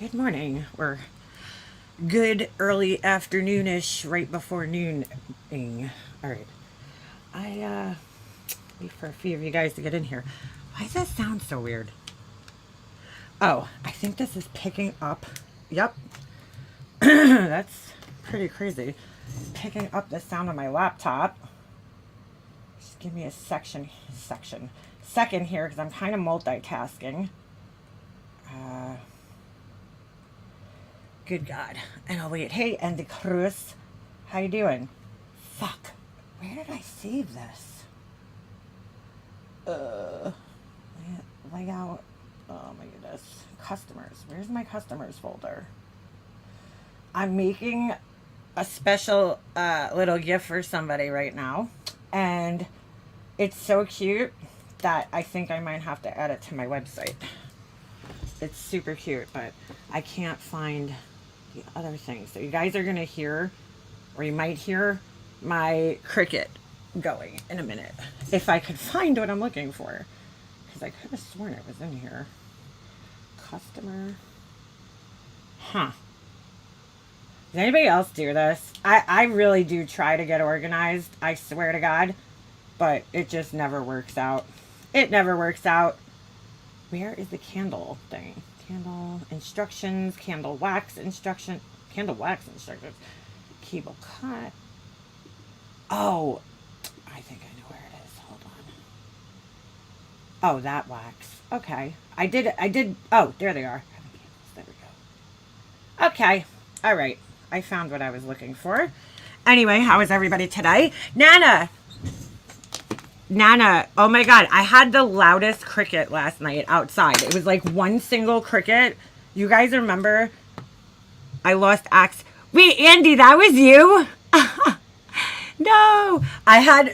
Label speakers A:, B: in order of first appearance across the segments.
A: Good morning, or good early afternoonish, right before nooning. All right. I wait for a few of you guys to get in here. Why does that sound so weird? Oh, I think this is picking up. Yep. That's pretty crazy. Picking up the sound on my laptop. Just give me a second here because I'm kind of multitasking. Good God. And I'll wait. Hey, Andy Cruz. How you doing? Fuck. Where did I save this? Layout. Oh my goodness. Customers. Where's my customers folder? I'm making a special little gift for somebody right now. And it's so cute that I think I might have to add it to my website. It's super cute, but I can't find the other thing. So you guys are going to hear, or you might hear, my cricket going in a minute. If I could find what I'm looking for. Because I could have sworn it was in here. Customer. Huh. Does anybody else do this? I really do try to get organized. I swear to God. But it just never works out. It never works out. Where is the candle thing? Candle instructions, candle wax instructions, cable cut. Oh, I think I know where it is. Hold on. Oh, that wax. Okay. I did. Oh, there they are. There we go. Okay. All right. I found what I was looking for. Anyway, how is everybody today? Nana, oh my God, I had the loudest cricket last night outside. It was like one single cricket. You guys remember? I lost access. Wait, Andy, that was you? No.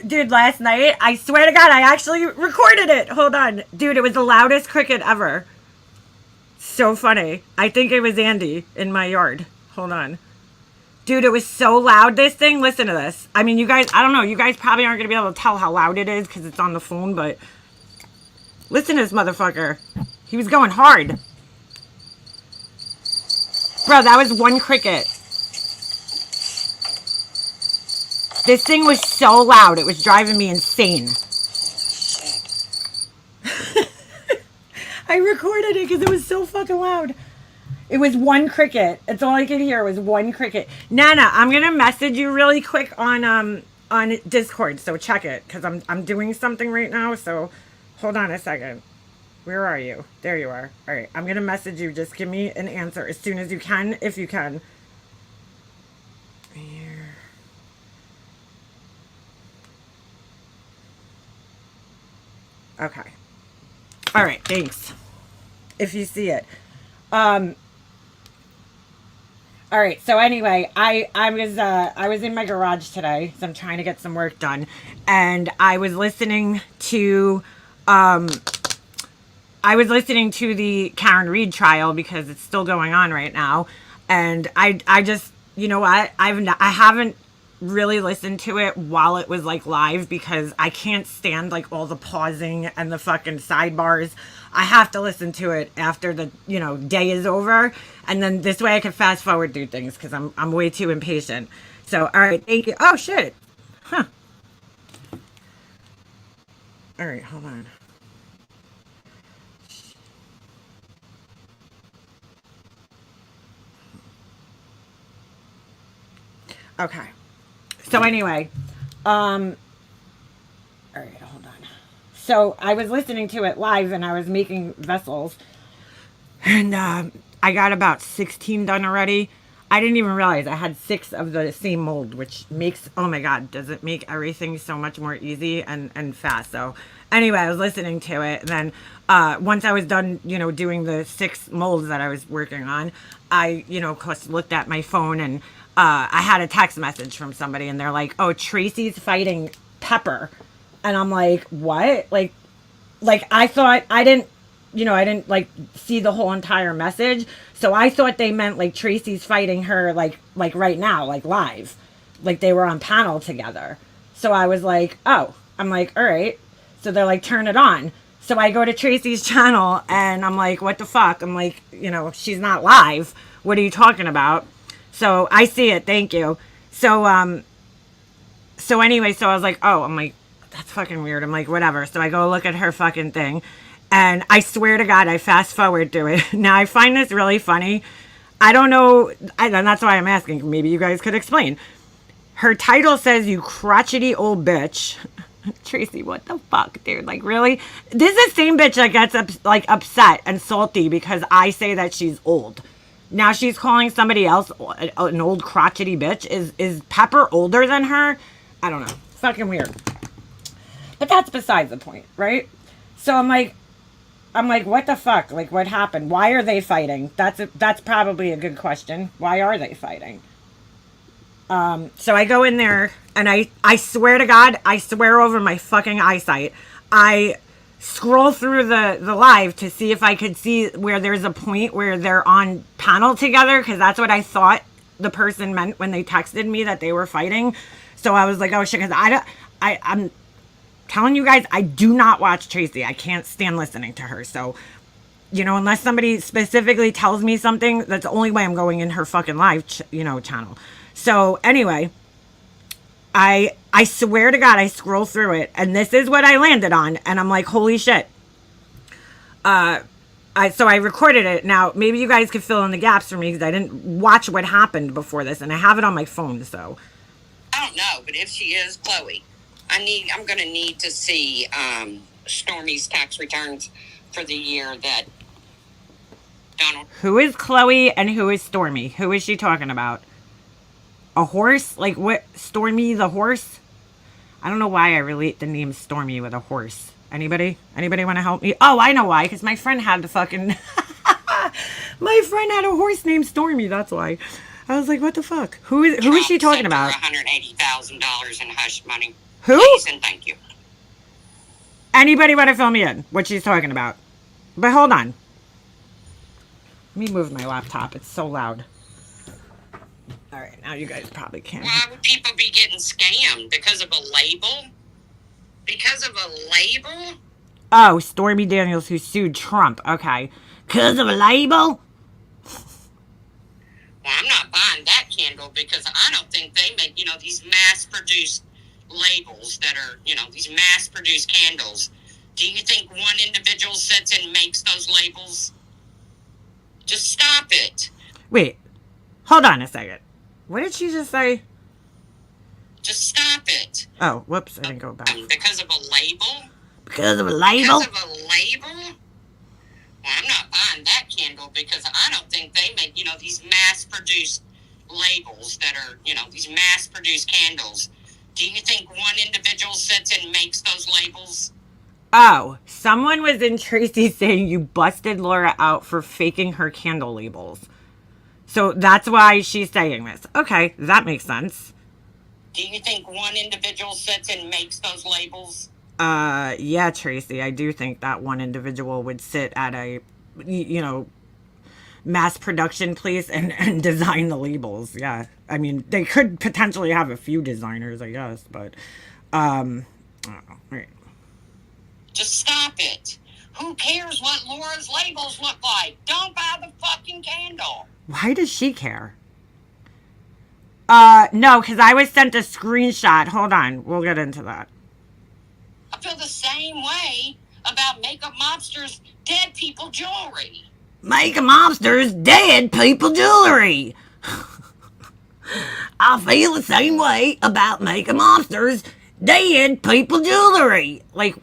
A: Dude, last night, I swear to God, I actually recorded it. Hold on. Dude, it was the loudest cricket ever. So funny. I think it was Andy in my yard. Hold on. Dude, it was so loud, this thing. Listen to this. I mean, you guys, I don't know. You guys probably aren't going to be able to tell how loud it is because it's on the phone, but listen to this motherfucker. He was going hard. Bro, that was one cricket. This thing was so loud. It was driving me insane. I recorded it because it was so fucking loud. It was one cricket. That's all I could hear was one cricket. Nana, I'm gonna message you really quick on Discord, so check it because I'm doing something right now. So hold on a second. Where are you? There you are. All right, I'm gonna message you. Just give me an answer as soon as you can, if you can. Here. Okay. All right. Thanks. If you see it. All right. So anyway, I was in my garage today, so I'm trying to get some work done, and I was listening to the Karen Reed trial because it's still going on right now, and I just, you know what, I haven't really listened to it while it was like live because I can't stand like all the pausing and the fucking sidebars. I have to listen to it after the, day is over. And then this way I can fast forward through things because I'm way too impatient. So, all right. Thank you. Oh, shit. Huh. All right. Hold on. Okay. So anyway, all right, hold on. So I was listening to it live and I was making vessels and I got about 16 done already. I didn't even realize I had 6 of the same mold, which makes, oh my God, does it make everything so much more easy and fast. So anyway, I was listening to it. And then once I was done, doing the 6 molds that I was working on, I, of course, looked at my phone and I had a text message from somebody and they're like, oh, Tracy's fighting Pepper. And I'm like, what? Like I thought I didn't like see the whole entire message. So I thought they meant like Tracy's fighting her like right now, like live, like they were on panel together. So I was like, oh, I'm like, all right. So they're like, turn it on. So I go to Tracy's channel and I'm like, what the fuck? I'm like, you know, she's not live. What are you talking about? So I see it. Thank you. So anyway, so I was like, oh, I'm like, that's fucking weird. I'm like, whatever. So I go look at her fucking thing. And I swear to God, I fast forward through it. Now I find this really funny. I don't know. And that's why I'm asking. Maybe you guys could explain. Her title says, you crotchety old bitch. Tracy, what the fuck, dude? Like, really? This is the same bitch that gets upset and salty because I say that she's old. Now she's calling somebody else an old crotchety bitch. Is Pepper older than her? I don't know. Fucking weird. But that's besides the point, right? So I'm like, what the fuck? Like, what happened? Why are they fighting? That's probably a good question. Why are they fighting? So I go in there and I swear to God, I swear over my fucking eyesight, I scroll through the live to see if I could see where there's a point where they're on panel together, because that's what I thought the person meant when they texted me that they were fighting. So I was like, oh shit, because I'm telling you guys, I do not watch Tracy. I can't stand listening to her. So, you know, unless somebody specifically tells me something, that's the only way I'm going in her fucking live, channel. So anyway, I swear to God, I scroll through it, and this is what I landed on, and I'm like, holy shit. So I recorded it. Now, maybe you guys could fill in the gaps for me, because I didn't watch what happened before this, and I have it on my phone, so.
B: I don't know, but if she is, Chloe, I'm going to need to see Stormy's tax returns for the year that Donald.
A: Who is Chloe and who is Stormy? Who is she talking about? A horse? Like what? Stormy the horse? I don't know why I relate the name Stormy with a horse. Anybody? Anybody want to help me? Oh, I know why. Because my friend had the fucking... my friend had a horse named Stormy. That's why. I was like, what the fuck? Who is she talking about?
B: $180,000 in hush money.
A: Who?
B: Please and thank you.
A: Anybody want to fill me in what she's talking about? But hold on. Let me move my laptop. It's so loud. All right, now you guys probably can't.
B: Why would people be getting scammed? Because of a label? Because of a label?
A: Oh, Stormy Daniels who sued Trump. Okay. Because of a label?
B: Well, I'm not buying that candle because I don't think they make, these mass-produced labels that are, these mass-produced candles. Do you think one individual sits and makes those labels? Just stop it.
A: Wait. Hold on a second. What did she just say?
B: Just stop it.
A: Oh, whoops. I didn't go back.
B: Because of a label?
A: Because of a label?
B: Because of a label? Well, I'm not buying that candle because I don't think they make, these mass-produced labels that are, these mass-produced candles. Do you think one individual sits and makes those labels?
A: Oh, someone was in Tracy saying you busted Laura out for faking her candle labels. So that's why she's saying this. Okay, that makes sense.
B: Do you think one individual sits and makes those labels?
A: Yeah, Tracy, I do think that one individual would sit at a, mass production place and design the labels. Yeah. I mean, they could potentially have a few designers, I guess, but, I don't know. All right.
B: Just stop it. Who cares what Laura's labels look like? Don't buy the fucking candle.
A: Why does she care? No, because I was sent a screenshot. Hold on. We'll get into that.
B: I feel the same way about Makeup Mobster's dead people jewelry.
A: Makeup Mobster's dead people jewelry. I feel the same way about Makeup Mobster's dead people jewelry. Like,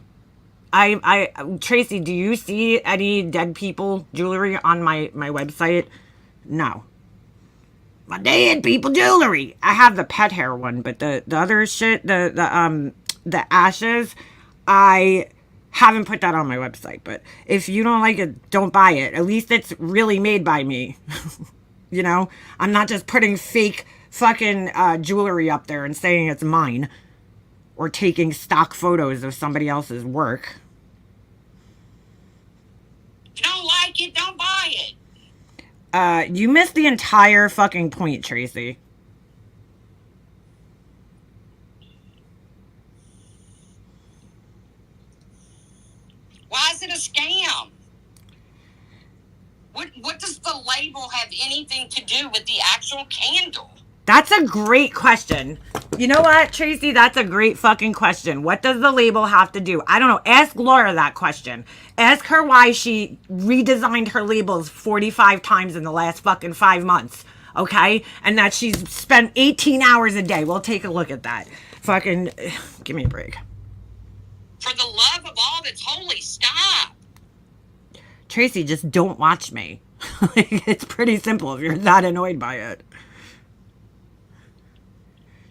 A: Tracy, do you see any dead people jewelry on my website? No. My dead people jewelry. I have the pet hair one, but the other shit, the ashes, I haven't put that on my website. But if you don't like it, don't buy it. At least it's really made by me. I'm not just putting fake fucking jewelry up there and saying it's mine, or taking stock photos of somebody else's work.
B: If you don't like it, don't buy it.
A: You missed the entire fucking point, Tracy.
B: Why is the label have anything to do with the actual candle?
A: That's a great question. You know what, Tracy? That's a great fucking question. What does the label have to do? I don't know. Ask Laura that question. Ask her why she redesigned her labels 45 times in the last fucking 5 months. Okay? And that she's spent 18 hours a day. We'll take a look at that. Fucking, give me a break.
B: For the love of all that's holy, stop.
A: Tracy, just don't watch me. It's pretty simple if you're that annoyed by it.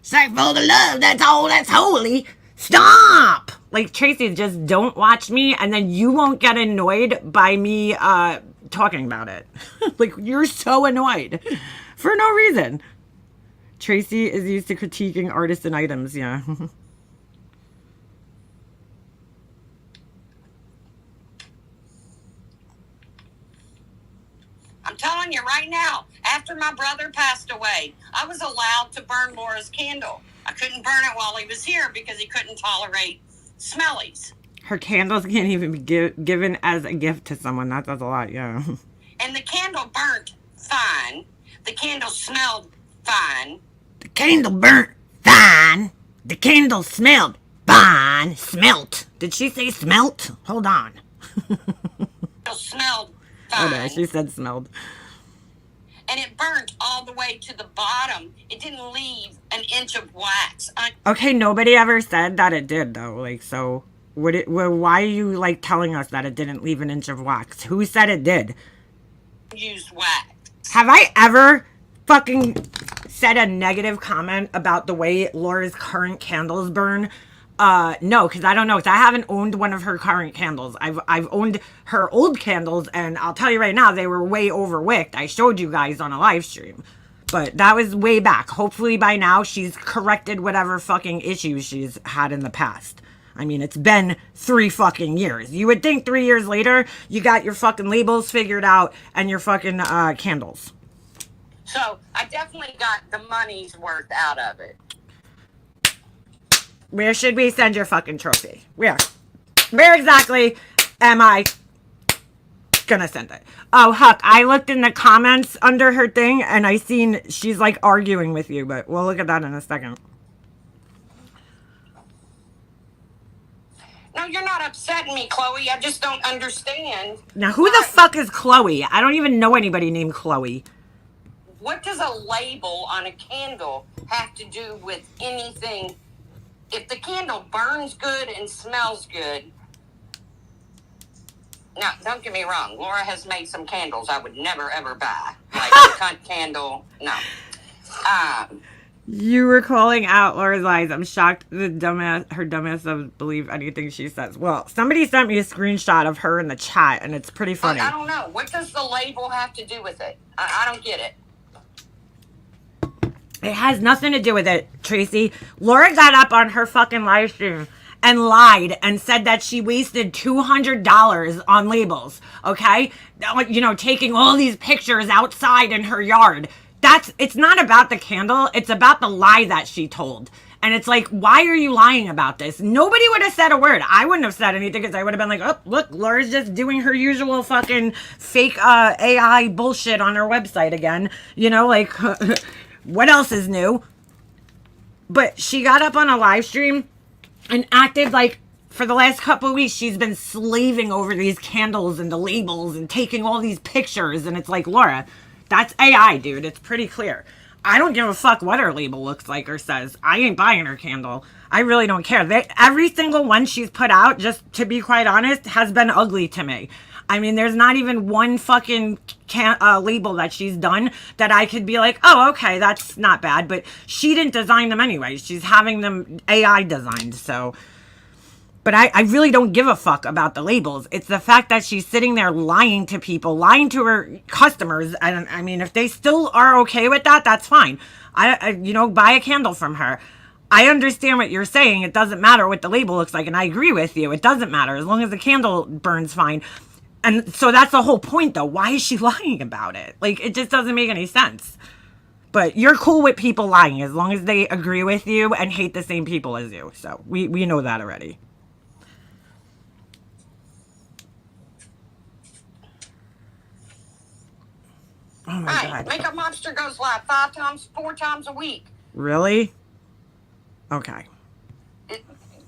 A: Say for the love, that's all that's holy. Stop! Like, Tracy, just don't watch me, and then you won't get annoyed by me talking about it. Like, you're so annoyed for no reason. Tracy is used to critiquing artists and items, yeah.
B: I'm telling you right now, after my brother passed away, I was allowed to burn Laura's candle. I couldn't burn it while he was here because he couldn't tolerate smellies.
A: Her candles can't even be given as a gift to someone. That does a lot, yeah.
B: And the candle burnt fine. The candle smelled fine.
A: The candle burnt fine. The candle smelled fine. Smelt. Did she say smelt? Hold on.
B: It smelled fine.
A: Oh no, she said smelled.
B: And it burnt all the way to the bottom. It didn't leave an inch of wax.
A: Okay, nobody ever said that it did, though. Like, so, why are you, like, telling us that it didn't leave an inch of wax? Who said it did?
B: Used wax.
A: Have I ever fucking said a negative comment about the way Laura's current candles burn? No, because I don't know, because I haven't owned one of her current candles. I've owned her old candles, and I'll tell you right now, they were way overwicked. I showed you guys on a live stream. But that was way back. Hopefully by now, she's corrected whatever fucking issues she's had in the past. I mean, it's been 3 fucking years. You would think 3 years later, you got your fucking labels figured out and your fucking candles.
B: So, I definitely got the money's worth out of it.
A: Where should we send your fucking trophy? Where exactly am I gonna send it? Oh, Huck, I looked in the comments under her thing, and I seen she's, like, arguing with you, but we'll look at that in a second.
B: No, you're not upsetting me, Chloe. I just don't understand.
A: Now, who the fuck is Chloe? I don't even know anybody named Chloe.
B: What does a label on a candle have to do with anything? If the candle burns good and smells good, now, don't get me wrong. Laura has made some candles I would never, ever buy. Like a cunt candle. No.
A: You were calling out Laura's lies. I'm shocked her dumbass doesn't believe anything she says. Well, somebody sent me a screenshot of her in the chat, and it's pretty funny.
B: I don't know. What does the label have to do with it? I don't get it.
A: It has nothing to do with it, Tracy. Laura got up on her fucking live stream and lied and said that she wasted $200 on labels, okay? You know, taking all these pictures outside in her yard. It's not about the candle. It's about the lie that she told. And it's like, why are you lying about this? Nobody would have said a word. I wouldn't have said anything because I would have been like, oh, look, Laura's just doing her usual fucking fake AI bullshit on her website again. You know, like... What else is new? But she got up on a live stream and acted like for the last couple of weeks she's been slaving over these candles and the labels and taking all these pictures. And it's like, Laura, that's AI, dude. It's pretty clear. I don't give a fuck what her label looks like or says. I ain't buying her candle. I really don't care. Every single one she's put out, just to be quite honest, has been ugly to me. I mean, there's not even one fucking label that she's done that I could be like, oh, okay, that's not bad. But she didn't design them anyway. She's having them AI designed, so... But I really don't give a fuck about the labels. It's the fact that she's sitting there lying to people, lying to her customers. And I mean, if they still are okay with that, that's fine. You know, buy a candle from her. I understand what you're saying. It doesn't matter what the label looks like. And I agree with you. It doesn't matter as long as the candle burns fine. And so that's the whole point, though. Why is she lying about it? Like, it just doesn't make any sense. But you're cool with people lying as long as they agree with you and hate the same people as you. So we know that already. Oh my God.
B: Makeup Monster goes live 5 times, 4 times a week.
A: Really? Okay.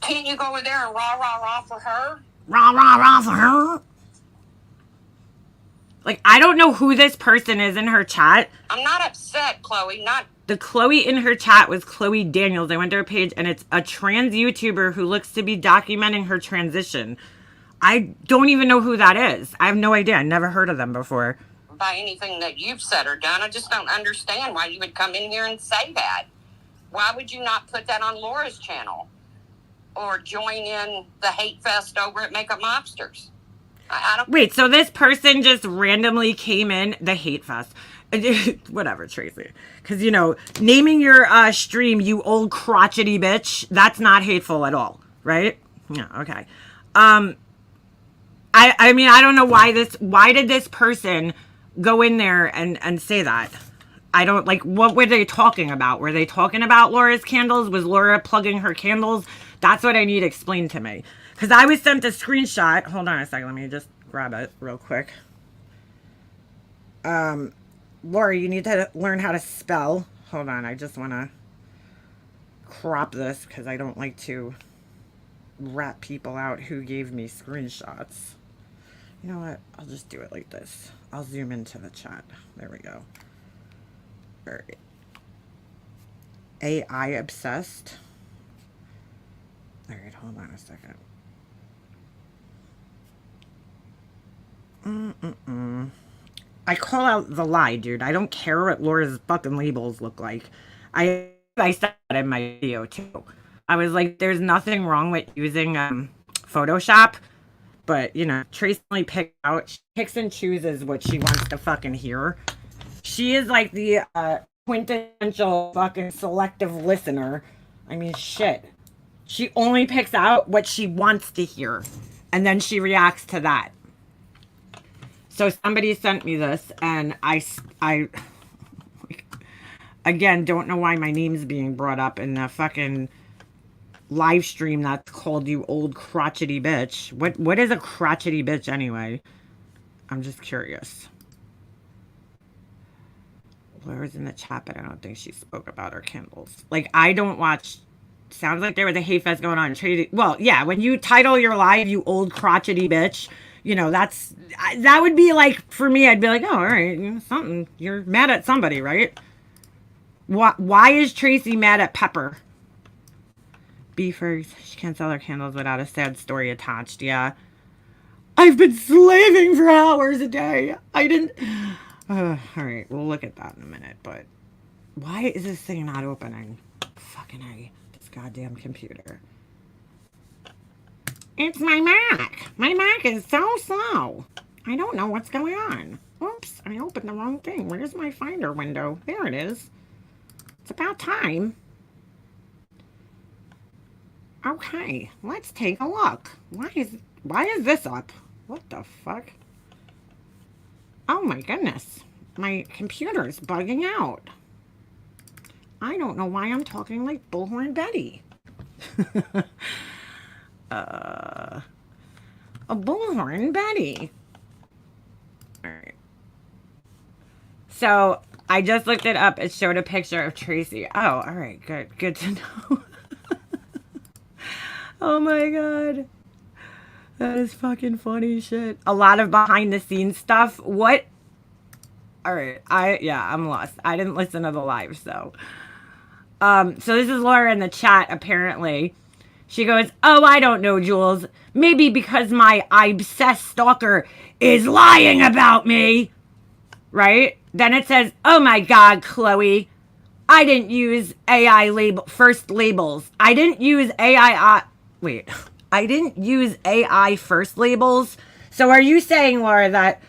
B: Can't you go over there and rah for her?
A: Rah for her. Like, I don't know who this person is in her chat.
B: I'm not upset, Chloe.
A: The Chloe in her chat was Chloe Daniels. I went to her page, and it's a trans YouTuber who looks to be documenting her transition. I don't even know who that is. I have no idea. I never heard of them before.
B: By anything that you've said or done, I just don't understand why you would come in here and say that. Why would you not put that on Laura's channel? Or join in the hate fest over at Makeup Mobsters? I don't...
A: Wait, so this person just randomly came in the hate fest. Whatever, Tracy. Because, you know, naming your stream, you old crotchety bitch, that's not hateful at all, right? Yeah, okay. I mean, I don't know why did this person go in there and say that? I don't, like, what were they talking about? Were they talking about Laura's candles? Was Laura plugging her candles? That's what I need explained to me. Because I was sent a screenshot. Hold on a second. Let me just grab it real quick. Laura, you need to learn how to spell. Hold on. I just want to crop this because I don't like to rat people out who gave me screenshots. You know what? I'll just do it like this. I'll zoom into the chat. There we go. All right. AI obsessed. All right, hold on a second. I call out the lie, dude. I don't care what Laura's fucking labels look like. I said that in my video too. I was like, there's nothing wrong with using Photoshop, but you know, Tracy only picks and chooses what she wants to fucking hear. She is like the quintessential fucking selective listener. I mean, shit. She only picks out what she wants to hear, and then she reacts to that. So somebody sent me this, and I again, don't know why my name's being brought up in the fucking live stream that's called You Old Crotchety Bitch. What is a crotchety bitch anyway? I'm just curious. Laura's in the chat, but I don't think she spoke about her candles. Like, I don't watch... Sounds like there was a hate fest going on. Well, yeah, when you title your live, You Old Crotchety Bitch, you know, that would be like, for me, I'd be like, oh, all right, you know, something. You're mad at somebody, right? Why is Tracy mad at Pepper? Beefers, she can't sell her candles without a sad story attached, yeah. I've been slaving for hours a day. I didn't... all right, we'll look at that in a minute, but why is this thing not opening? Fucking A. Goddamn computer. It's my Mac. My Mac is so slow. I don't know what's going on. Oops, I opened the wrong thing. Where's my Finder window? There it is. It's about time. Okay, let's take a look. Why is this up? What the fuck? Oh my goodness. My computer's bugging out. I don't know why I'm talking like Bullhorn Betty. A Bullhorn Betty. All right. So I just looked it up. It showed a picture of Tracy. Oh, all right. Good. Good to know. Oh my God. That is fucking funny shit. A lot of behind the scenes stuff. What? All right. I'm lost. I didn't listen to the live, so. So this is Laura in the chat, apparently. She goes, oh, I don't know, Jules. Maybe because my obsessed stalker is lying about me. Right? Then it says, oh my God, Chloe. I didn't use AI first labels. I didn't use AI... I didn't use AI first labels. So are you saying, Laura, that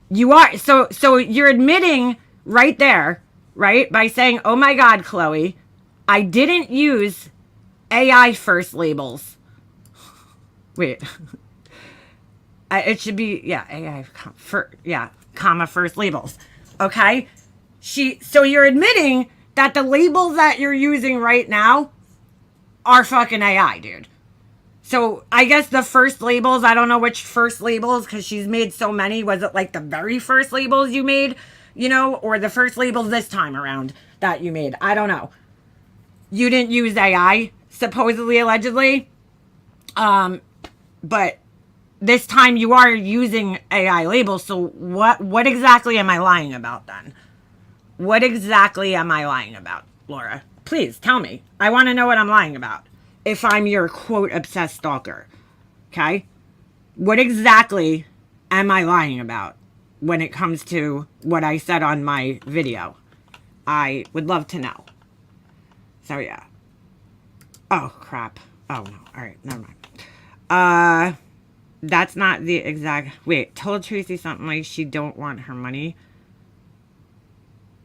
A: you are... So you're admitting right there... Right? By saying, oh my God, Chloe, I didn't use AI first labels. Wait. It should be, yeah, AI, comma first labels. Okay? So you're admitting that the labels that you're using right now are fucking AI, dude. So I guess the first labels, I don't know which first labels, because she's made so many. Was it like the very first labels you made? you know, or the first label this time around that you made. I don't know. You didn't use AI, supposedly, allegedly. But this time you are using AI labels. So what exactly am I lying about then? What exactly am I lying about, Laura? Please tell me. I want to know what I'm lying about. If I'm your quote obsessed stalker. Okay? What exactly am I lying about when it comes to what I said on my video? I would love to know. So yeah. Oh crap. Oh no. All right, never mind. That's not the exact. Wait, told Tracy something like she don't want her money.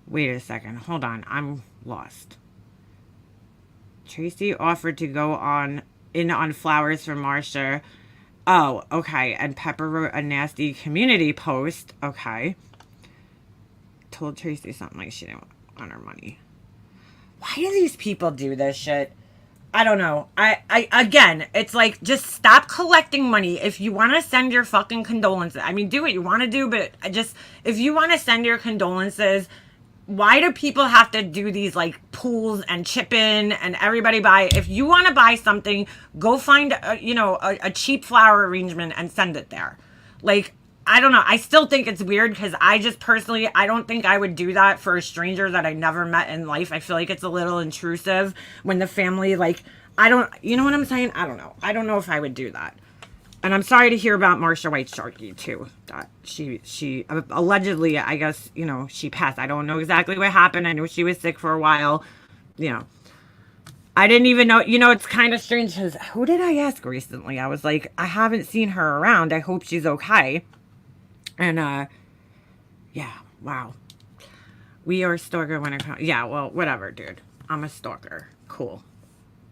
A: Wait a second. Hold on. I'm lost. Tracy offered to go on flowers for Marsha. Oh, okay. And Pepper wrote a nasty community post. Okay. Told Tracy something like she didn't want her money. Why do these people do this shit? I don't know. I again, it's like, just stop collecting money. If you want to send your fucking condolences, I mean, do what you want to do, but if you want to send your condolences, why do people have to do these like pools and chip in and everybody buy? If you want to buy something, go find a cheap flower arrangement and send it there. Like, I don't know. I still think it's weird because I just personally, I don't think I would do that for a stranger that I never met in life. I feel like it's a little intrusive when the family, like, you know what I'm saying? I don't know. I don't know if I would do that. And I'm sorry to hear about Marsha White Sharkey too. That she allegedly, I guess, she passed. I don't know exactly what happened. I know she was sick for a while. I didn't even know, it's kind of strange because who did I ask recently? I was like, I haven't seen her around. I hope she's okay. And, yeah, wow. We are a stalker when it comes, yeah, well, whatever, dude. I'm a stalker. Cool.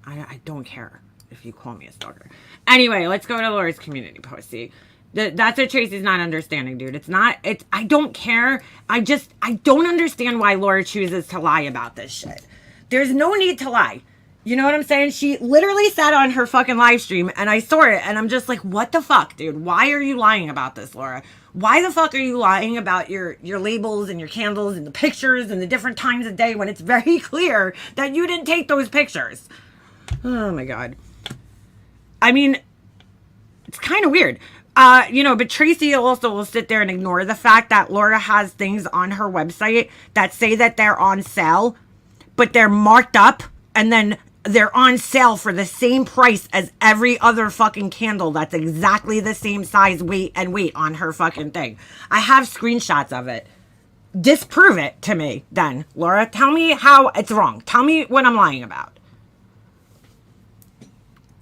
A: I don't care if you call me a stalker. Anyway, let's go to Laura's community post. See, that's what Tracy's not understanding, dude. I don't care. I don't understand why Laura chooses to lie about this shit. There's no need to lie. You know what I'm saying? She literally sat on her fucking live stream and I saw it and I'm just like, what the fuck, dude? Why are you lying about this, Laura? Why the fuck are you lying about your labels and your candles and the pictures and the different times of day when it's very clear that you didn't take those pictures? Oh my God. I mean, it's kind of weird. But Tracy also will sit there and ignore the fact that Laura has things on her website that say that they're on sale, but they're marked up and then they're on sale for the same price as every other fucking candle that's exactly the same size, weight on her fucking thing. I have screenshots of it. Disprove it to me then, Laura. Tell me how it's wrong. Tell me what I'm lying about.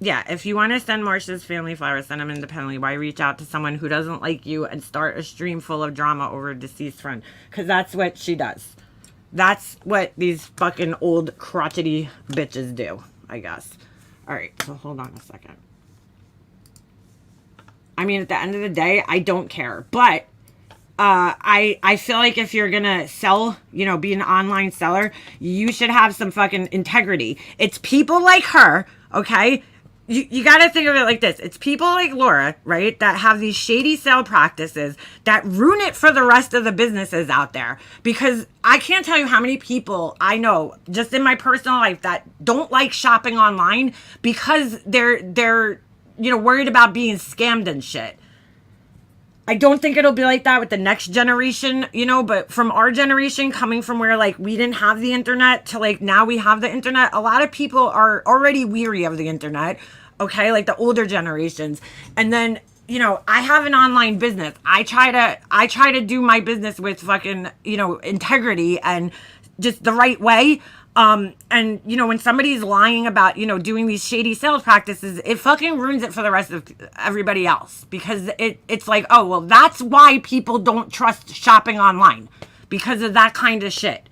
A: Yeah, if you want to send Marsha's family flowers, send them independently. Why reach out to someone who doesn't like you and start a stream full of drama over a deceased friend? Because that's what she does. That's what these fucking old crotchety bitches do, I guess. All right, so hold on a second. I mean, at the end of the day, I don't care. But I feel like if you're going to sell, be an online seller, you should have some fucking integrity. It's people like her, okay? You got to think of it like this. It's people like Laura, right, that have these shady sale practices that ruin it for the rest of the businesses out there. Because I can't tell you how many people I know just in my personal life that don't like shopping online because they're worried about being scammed and shit. I don't think it'll be like that with the next generation, but from our generation, coming from where, like, we didn't have the internet to, like, now we have the internet, a lot of people are already weary of the internet, okay, like the older generations. And then, I have an online business. I try to do my business with fucking, integrity and just the right way. And when somebody's lying about, doing these shady sales practices, it fucking ruins it for the rest of everybody else, because it's like, oh, well, that's why people don't trust shopping online, because of that kind of shit.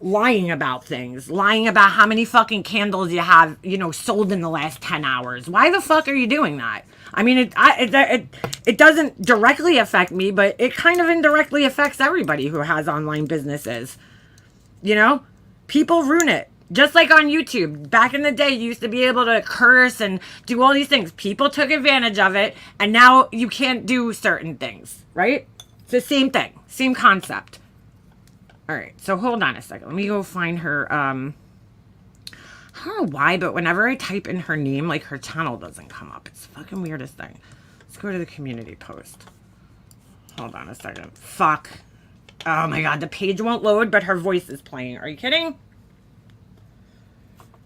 A: Lying about things, lying about how many fucking candles you have, sold in the last 10 hours. Why the fuck are you doing that? I mean, it doesn't directly affect me, but it kind of indirectly affects everybody who has online businesses. People ruin it. Just like on YouTube. Back in the day, you used to be able to curse and do all these things. People took advantage of it, and now you can't do certain things, right? the same thing. Same concept. All right. So hold on a second. Let me go find her. I don't know why, but whenever I type in her name, like her channel doesn't come up. It's the fucking weirdest thing. Let's go to the community post. Hold on a second. Fuck. Oh my God. The page won't load, but her voice is playing. Are you kidding?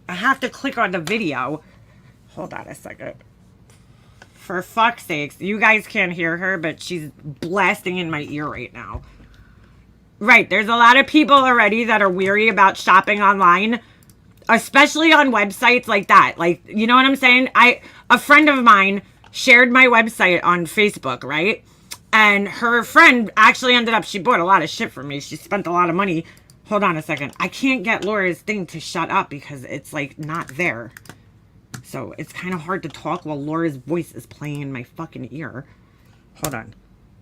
A: I have to click on the video. Hold on a second. For fuck's sakes. You guys can't hear her, but she's blasting in my ear right now. Right. There's a lot of people already that are weary about shopping online, especially on websites like that. Like, you know what I'm saying? A friend of mine shared my website on Facebook, right? And her friend actually ended up, she bought a lot of shit from me. She spent a lot of money. Hold on a second. I can't get Laura's thing to shut up because it's like not there. So it's kind of hard to talk while Laura's voice is playing in my fucking ear. Hold on.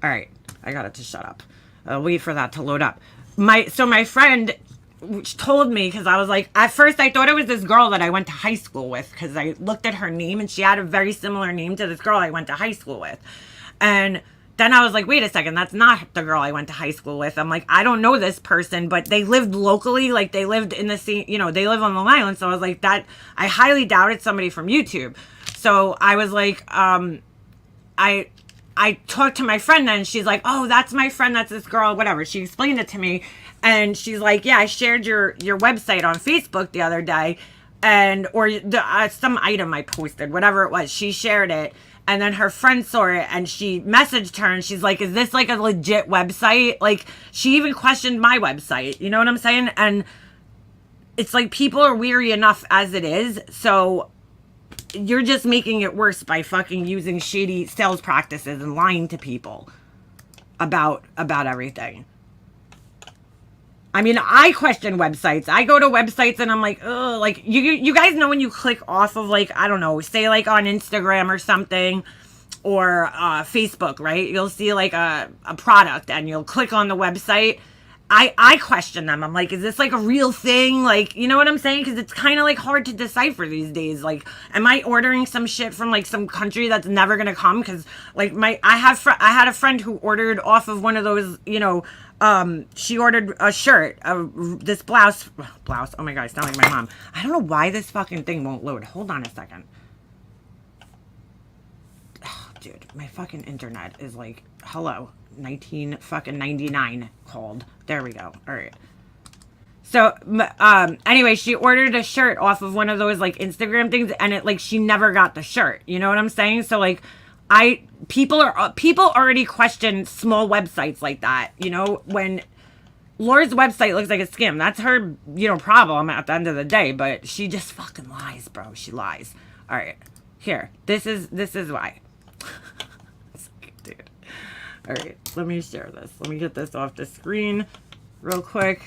A: All right. I got it to shut up. I'll wait for that to load up. So my friend told me, because I was like, at first I thought it was this girl that I went to high school with, because I looked at her name and she had a very similar name to this girl I went to high school with. And then I was like, wait a second, that's not the girl I went to high school with. I'm like, I don't know this person, but they lived locally. Like they lived in the same, you know, they live on Long Island. So I was like, that, I highly doubted somebody from YouTube. So I was like, I talked to my friend then. She's like, oh, that's my friend. That's this girl, whatever. She explained it to me. And she's like, yeah, I shared your website on Facebook the other day. And, or some item I posted, whatever it was, she shared it. And then her friend saw it and she messaged her and she's like, is this like a legit website? Like she even questioned my website. You know what I'm saying? And it's like people are weary enough as it is. So you're just making it worse by fucking using shady sales practices and lying to people about everything. I mean, I question websites. I go to websites and I'm like, ugh, like you guys know when you click off of like, I don't know, say like on Instagram or something or Facebook, right? You'll see like a product and you'll click on the website. I question them. I'm like, is this like a real thing? Like, you know what I'm saying? Because it's kind of like hard to decipher these days. Like, am I ordering some shit from like some country that's never gonna come? Because like I had a friend who ordered off of one of those, you know, she ordered a shirt, this blouse. Oh my God, I sound like my mom. I don't know why this fucking thing won't load. Hold on a second. Oh, dude, my fucking internet is like, hello. 1999 called. There we go. All right. So, anyway, she ordered a shirt off of one of those like Instagram things, and it like she never got the shirt. You know what I'm saying? So like, people already question small websites like that. You know, when Laura's website looks like a scam, that's her, you know, problem at the end of the day. But she just fucking lies, bro. She lies. All right, here. This is why. Dude. All right, let me share this. Let me get this off the screen real quick.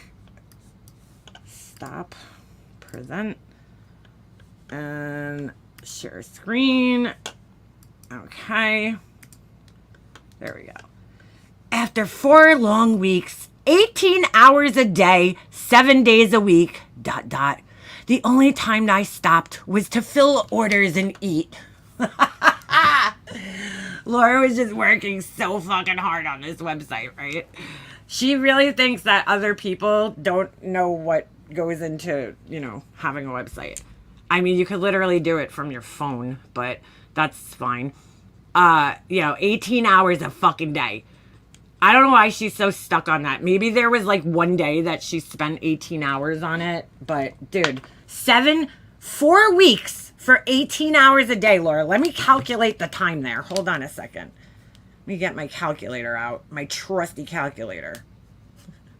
A: Stop, present, and share screen. Okay, there we go. After 4 long weeks, 18 hours a day, 7 days a week, ... The only time I stopped was to fill orders and eat. Laura was just working so fucking hard on this website, right? She really thinks that other people don't know what goes into, you know, having a website. I mean, you could literally do it from your phone, but that's fine. You know, 18 hours a fucking day. I don't know why she's so stuck on that. Maybe there was like one day that she spent 18 hours on it, but dude, 4 weeks. For 18 hours a day, Laura. Let me calculate the time there. Hold on a second. Let me get my calculator out. My trusty calculator.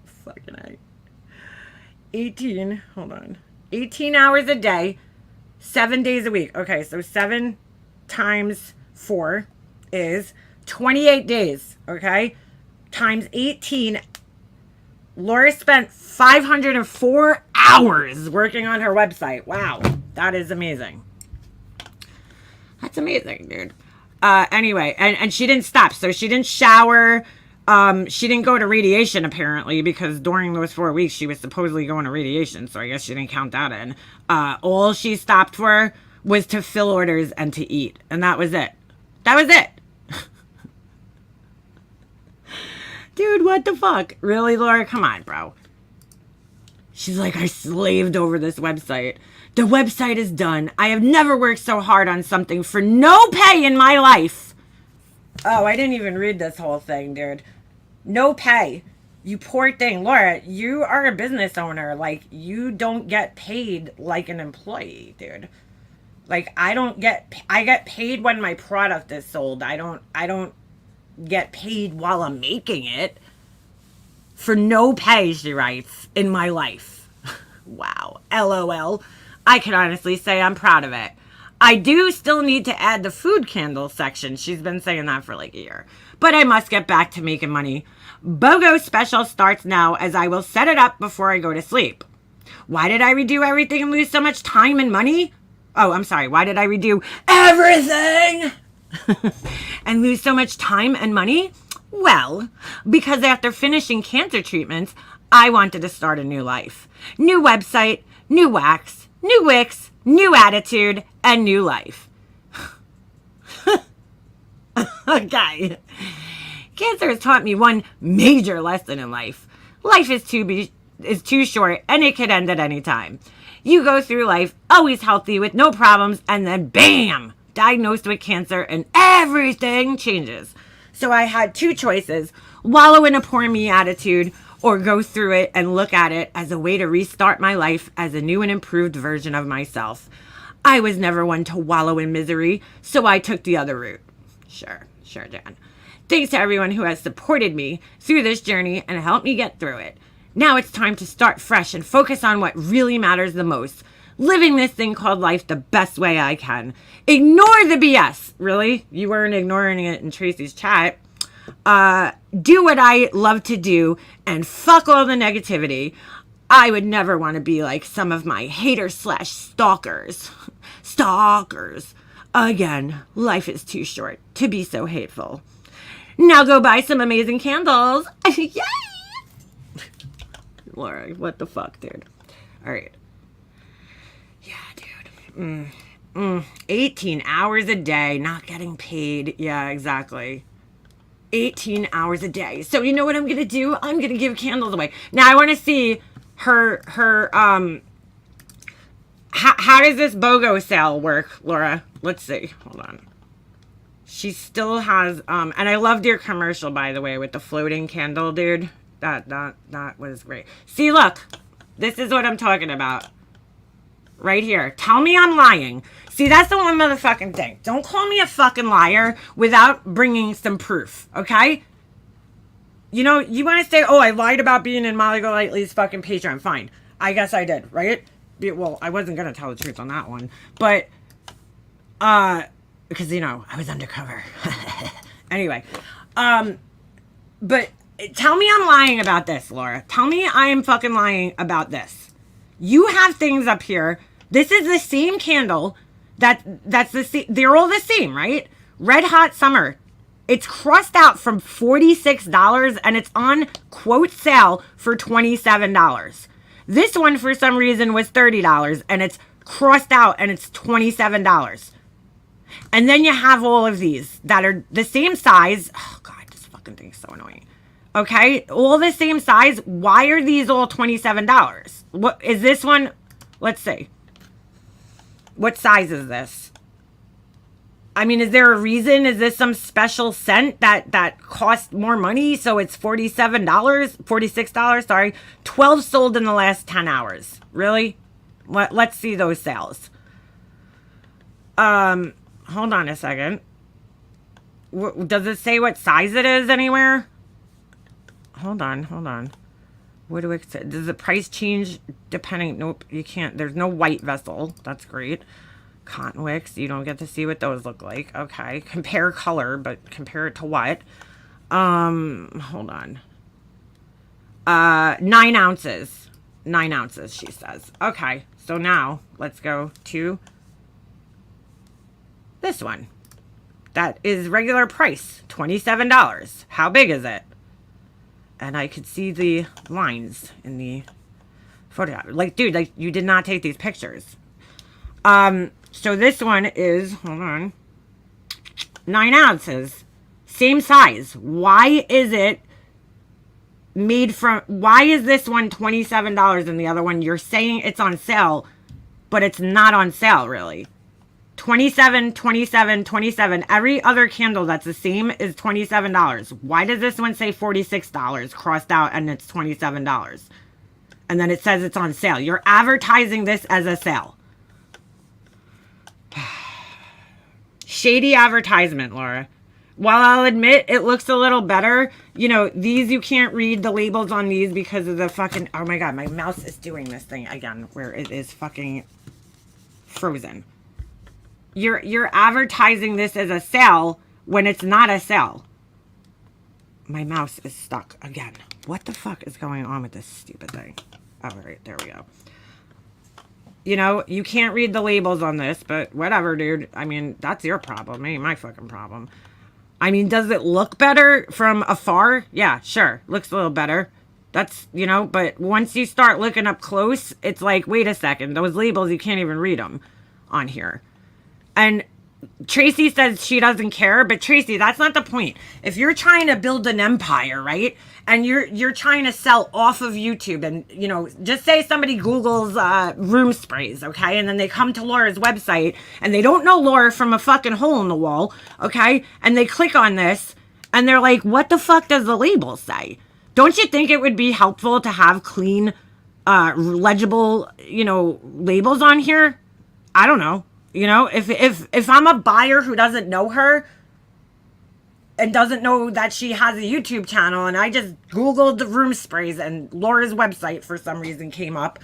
A: Fucking A. 18. Hold on. 18 hours a day. 7 days a week. Okay, so 7 times 4 is 28 days. Okay? Times 18. Laura spent 504 hours working on her website. Wow. That is amazing. That's amazing, dude. Anyway, and she didn't stop. So she didn't shower. She didn't go to radiation, apparently, because during those 4 weeks, she was supposedly going to radiation. So I guess she didn't count that in. All she stopped for was to fill orders and to eat. And that was it. That was it. Dude, what the fuck? Really, Laura? Come on, bro. She's like, I slaved over this website. The website is done. I have never worked so hard on something for no pay in my life. Oh, I didn't even read this whole thing, dude. No pay. You poor thing. Laura, you are a business owner. Like, you don't get paid like an employee, dude. Like, I get paid when my product is sold. I don't get paid while I'm making it. For no pay, she writes, in my life. Wow. LOL. I can honestly say I'm proud of it. I do still need to add the food candle section. She's been saying that for like a year. But I must get back to making money. BOGO special starts now as I will set it up before I go to sleep. Why did I redo everything and lose so much time and money? Oh, I'm sorry. Why did I redo everything and lose so much time and money? Well, because after finishing cancer treatments, I wanted to start a new life. New website, new wax, new wicks, new attitude, and new life. Okay. Cancer has taught me one major lesson in life. Life is too short, and it could end at any time. You go through life always healthy with no problems, and then bam, diagnosed with cancer, and everything changes. So I had two choices: wallow in a poor me attitude, or go through it and look at it as a way to restart my life as a new and improved version of myself. I was never one to wallow in misery, so I took the other route. Sure, Jan. Thanks to everyone who has supported me through this journey and helped me get through it. Now it's time to start fresh and focus on what really matters the most. Living this thing called life the best way I can. Ignore the BS. Really? You weren't ignoring it in Tracy's chat. Do what I love to do and fuck all the negativity. I would never want to be like some of my haters/stalkers. Stalkers. Again, life is too short to be so hateful. Now go buy some amazing candles. Yay! Laura, what the fuck, dude? All right. Yeah, dude. 18 hours a day, not getting paid. Yeah, exactly. 18 hours a day. So you know what I'm going to do? I'm going to give candles away. Now I want to see her how does this BOGO sale work, Laura? Let's see. Hold on. She still has, and I loved your commercial, by the way, with the floating candle, dude. That was great. See, look, this is what I'm talking about. Right here. Tell me I'm lying. See, that's the one motherfucking thing. Don't call me a fucking liar without bringing some proof, okay? You know, you want to say, oh, I lied about being in Molly Golightly's fucking Patreon. Fine. I guess I did, right? Well, I wasn't going to tell the truth on that one. But, because, you know, I was undercover. Anyway, but tell me I'm lying about this, Laura. Tell me I am fucking lying about this. You have things up here. This is the same candle. That's the same. They're all the same, right? Red Hot Summer. It's crossed out from $46 and it's on quote sale for $27. This one for some reason was $30 and it's crossed out and it's $27. And then you have all of these that are the same size. Oh God, this fucking thing is so annoying. Okay, all the same size. Why are these all $27? What is this one? Let's see. What size is this? I mean, is there a reason? Is this some special scent that costs more money? So it's $47, $46, sorry. 12 sold in the last 10 hours. Really? Let's see those sales. Hold on a second. Does it say what size it is anywhere? Hold on. What do we say? Does the price change depending? Nope, you can't. There's no white vessel. That's great. Cotton wicks, you don't get to see what those look like. Okay, compare color, but compare it to what? Hold on. 9 ounces. 9 ounces, she says. Okay, so now let's go to this one. That is regular price, $27. How big is it? And I could see the lines in the photo. Like, dude, like you did not take these pictures. So this one is, hold on, 9 ounces, same size. Why is it made from, why is this one $27 and the other one you're saying it's on sale, but it's not on sale really? 27, 27, 27. Every other candle that's the same is $27. Why does this one say $46 crossed out and it's $27? And then it says it's on sale. You're advertising this as a sale. Shady advertisement, Laura. While I'll admit it looks a little better, you know, these, you can't read the labels on these because of the fucking, oh my God, my mouse is doing this thing again where it is fucking frozen. You're advertising this as a sale when it's not a sale. My mouse is stuck again. What the fuck is going on with this stupid thing? All right, there we go. You know, you can't read the labels on this, but whatever, dude. I mean, that's your problem. It ain't my fucking problem. I mean, does it look better from afar? Yeah, sure. Looks a little better. That's, you know, but once you start looking up close, it's like, wait a second. Those labels, you can't even read them on here. And Tracy says she doesn't care, but Tracy, that's not the point. If you're trying to build an empire, right? And you're trying to sell off of YouTube, and, you know, just say somebody Googles room sprays, okay? And then they come to Laura's website and they don't know Laura from a fucking hole in the wall, okay? And they click on this and they're like, what the fuck does the label say? Don't you think it would be helpful to have clean, legible, you know, labels on here? I don't know. You know, if I'm a buyer who doesn't know her and doesn't know that she has a YouTube channel, and I just Googled the room sprays and Laura's website for some reason came up.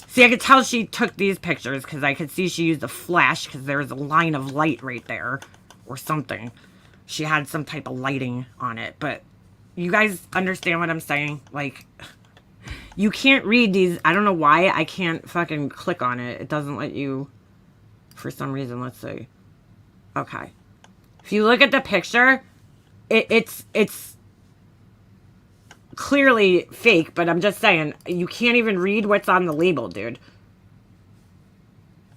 A: See, I could tell she took these pictures because I could see she used a flash because there was a line of light right there or something. She had some type of lighting on it. But you guys understand what I'm saying? Like, you can't read these. I don't know why I can't fucking click on it. It doesn't let you for some reason. Let's see. Okay. If you look at the picture, it's clearly fake, but I'm just saying, you can't even read what's on the label, dude.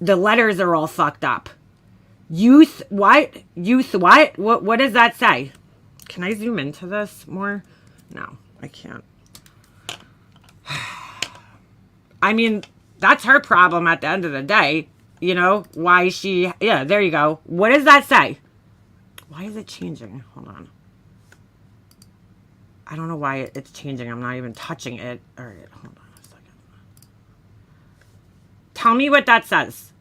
A: The letters are all fucked up. Youth what? Youth what? What does that say? Can I zoom into this more? No, I can't. I mean, that's her problem at the end of the day. You know, why she... Yeah, there you go. What does that say? Why is it changing? Hold on. I don't know why it's changing. I'm not even touching it. All right, hold on a second. Tell me what that says.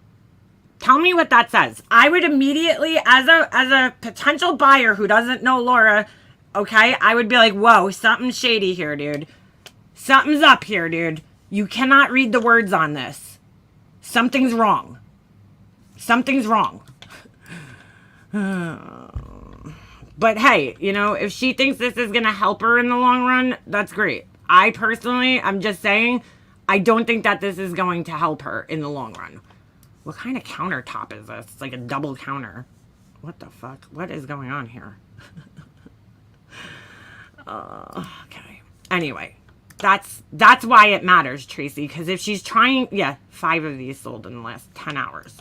A: Tell me what that says. I would immediately, as a potential buyer who doesn't know Laura, okay, I would be like, whoa, something's shady here, dude. Something's up here, dude. You cannot read the words on this. Something's wrong. Something's wrong. But hey, you know, if she thinks this is going to help her in the long run, that's great. I personally, I'm just saying, I don't think that this is going to help her in the long run. What kind of countertop is this? It's like a double counter. What the fuck? What is going on here? Okay. Anyway, that's why it matters, Tracy. Because if she's trying... Yeah, 5 of these sold in the last 10 hours.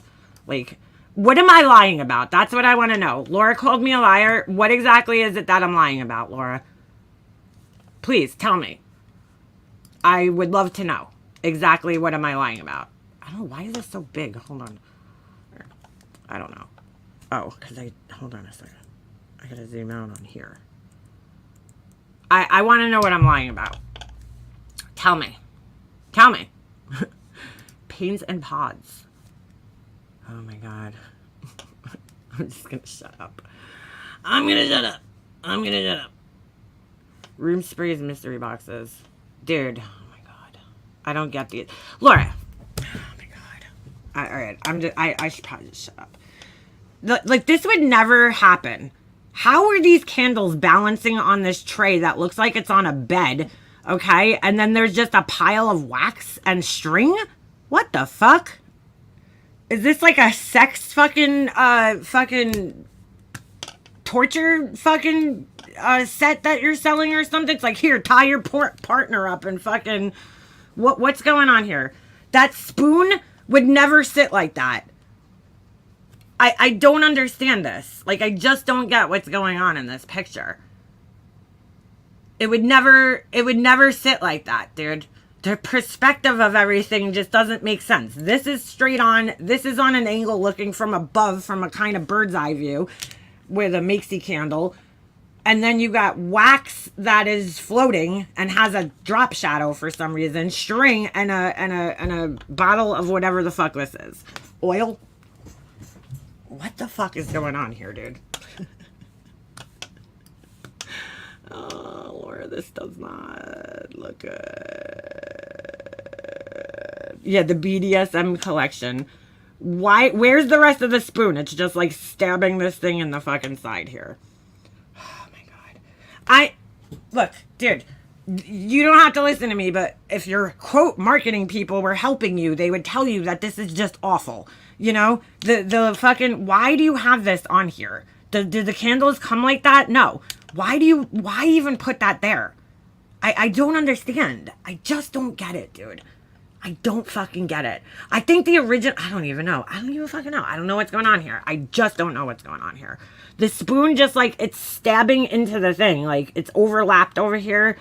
A: Like, what am I lying about? That's what I want to know. Laura called me a liar. What exactly is it that I'm lying about, Laura? Please, tell me. I would love to know. Exactly what am I lying about? I don't know. Why is this so big? Hold on. I don't know. Oh, because hold on a second. I gotta zoom out on here. I want to know what I'm lying about. Tell me. Tell me. Pains and pods. Oh my God. I'm just gonna shut up. I'm gonna shut up. I'm gonna shut up. Room sprays, mystery boxes. Dude. Oh my God. I don't get these. Laura. Oh my God. Alright. I should probably just shut up. Like, this would never happen. How are these candles balancing on this tray that looks like it's on a bed? Okay. And then there's just a pile of wax and string? What the fuck? Is this like a sex fucking torture fucking set that you're selling or something? It's like, here, tie your partner up and fucking... What's going on here? That spoon would never sit like that. I don't understand this. Like, I just don't get what's going on in this picture. It would never sit like that, dude. The perspective of everything just doesn't make sense. This is straight on. This is on an angle looking from above, from a kind of bird's eye view with a maxi candle. And then you got wax that is floating and has a drop shadow for some reason, string, and a bottle of whatever the fuck this is. Oil? What the fuck is going on here, dude? Oh, Laura, this does not look good. Yeah, the BDSM collection. Why? Where's the rest of the spoon? It's just like stabbing this thing in the fucking side here. Oh my god. Look, dude, you don't have to listen to me, but if your quote marketing people were helping you, they would tell you that this is just awful. You know, the fucking, why do you have this on here? Do the candles come like that? No. Why even put that there? I don't understand. I just don't get it, dude. I don't fucking get it. I think the original, I don't even know. I don't even fucking know. I don't know what's going on here. I just don't know what's going on here. The spoon just like, it's stabbing into the thing. Like it's overlapped over here.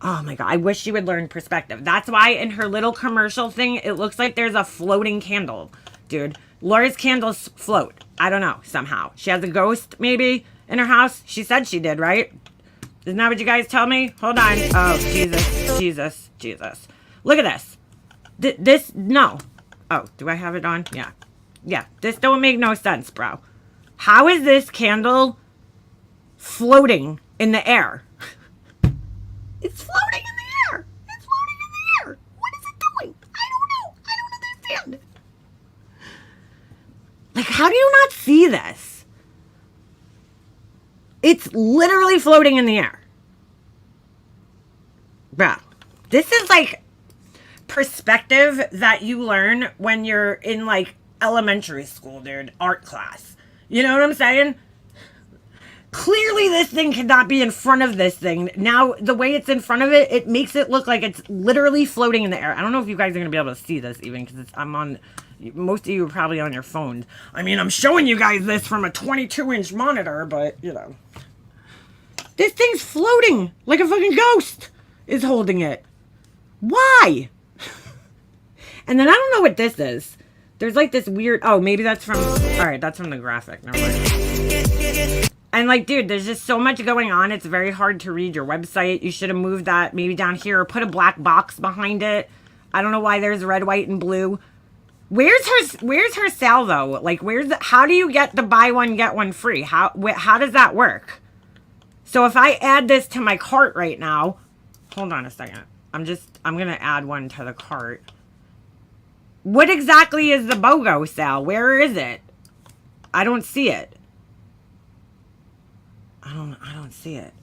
A: Oh my God. I wish she would learn perspective. That's why in her little commercial thing, it looks like there's a floating candle, dude. Laura's candles float. I don't know, somehow. She has a ghost, maybe, in her house. She said she did, right? Isn't that what you guys tell me? Hold on. Oh, Jesus. Look at this. No. Oh, do I have it on? Yeah. Yeah, this don't make no sense, bro. How is this candle floating in the air? It's floating in the air. It's floating in the air. What is it doing? I don't know. I don't understand. Like, how do you not see this? It's literally floating in the air. Bro, this is like perspective that you learn when you're in like elementary school, dude. Art class. You know what I'm saying? Clearly this thing cannot be in front of this thing. Now, the way it's in front of it, it makes it look like it's literally floating in the air. I don't know if you guys are going to be able to see this even because I'm on... Most of you are probably on your phone. I mean, I'm showing you guys this from a 22-inch monitor, but, you know. This thing's floating like a fucking ghost is holding it. Why? And then I don't know what this is. There's like this weird... Oh, maybe that's from... Alright, that's from the graphic. Never mind. And like, dude, there's just so much going on. It's very hard to read your website. You should have moved that maybe down here or put a black box behind it. I don't know why there's red, white, and blue. Where's her sale though? Like, how do you get the buy one get one free? How does that work? So if I add this to my cart right now, hold on a second. I'm gonna add one to the cart. What exactly is the BOGO sale? Where is it? I don't see it. I don't see it.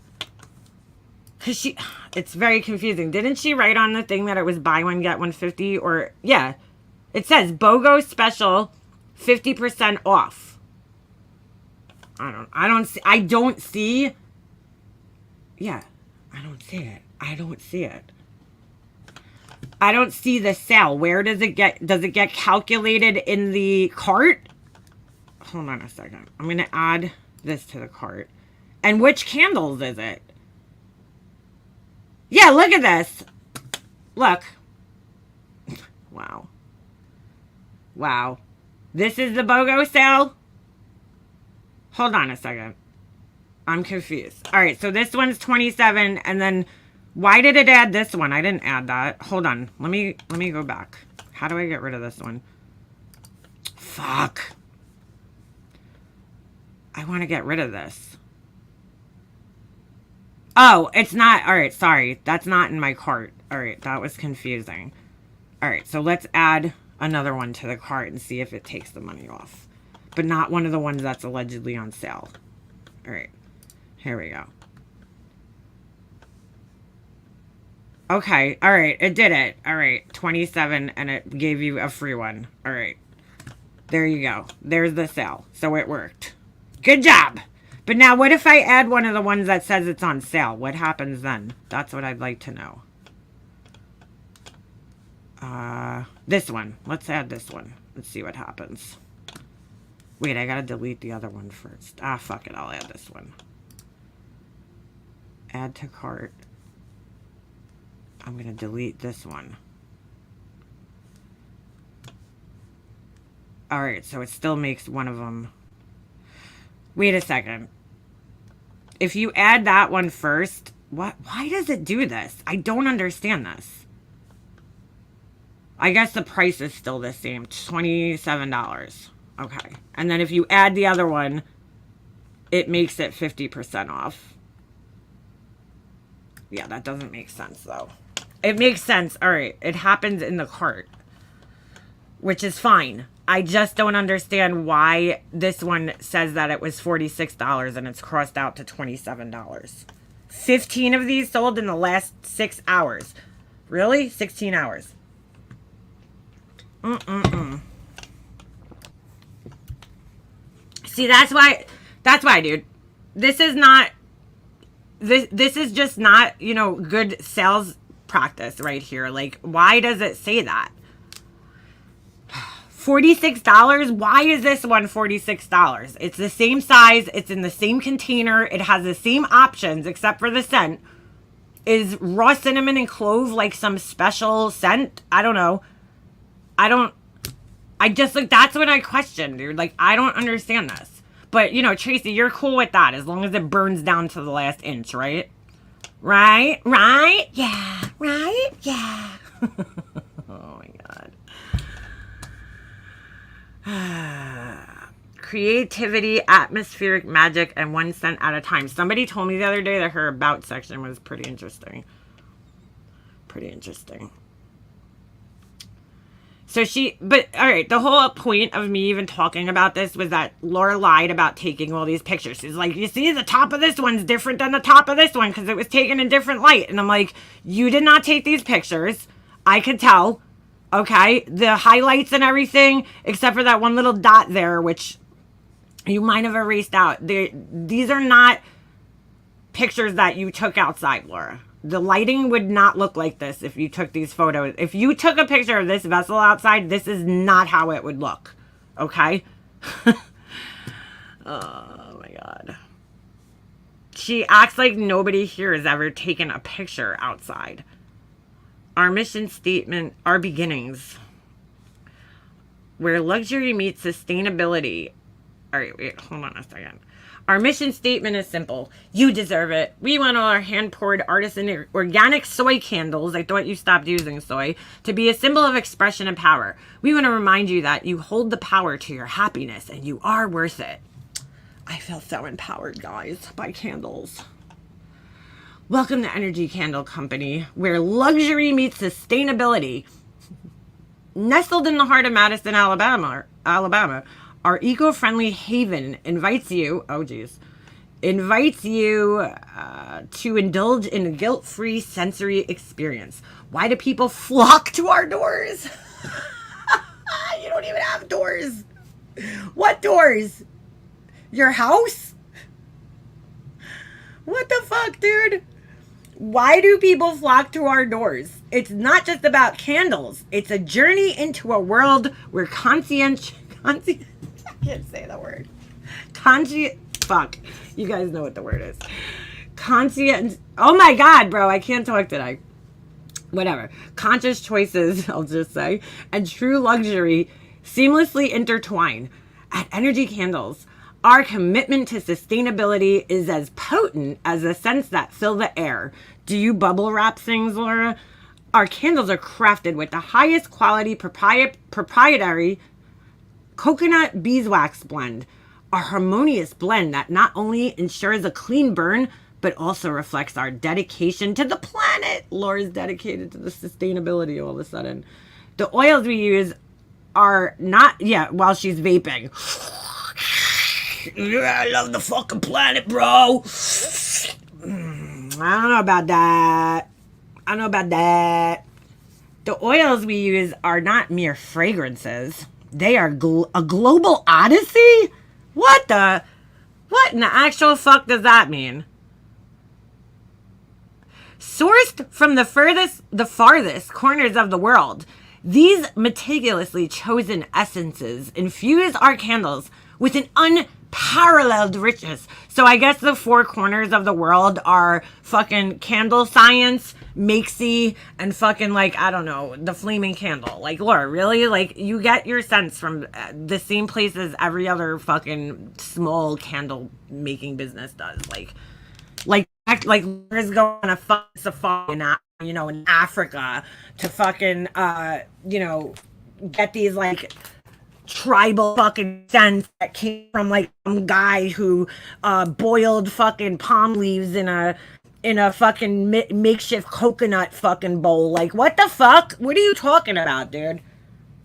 A: Cause it's very confusing. Didn't she write on the thing that it was buy one get 150 or yeah. It says BOGO special 50% off. I don't see yeah, I don't see it. I don't see it. I don't see the sale. Where does it get calculated in the cart? Hold on a second. I'm going to add this to the cart. And which candles is it? Yeah, look at this. Look. Wow. Wow. This is the BOGO sale? Hold on a second. I'm confused. All right, so this one's 27 and then why did it add this one? I didn't add that. Hold on. Let me go back. How do I get rid of this one? Fuck. I want to get rid of this. Oh, it's not. All right, sorry. That's not in my cart. All right, that was confusing. All right, so let's add another one to the cart and see if it takes the money off. But not one of the ones that's allegedly on sale. All right, here we go. Okay, all right, it did it. All right, 27, and it gave you a free one. All right, there you go. There's the sale. So it worked. Good job. But now what if I add one of the ones that says it's on sale? What happens then? That's what I'd like to know. This one. Let's add this one. Let's see what happens. Wait, I gotta delete the other one first. Ah, fuck it. I'll add this one. Add to cart. I'm going to delete this one. All right, so it still makes one of them. Wait a second. If you add that one first, why does it do this? I don't understand this. I guess the price is still the same, $27. Okay. And then if you add the other one, it makes it 50% off. Yeah, that doesn't make sense though. It makes sense. All right. It happens in the cart, which is fine. I just don't understand why this one says that it was $46 and it's crossed out to $27. 15 of these sold in the last 6 hours. Really? 16 hours. See, that's why, dude. This is not, this is just not, good sales practice right here. Like, why does it say that? $46? Why is this one $46? It's the same size. It's in the same container. It has the same options except for the scent. Is raw cinnamon and clove like some special scent? I don't know. I just, like, that's what I question, dude. Like, I don't understand this. But, Tracy, you're cool with that as long as it burns down to the last inch, right? Right? Yeah. Right? Yeah. Oh, my God. Creativity, atmospheric magic, and 1 cent at a time. Somebody told me the other day that her about section was pretty interesting. So but all right, the whole point of me even talking about this was that Laura lied about taking all these pictures. She's like, you see, the top of this one's different than the top of this one because it was taken in different light. And I'm like, you did not take these pictures. I could tell. Okay, the highlights and everything, except for that one little dot there, which you might have erased out. These are not pictures that you took outside, Laura. The lighting would not look like this if you took these photos. If you took a picture of this vessel outside, this is not how it would look. Okay? Oh, my God. She acts like nobody here has ever taken a picture outside. Our mission statement, our beginnings. Where luxury meets sustainability. All right, wait, hold on a second. Our mission statement is simple. You deserve it. We want all our hand-poured artisan organic soy candles, I thought you stopped using soy, to be a symbol of expression and power. We want to remind you that you hold the power to your happiness and you are worth it. I feel so empowered, guys, by candles. Welcome to Energy Candle Company, where luxury meets sustainability. Nestled in the heart of Madison, Alabama, our eco-friendly haven invites you to indulge in a guilt-free sensory experience. Why do people flock to our doors? You don't even have doors. What doors? Your house? What the fuck, dude? Why do people flock to our doors? It's not just about candles. It's a journey into a world where I can't say the word. Fuck. You guys know what the word is. Oh my God, bro. I can't talk today. Whatever. Conscious choices, I'll just say, and true luxury seamlessly intertwine. At Energy Candles, our commitment to sustainability is as potent as the scents that fill the air. Do you bubble wrap things, Laura? Our candles are crafted with the highest quality proprietary coconut beeswax blend, a harmonious blend that not only ensures a clean burn, but also reflects our dedication to the planet. Laura's dedicated to the sustainability all of a sudden. The oils we use are not, while she's vaping. I love the fucking planet, bro. I don't know about that. The oils we use are not mere fragrances. They are a global odyssey? What in the actual fuck does that mean? Sourced from the farthest corners of the world, these meticulously chosen essences infuse our candles with an unparalleled richness. So I guess the four corners of the world are fucking candle science, makesy, and fucking like, I don't know, the flaming candle. Like, Laura, really? Like, you get your sense from the same place as every other fucking small candle making business does. Like Laura's going on a fucking safari in Africa to fucking, get these like tribal fucking scents that came from like some guy who boiled fucking palm leaves in a fucking makeshift coconut fucking bowl. Like, what the fuck? What are you talking about, dude?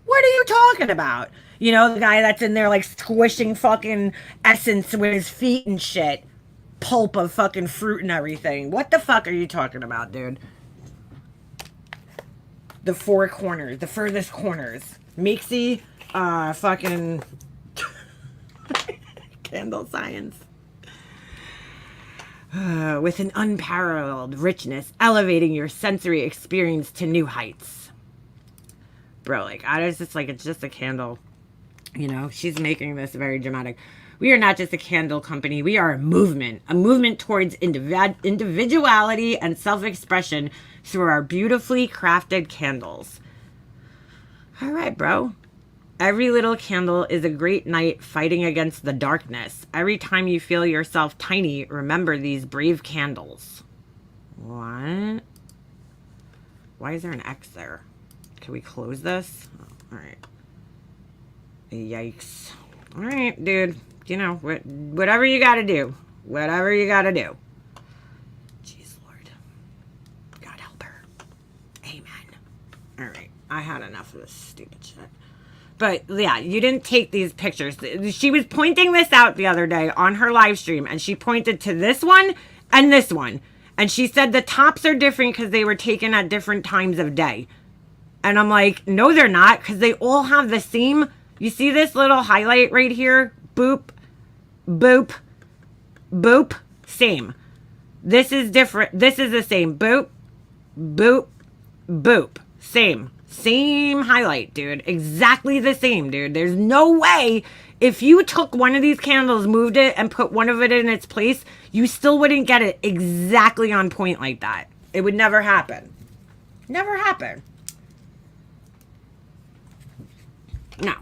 A: What are you talking about? The guy that's in there like squishing fucking essence with his feet and shit. Pulp of fucking fruit and everything. What the fuck are you talking about, dude? The four corners, the furthest corners. Makesy, fucking candle science. With an unparalleled richness, elevating your sensory experience to new heights. Bro, like, it's just a candle. She's making this very dramatic. We are not just a candle company. We are a movement towards individuality and self-expression through our beautifully crafted candles. All right, bro. Every little candle is a great night fighting against the darkness. Every time you feel yourself tiny, remember these brave candles. What? Why is there an X there? Can we close this? Oh, all right. Yikes. All right, dude. Whatever you gotta do. Whatever you gotta do. Jeez, Lord. God help her. Amen. All right. I had enough of this stupid shit. But yeah, you didn't take these pictures. She was pointing this out the other day on her live stream, and she pointed to this one and this one. And she said the tops are different because they were taken at different times of day. And I'm like, no, they're not, because they all have the same. You see this little highlight right here? Boop, boop, boop, same. This is different. This is the same. Boop, boop, boop. Same highlight, dude. Exactly the same, dude. There's no way if you took one of these candles, moved it, and put one of it in its place, you still wouldn't get it exactly on point like that. It would never happen. Never happen. No.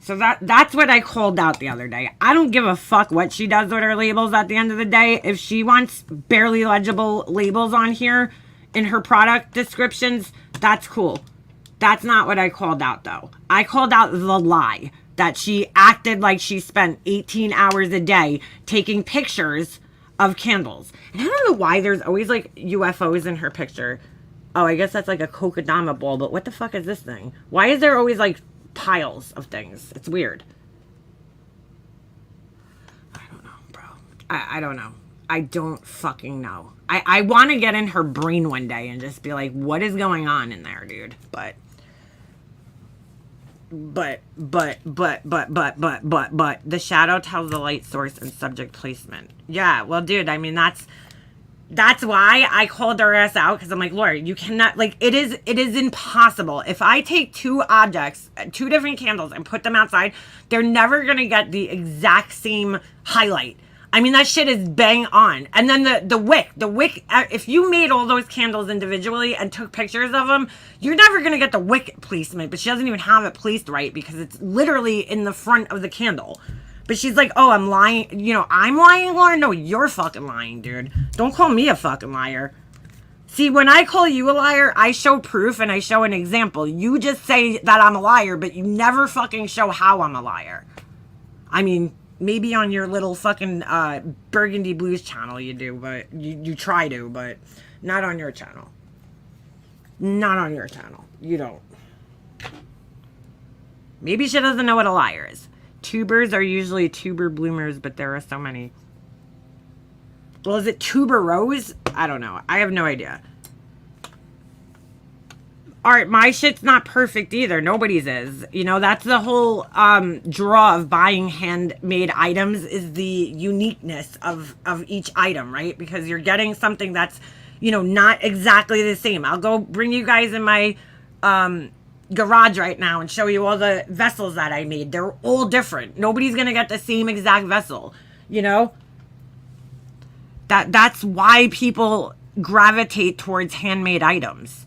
A: So that's what I called out the other day. I don't give a fuck what she does with her labels at the end of the day. If she wants barely legible labels on here in her product descriptions, that's cool. That's not what I called out, though. I called out the lie that she acted like she spent 18 hours a day taking pictures of candles. And I don't know why there's always like UFOs in her picture. Oh, I guess that's like a kokedama ball, but what the fuck is this thing? Why is there always like piles of things? It's weird. I don't know, bro. I don't know. I don't fucking know. I want to get in her brain one day and just be like, what is going on in there, dude? But the shadow tells the light source and subject placement. Yeah, well, dude, I mean, that's why I called her ass out, because I'm like, Laura, you cannot, like, it is impossible. If I take two objects, two different candles, and put them outside, they're never going to get the exact same highlight. I mean, that shit is bang on. And then the wick, if you made all those candles individually and took pictures of them, you're never going to get the wick placement, but she doesn't even have it placed right because it's literally in the front of the candle. But she's like, oh, I'm lying. I'm lying, Lauren? No, you're fucking lying, dude. Don't call me a fucking liar. See, when I call you a liar, I show proof and I show an example. You just say that I'm a liar, but you never fucking show how I'm a liar. I mean, maybe on your little fucking Burgundy Blues channel you do, but you try to, but not on your channel. Not on your channel. You don't. Maybe she doesn't know what a liar is. Tubers are usually tuber bloomers, but there are so many. Well, is it tuberose? I don't know. I have no idea. All right, my shit's not perfect either. Nobody's is. That's the whole draw of buying handmade items, is the uniqueness of each item, right? Because you're getting something that's, not exactly the same. I'll go bring you guys in my garage right now and show you all the vessels that I made. They're all different. Nobody's going to get the same exact vessel, you know? That's why people gravitate towards handmade items.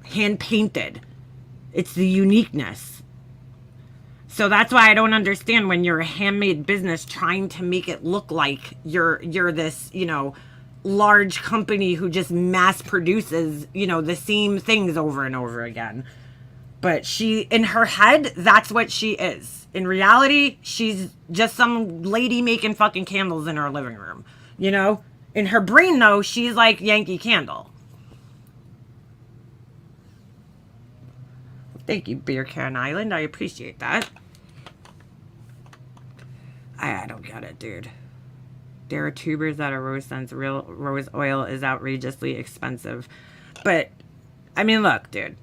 A: Hand painted. It's the uniqueness. So that's why I don't understand when you're a handmade business trying to make it look like you're this, you know, large company who just mass produces, you know, the same things over and over again. But she, in her head, that's what she is. In reality, she's just some lady making fucking candles in her living room, you know? In her brain, though, she's like Yankee Candle. Thank you, Beer Can Island. I appreciate that. I don't get it, dude. There are tubers that are rose scents. Real rose oil is outrageously expensive. But, I mean, look, dude.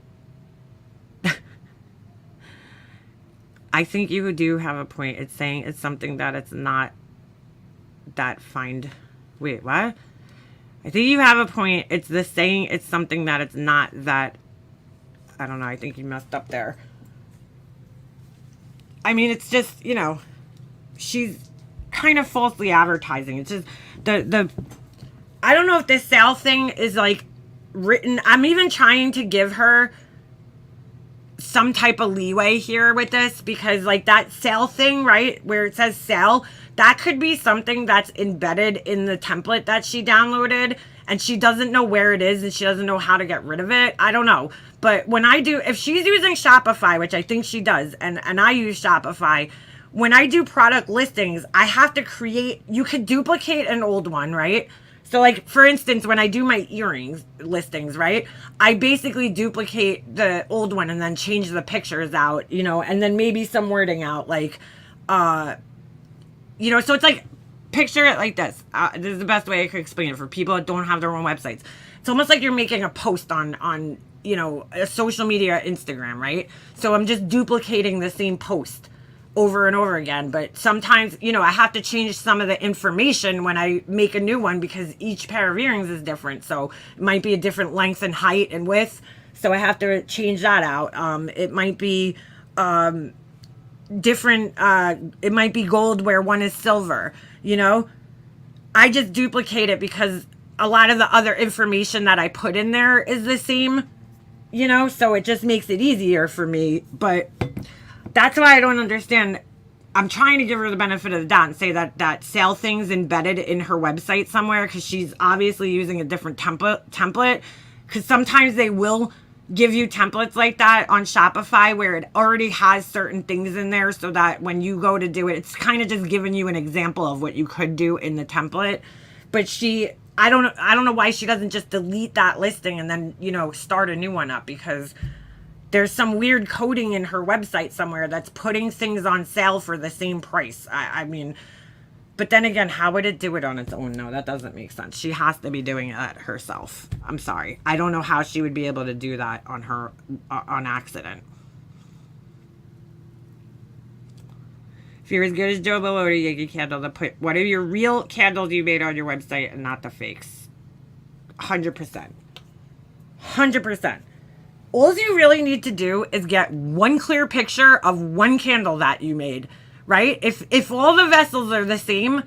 A: I think you do have a point. It's saying it's something that it's not that find. Wait, what? I think you have a point. It's the saying it's something that it's not that. I don't know. I think you messed up there. I mean, it's just, you know, she's kind of falsely advertising. It's just the I don't know if this sale thing is like written. I'm even trying to give her some type of leeway here with this, because like that sale thing, right, where it says sale, that could be something that's embedded in the template that she downloaded and she doesn't know where it is and she doesn't know how to get rid of it. I don't know. But when I do, if she's using Shopify, which I think she does, and I use Shopify, when I do product listings, I have to create, you could duplicate an old one, right? So like, for instance, when I do my earrings listings, right, I basically duplicate the old one and then change the pictures out, you know, and then maybe some wording out, like, you know, so it's like, picture it like this. This is the best way I could explain it for people that don't have their own websites. It's almost like you're making a post on you know, a social media, Instagram, right? So I'm just duplicating the same post over and over again. But sometimes, you know, I have to change some of the information when I make a new one because each pair of earrings is different. So it might be a different length and height and width. So I have to change that out. It might be different. It might be gold where one is silver, you know? I just duplicate it because a lot of the other information that I put in there is the same, you know? So it just makes it easier for me. But that's why I don't understand. I'm trying to give her the benefit of the doubt and say that sale thing's embedded in her website somewhere because she's obviously using a different template. Because sometimes they will give you templates like that on Shopify where it already has certain things in there so that when you go to do it, it's kind of just giving you an example of what you could do in the template. But I don't know why she doesn't just delete that listing and then, you know, start a new one up, because there's some weird coding in her website somewhere that's putting things on sale for the same price. I mean, but then again, how would it do it on its own? No, that doesn't make sense. She has to be doing it herself. I'm sorry. I don't know how she would be able to do that on her on accident. If you're as good as Joe Below to Yankee Candle, to put what are your real candles you made on your website and not the fakes. 100%. 100%. All you really need to do is get one clear picture of one candle that you made, right? If all the vessels are the same,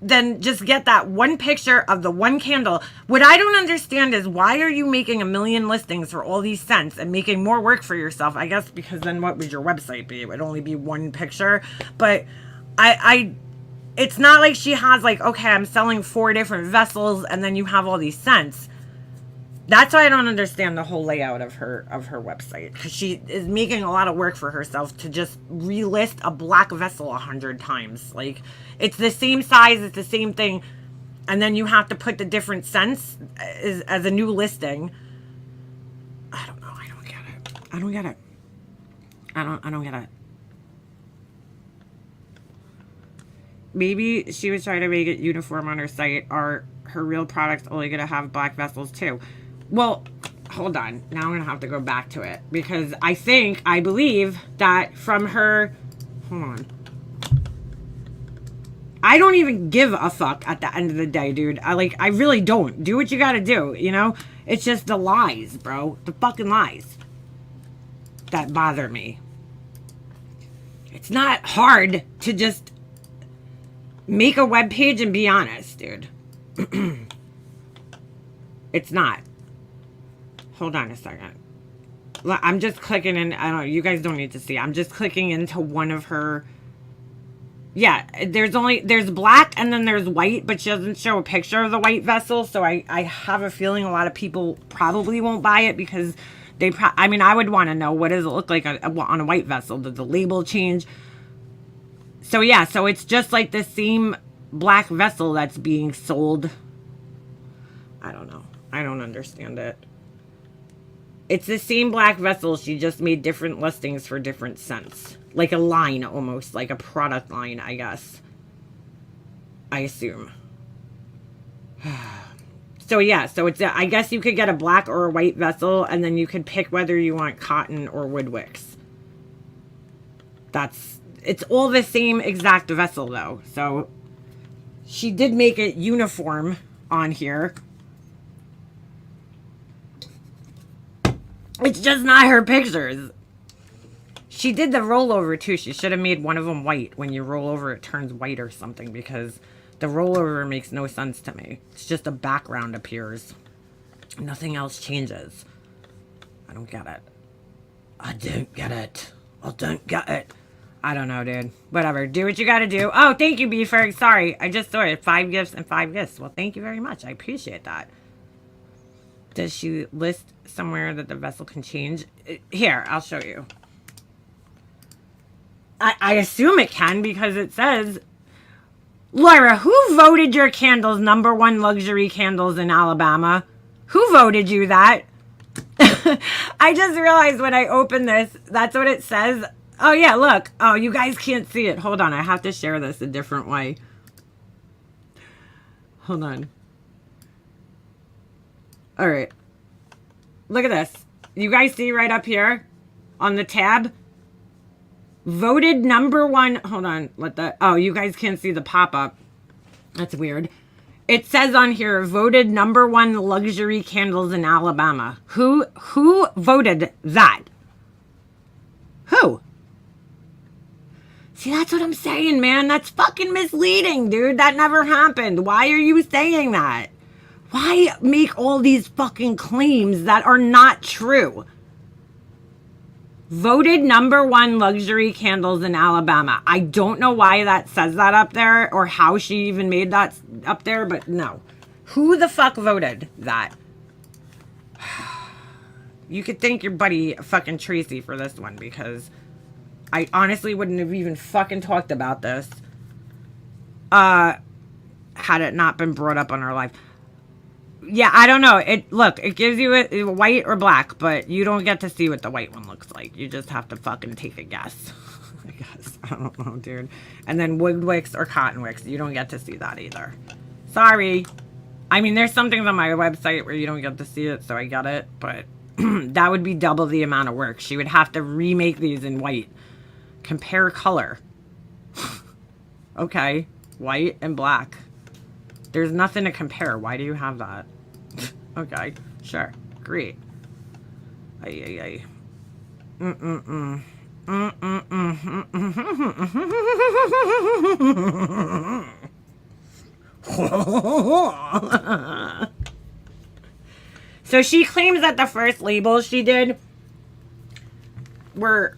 A: then just get that one picture of the one candle. What I don't understand is why are you making a million listings for all these scents and making more work for yourself? I guess because then what would your website be? It would only be one picture. But it's not like she has like, okay, I'm selling 4 different vessels and then you have all these scents. That's why I don't understand the whole layout of her website, because she is making a lot of work for herself to just relist a black vessel 100 times. Like, it's the same size, it's the same thing, and then you have to put the different scents as a new listing. I don't know. I don't get it. I don't get it. I don't get it. Maybe she was trying to make it uniform on her site. Are her real products only going to have black vessels too? Well, hold on. Now I'm going to have to go back to it. Because I believe that from her... Hold on. I don't even give a fuck at the end of the day, dude. I really don't. Do what you got to do, you know? It's just the lies, bro. The fucking lies. that bother me. It's not hard to just make a web page and be honest, dude. It's not. Hold on a second. I'm just clicking in. I don't know. You guys don't need to see. I'm just clicking into one of her. Yeah, there's black and then there's white, but she doesn't show a picture of the white vessel. So I have a feeling a lot of people probably won't buy it because I mean, I would want to know, what does it look like on a white vessel? Did the label change? So yeah, so it's just like the same black vessel that's being sold. I don't know. I don't understand it. It's the same black vessel. She just made different listings for different scents. Like a line, almost. Like a product line, I guess. I assume. So yeah, so it's I guess you could get a black or a white vessel, and then you could pick whether you want cotton or wood wicks. It's all the same exact vessel, though. So she did make it uniform on here. It's just not her pictures. She did the rollover too. She should have made one of them white. When you roll over, it turns white or something, because the rollover makes no sense to me. It's just a background appears. Nothing else changes. I don't get it. I don't get it. I don't get it. I don't know, dude. Whatever. Do what you gotta do. Oh, thank you, Beefer. Sorry. I just saw it. 5 gifts and 5 gifts. Well, thank you very much. I appreciate that. Does she list somewhere that the vessel can change? Here, I'll show you. I assume it can, because it says, Laura, who voted your candles #1 luxury candles in Alabama? Who voted you that? I just realized when I opened this, that's what it says. Oh, yeah, look. Oh, you guys can't see it. Hold on. I have to share this a different way. Hold on. All right. Look at this. You guys see right up here on the tab? Voted #1. Hold on. Oh, you guys can't see the pop-up. That's weird. It says on here, voted #1 luxury candles in Alabama. Who voted that? Who? See, that's what I'm saying, man. That's fucking misleading, dude. That never happened. Why are you saying that? Why make all these fucking claims that are not true? Voted #1 luxury candles in Alabama. I don't know why that says that up there, or how she even made that up there, but no. Who the fuck voted that? You could thank your buddy fucking Tracy for this one, because I honestly wouldn't have even fucking talked about this had it not been brought up on our live. Yeah, I don't know. Look, it gives you a white or black, but you don't get to see what the white one looks like. You just have to fucking take a guess. I guess. I don't know, dude. And then wood wicks or cotton wicks. You don't get to see that either. Sorry. I mean, there's some things on my website where you don't get to see it, so I get it. But that would be double the amount of work. She would have to remake these in white. Compare color. Okay. White and black. There's nothing to compare. Why do you have that? Okay, sure. Great. Ay. So she claims that the first labels she did were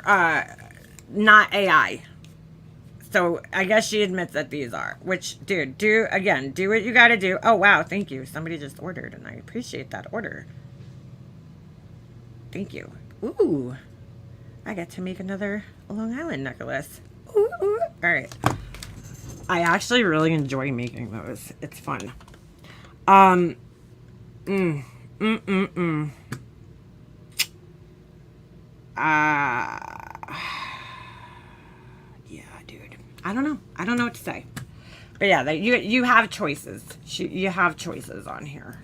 A: not AI. So I guess she admits that these are, which, dude, do what you gotta do. Oh, wow, thank you. Somebody just ordered, and I appreciate that order. Thank you. Ooh, I get to make another Long Island necklace. Ooh. All right. I actually really enjoy making those. It's fun. I don't know. I don't know what to say. But yeah, you have choices. You have choices on here.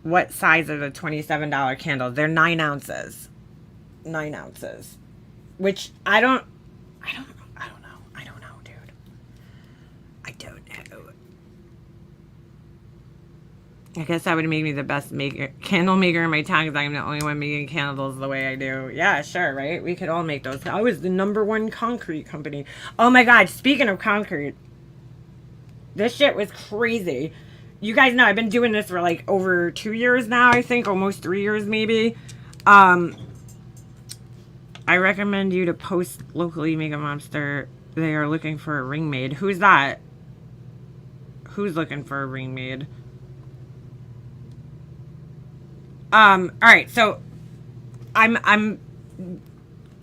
A: What size are the $27 candles? They're 9 ounces. 9 ounces. Which I don't know, dude. I don't know. I guess that would make me the best candle maker in my town because I'm the only one making candles the way I do. Yeah, sure, right? We could all make those. I was the #1 concrete company. Oh my God, speaking of concrete, this shit was crazy. You guys know I've been doing this for like over 2 years now, I think, almost 3 years maybe. I recommend you to post locally, make a monster. They are looking for a ring maid. Who's that? Who's looking for a ring maid? All right, so I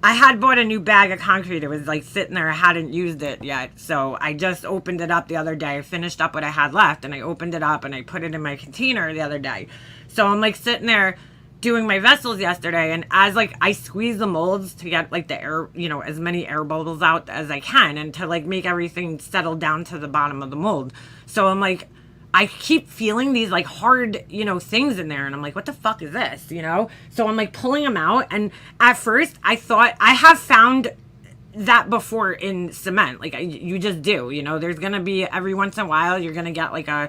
A: had bought a new bag of concrete. It was like sitting there. I hadn't used it yet. So I just opened it up the other day. I finished up what I had left and I opened it up and I put it in my container the other day. So I'm like sitting there doing my vessels yesterday, and as like I squeeze the molds to get like the air, you know, as many air bubbles out as I can and to like make everything settle down to the bottom of the mold. So I'm like, I keep feeling these like hard, you know, things in there. And I'm like, what the fuck is this? You know? So I'm like pulling them out. And at first I thought, I have found that before in cement. Like you just do, you know, there's going to be every once in a while, you're going to get like a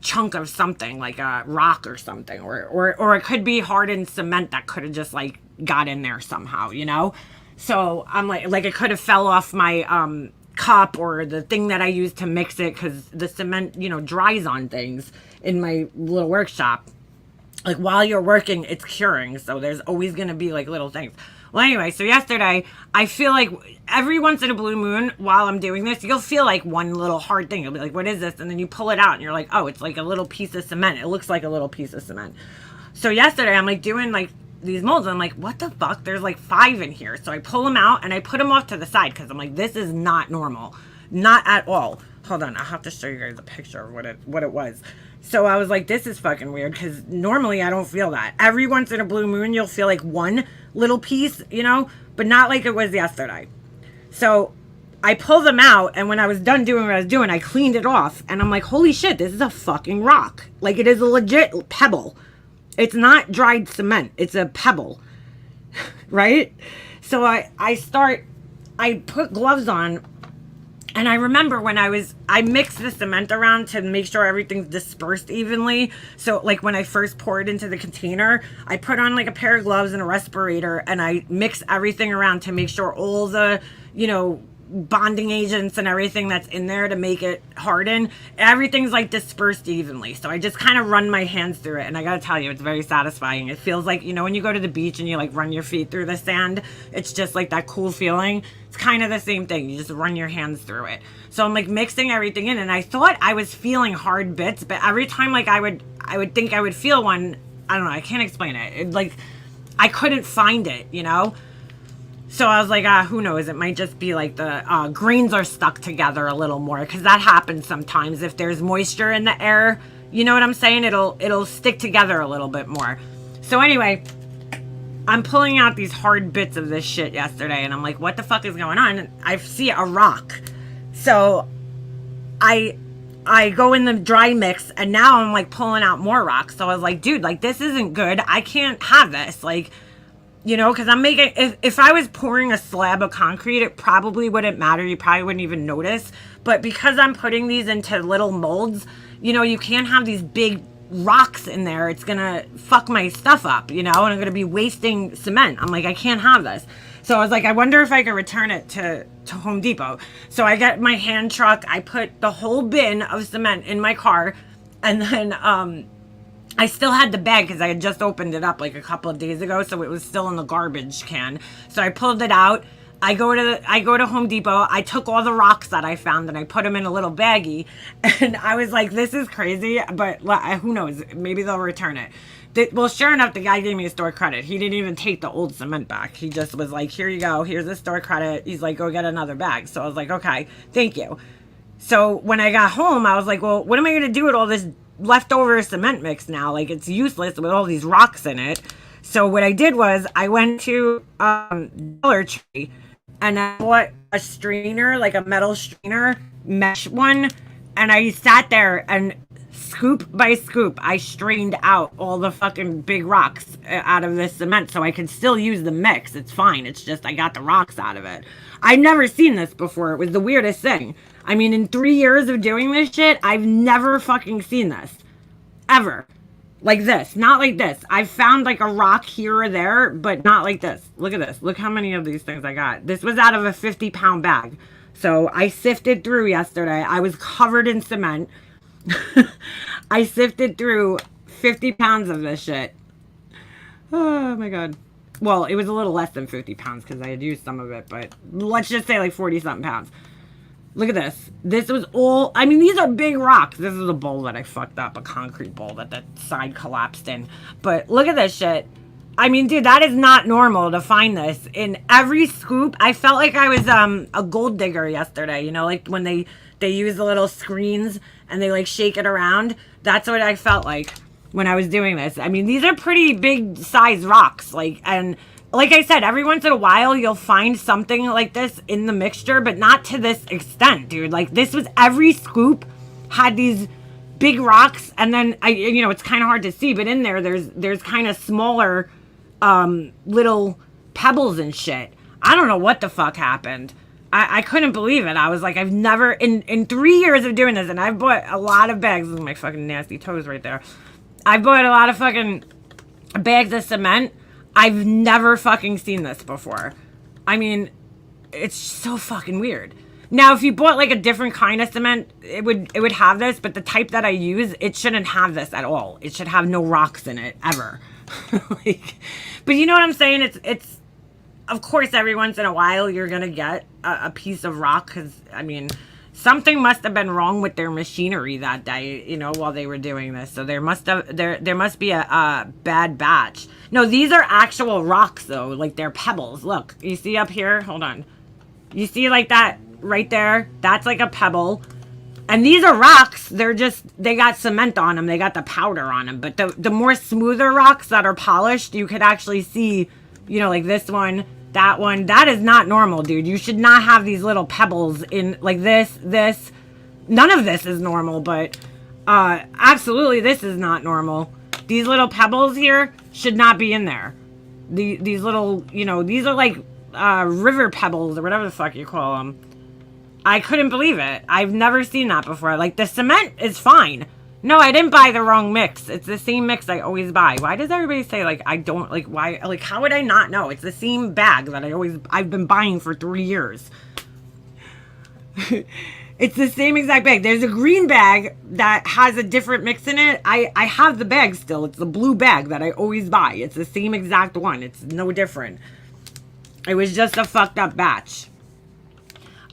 A: chunk of something, like a rock or something, or it could be hardened cement that could have just like got in there somehow, you know? So I'm like it could have fell off my, cup or the thing that I use to mix it, because the cement, you know, dries on things in my little workshop. Like while you're working, it's curing, so there's always going to be like little things. Well, anyway, so yesterday I feel like every once in a blue moon while I'm doing this, you'll feel like one little hard thing. You'll be like, what is this? And then you pull it out and you're like, oh, it's like a little piece of cement. It looks like a little piece of cement. So yesterday I'm like doing like these molds, and I'm like, what the fuck? There's like 5 in here. So I pull them out and I put them off to the side because I'm like, this is not normal. Not at all. Hold on, I'll have to show you guys a picture of what it was. So I was like, this is fucking weird, because normally I don't feel that. Every once in a blue moon you'll feel like one little piece, you know, but not like it was yesterday. So I pulled them out, and when I was done doing what I was doing, I cleaned it off, and I'm like, holy shit, this is a fucking rock. Like, it is a legit pebble. It's not dried cement. It's a pebble, right? So I put gloves on, and I remember when I mixed the cement around to make sure everything's dispersed evenly. So like when I first poured into the container, I put on like a pair of gloves and a respirator, and I mix everything around to make sure all the, you know, bonding agents and everything that's in there to make it harden, everything's like dispersed evenly. So I just kind of run my hands through it, and I gotta tell you, it's very satisfying. It feels like, you know, when you go to the beach and you like run your feet through the sand, it's just like that cool feeling. It's kind of the same thing. You just run your hands through it. So I'm like mixing everything in, and I thought I was feeling hard bits, but every time like I would think I would feel one, I don't know, I can't explain it. Like I couldn't find it, you know? So I was like, who knows? It might just be like the grains are stuck together a little more, because that happens sometimes. If there's moisture in the air, you know what I'm saying? It'll stick together a little bit more. So anyway, I'm pulling out these hard bits of this shit yesterday, and I'm like, what the fuck is going on? And I see a rock. So I go in the dry mix, and now I'm like pulling out more rocks. So I was like, dude, like this isn't good. I can't have this. Like, you know, because I'm making, if I was pouring a slab of concrete, it probably wouldn't matter. You probably wouldn't even notice. But because I'm putting these into little molds, you know, you can't have these big rocks in there. It's going to fuck my stuff up, you know, and I'm going to be wasting cement. I'm like, I can't have this. So I was like, I wonder if I could return it to Home Depot. So I get my hand truck. I put the whole bin of cement in my car, and then, I still had the bag because I had just opened it up like a couple of days ago, so it was still in the garbage can. So I pulled it out. I go to Home Depot. I took all the rocks that I found and I put them in a little baggie, and I was like, "This is crazy," but who knows? Maybe they'll return it. Well, sure enough, the guy gave me a store credit. He didn't even take the old cement back. He just was like, "Here you go. Here's a store credit." He's like, "Go get another bag." So I was like, "Okay, thank you." So when I got home, I was like, "Well, what am I gonna do with all this leftover cement mix now? Like, it's useless with all these rocks in it." So what I did was I went to Dollar Tree, and I bought a strainer, like a metal strainer, mesh one, and I sat there and scoop by scoop I strained out all the fucking big rocks out of this cement so I could still use the mix. It's fine. It's just I got the rocks out of it. I've never seen this before. It was the weirdest thing. I mean, in 3 years of doing this shit, I've never fucking seen this. ever. Like this, not like this. I've found like a rock here or there, but not like this. Look at this. Look how many of these things I got. This was out of a 50-pound bag. So I sifted through yesterday. I was covered in cement. I sifted through 50 pounds of this shit. Oh my God. Well, it was a little less than 50 pounds because I had used some of it, but let's just say like 40 something pounds. Look at this. This was all, I mean, these are big rocks. This is a bowl that I fucked up, a concrete bowl that the side collapsed in. But look at this shit. I mean, dude, that is not normal to find this. In every scoop, I felt like I was a gold digger yesterday. You know, like when they use the little screens and they like shake it around. That's what I felt like when I was doing this. I mean, these are pretty big size rocks. And like I said, every once in a while, you'll find something like this in the mixture, but not to this extent, dude. Like, this was every scoop had these big rocks, and then, it's kind of hard to see, but in there, there's kind of smaller little pebbles and shit. I don't know what the fuck happened. I couldn't believe it. I was like, I've never, in 3 years of doing this, and I've bought a lot of bags. Look at my fucking nasty toes right there. I've bought a lot of fucking bags of cement. I've never fucking seen this before. I mean, it's so fucking weird. Now, if you bought like a different kind of cement, it would have this, but the type that I use, it shouldn't have this at all. It should have no rocks in it ever. But you know what I'm saying? It's of course every once in a while you're gonna get a piece of rock because I mean something must have been wrong with their machinery that day, while they were doing this. So there must be a bad batch. No, these are actual rocks though, like they're pebbles. Look, you see up here? Hold on. You see like that right there? That's like a pebble. And these are rocks. They got cement on them. They got the powder on them. But the more smoother rocks that are polished, you could actually see, like this one, that one. That is not normal, dude. You should not have these little pebbles in like this. None of this is normal, but absolutely this is not normal. These little pebbles here should not be in there. These little, these are like river pebbles or whatever the fuck you call them. I couldn't believe it. I've never seen that before. Like, the cement is fine. No, I didn't buy the wrong mix. It's the same mix I always buy. Why does everybody say, like, I don't, like, why, like, how would I not know? It's the same bag that I've been buying for 3 years. It's the same exact bag. There's a green bag that has a different mix in it. I have the bag still. It's the blue bag that I always buy. It's the same exact one. It's no different. It was just a fucked up batch.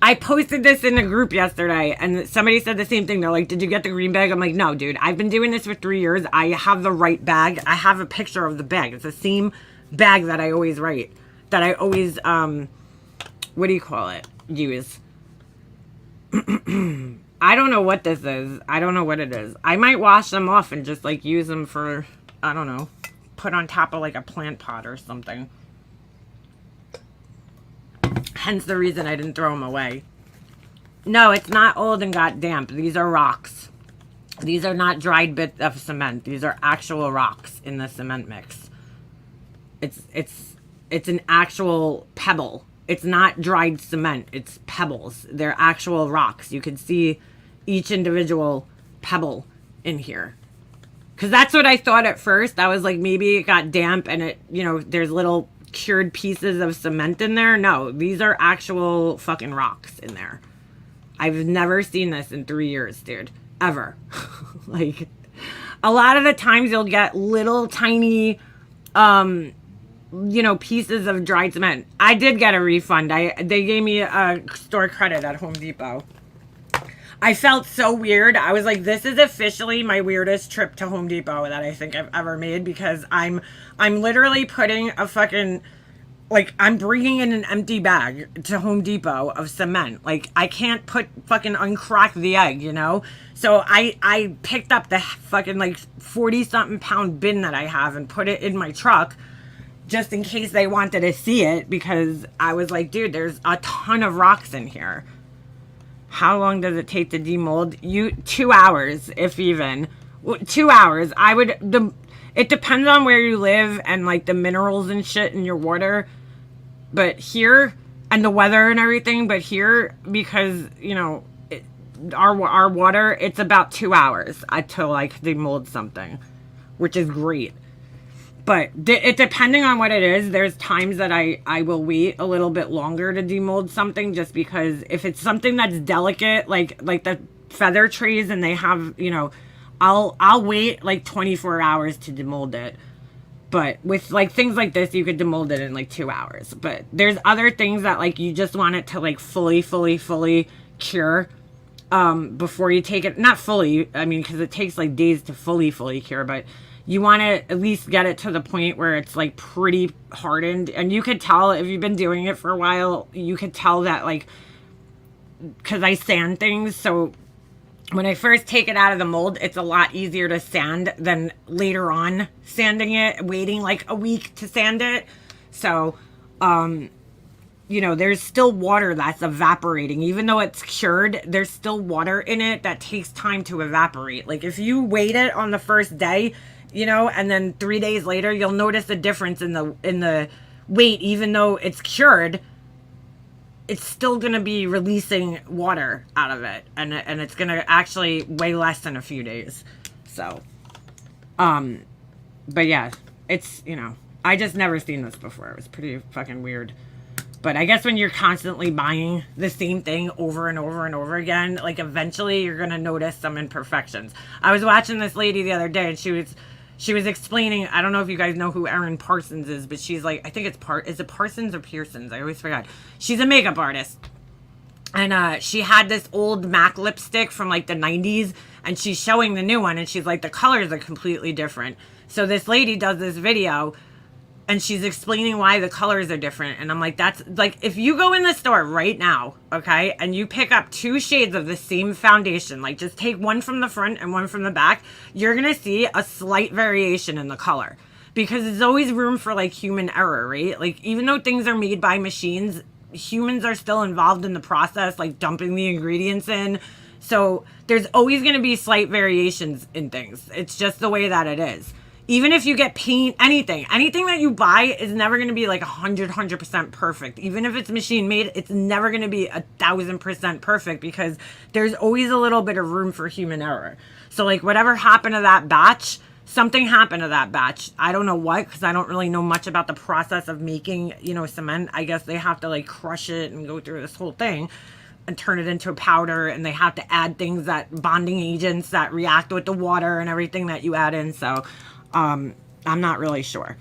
A: I posted this in a group yesterday, and somebody said the same thing. They're like, did you get the green bag? I'm like, no, dude. I've been doing this for 3 years. I have the right bag. I have a picture of the bag. It's the same bag that I always write. That I always, what do you call it? Use. I don't know what this is. I don't know what it is. I might wash them off and just, like, use them for, I don't know, put on top of, like, a plant pot or something. Hence the reason I didn't throw them away. No, it's not old and got damp. These are rocks. These are not dried bits of cement. These are actual rocks in the cement mix. It's an actual pebble. It's not dried cement. It's pebbles. They're actual rocks. You can see each individual pebble in here. Because that's what I thought at first. I was like, maybe it got damp and it, there's little cured pieces of cement in there. No, these are actual fucking rocks in there. I've never seen this in 3 years, dude. Ever. Like, a lot of the times you'll get little tiny, pieces of dried cement. I did get a refund. They gave me a store credit at Home Depot. I felt so weird. I was like, this is officially my weirdest trip to Home Depot that I think I've ever made, because I'm literally putting a fucking, like, I'm bringing in an empty bag to Home Depot of cement. Like, I can't fucking uncrack the egg, So I picked up the fucking, like, 40-something pound bin that I have and put it in my truck just in case they wanted to see it, because I was like, dude, there's a ton of rocks in here. How long does it take to demold? 2 hours, if even. 2 hours. It depends on where you live and like the minerals and shit in your water. But here, and the weather and everything, but here, because, our water, it's about 2 hours until like demold something, which is great. But it depending on what it is, there's times that I will wait a little bit longer to demold something, just because if it's something that's delicate, like the feather trays, and they have, you know, I'll wait like 24 hours to demold it. But with like things like this, you could demold it in like 2 hours. But there's other things that like you just want it to like fully cure before you take it. Not fully, I mean, because it takes like days to fully cure, but you want to at least get it to the point where it's like pretty hardened. And you could tell if you've been doing it for a while, you could tell that, like, because I sand things, so when I first take it out of the mold, it's a lot easier to sand than later on sanding it, waiting like a week to sand it. So, you know, there's still water that's evaporating. Even though it's cured, there's still water in it that takes time to evaporate. Like if you wait it on the first day, you know, and then 3 days later, you'll notice a difference in the weight. Even though it's cured, it's still going to be releasing water out of it. And it's going to actually weigh less than a few days. So, but yeah, it's, you know, I just never seen this before. It was pretty fucking weird. But I guess when you're constantly buying the same thing over and over and over again, like eventually you're going to notice some imperfections. I was watching this lady the other day, and she was explaining, I don't know if you guys know who Erin Parsons is, but she's like, I think is it Parsons or Pearsons? I always forgot. She's a makeup artist. And she had this old MAC lipstick from like the 90s, and she's showing the new one, and she's like, the colors are completely different. So this lady does this video, and she's explaining why the colors are different. And I'm like, that's like, if you go in the store right now, okay, and you pick up 2 shades of the same foundation, like just take one from the front and one from the back, you're going to see a slight variation in the color, because there's always room for like human error, right? Like even though things are made by machines, humans are still involved in the process, like dumping the ingredients in. So there's always going to be slight variations in things. It's just the way that it is. Even if you get paint, anything that you buy is never going to be like 100% perfect. Even if it's machine made, it's never going to be 1,000% perfect, because there's always a little bit of room for human error. So like whatever happened to that batch, something happened to that batch. I don't know what, because I don't really know much about the process of making, you know, cement. I guess they have to like crush it and go through this whole thing and turn it into a powder, and they have to add things, that bonding agents that react with the water and everything that you add in. So I'm not really sure.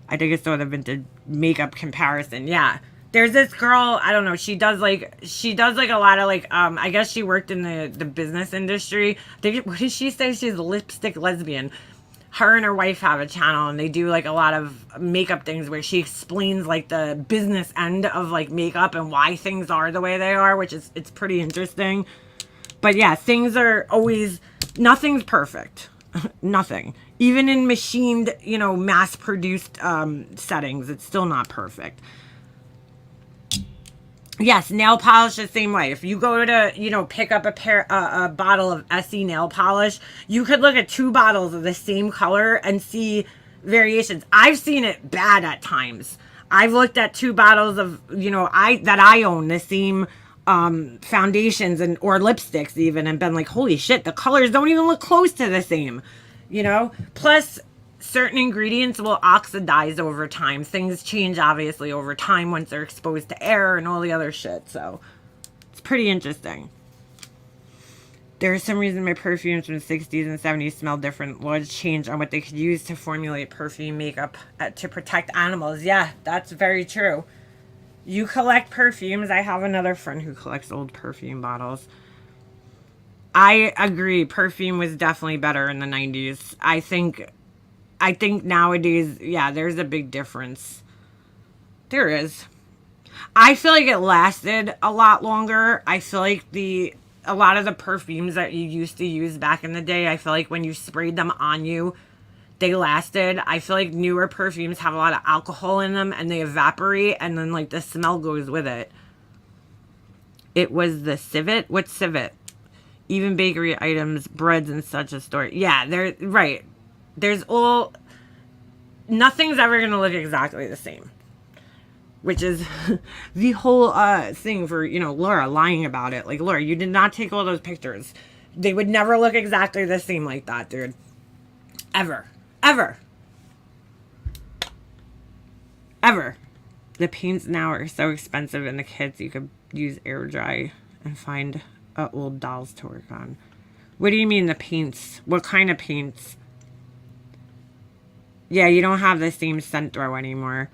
A: I think it's sort of vintage makeup comparison. Yeah. There's this girl, I don't know, she does like a lot of like, I guess she worked in the business industry. What did she say? She's a lipstick lesbian. Her and her wife have a channel, and they do like a lot of makeup things where she explains like the business end of like makeup and why things are the way they are, which is, it's pretty interesting. But yeah, things are always, nothing's perfect. Nothing. Even in machined, you know, mass-produced settings, it's still not perfect. Yes, nail polish the same way. If you go to, you know, pick up a bottle of SE nail polish, you could look at 2 bottles of the same color and see variations. I've seen it bad at times. I've looked at 2 bottles of, you know, that I own the same foundations or lipsticks even, and been like, holy shit, the colors don't even look close to the same, you know. Plus certain ingredients will oxidize over time. Things change obviously over time once they're exposed to air and all the other shit. So it's pretty interesting. There's some reason my perfumes from the 60s and 70s smell different. Laws change on what they could use to formulate perfume makeup to protect animals. Yeah, that's very true. You collect perfumes. I have another friend who collects old perfume bottles. I agree. Perfume was definitely better in the 90s. I think nowadays, yeah, there's a big difference. There is. I feel like it lasted a lot longer. I feel like a lot of the perfumes that you used to use back in the day, I feel like when you sprayed them on you, they lasted. I feel like newer perfumes have a lot of alcohol in them, and they evaporate, and then like the smell goes with it. It was the civet. What's civet? Even bakery items, breads, and such a store. Yeah, they're right. There's nothing's ever gonna look exactly the same. which is the whole thing for, you know, Laura lying about it. Like, Laura, you did not take all those pictures. They would never look exactly the same like that, dude. Ever. Ever. Ever. The paints now are so expensive, and the kids, you could use air dry and find old dolls to work on. What do you mean the paints? What kind of paints? Yeah, you don't have the same scent throw anymore.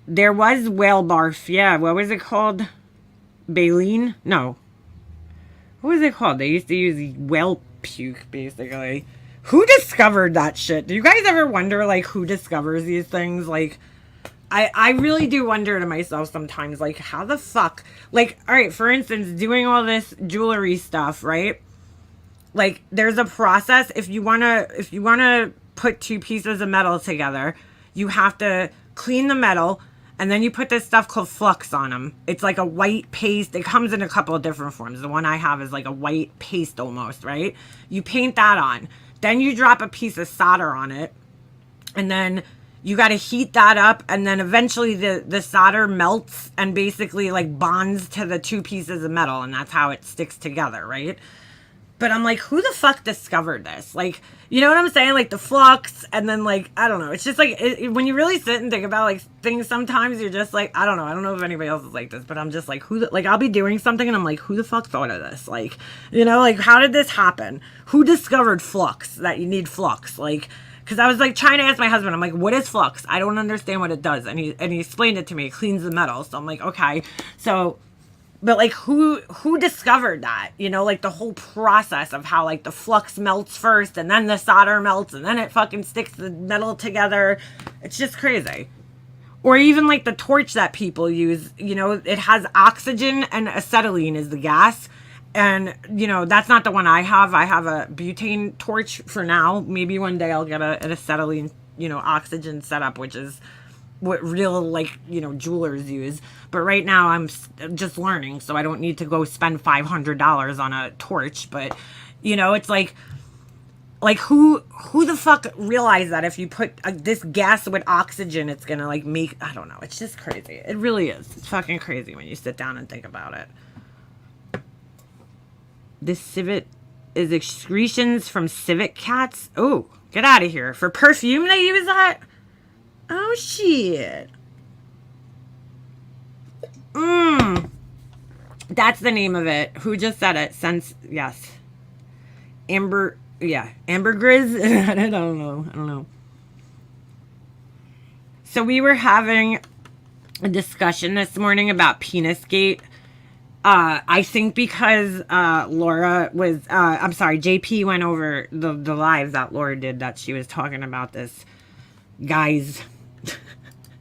A: There was whale barf. Yeah, what was it called? Baleen? No. What was it called? They used to use whale puke, basically. Who discovered that shit? Do you guys ever wonder, like, who discovers these things? Like, I really do wonder to myself sometimes, like, how the fuck? Like, all right, for instance, doing all this jewelry stuff, right? Like, there's a process. If you wanna put two pieces of metal together, you have to clean the metal, and then you put this stuff called flux on them. It's like a white paste. It comes in a couple of different forms. The one I have is like a white paste almost, right? You paint that on. Then you drop a piece of solder on it, and then you got to heat that up, and then eventually the solder melts and basically like bonds to the two pieces of metal, and that's how it sticks together, right? But I'm like, who the fuck discovered this? Like, you know what I'm saying? Like the flux, and then like, I don't know. It's just like, when you really sit and think about like things, sometimes you're just like, I don't know. I don't know if anybody else is like this, but I'm just like, like I'll be doing something and I'm like, who the fuck thought of this? Like, you know, like how did this happen? Who discovered flux, that you need flux? Like, because I was like trying to ask my husband, I'm like, what is flux? I don't understand what it does. And he explained it to me. It cleans the metal. So I'm like, okay. So, but like who discovered that? You know, like the whole process of how like the flux melts first, and then the solder melts, and then it fucking sticks the metal together. It's just crazy. Or even like the torch that people use, you know, it has oxygen and acetylene is the gas. And, you know, that's not the one I have. I have a butane torch for now. Maybe one day I'll get an acetylene, you know, oxygen setup, which is what real, like, you know, jewelers use. But right now I'm just learning, so I don't need to go spend $500 on a torch. But, you know, it's like who the fuck realized that if you put this gas with oxygen, it's gonna like make, I don't know. It's just crazy. It really is. It's fucking crazy when you sit down and think about it. This civet is excretions from civet cats. Oh, get out of here. For perfume they use that? Oh, shit. That's the name of it. Who just said it? Yes. Ambergris? I don't know. So we were having a discussion this morning about Penisgate. I think because Laura was, I'm sorry, JP went over the live that Laura did, that she was talking about this guy's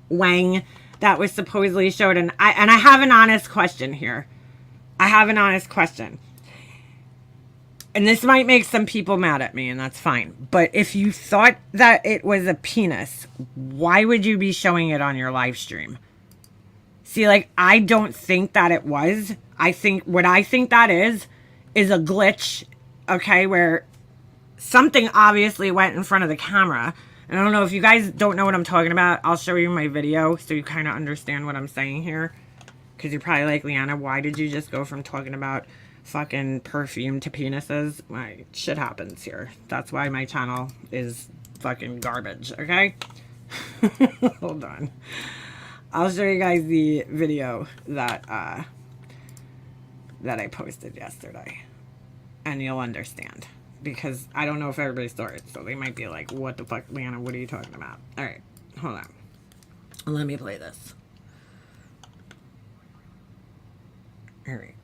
A: wang that was supposedly showed. And I have an honest question here. And this might make some people mad at me, and that's fine. But if you thought that it was a penis, why would you be showing it on your live stream? See, like, I don't think that it was. I think that is a glitch, okay, where something obviously went in front of the camera. And I don't know if you guys don't know what I'm talking about. I'll show you my video so you kind of understand what I'm saying here. Because you're probably like, Leanna, why did you just go from talking about fucking perfume to penises? My shit happens here. That's why my channel is fucking garbage, okay? Hold on. I'll show you guys the video that I posted yesterday, and you'll understand, because I don't know if everybody saw it, so they might be like, what the fuck, Leanna, what are you talking about? All right, hold on. Let me play this. All right.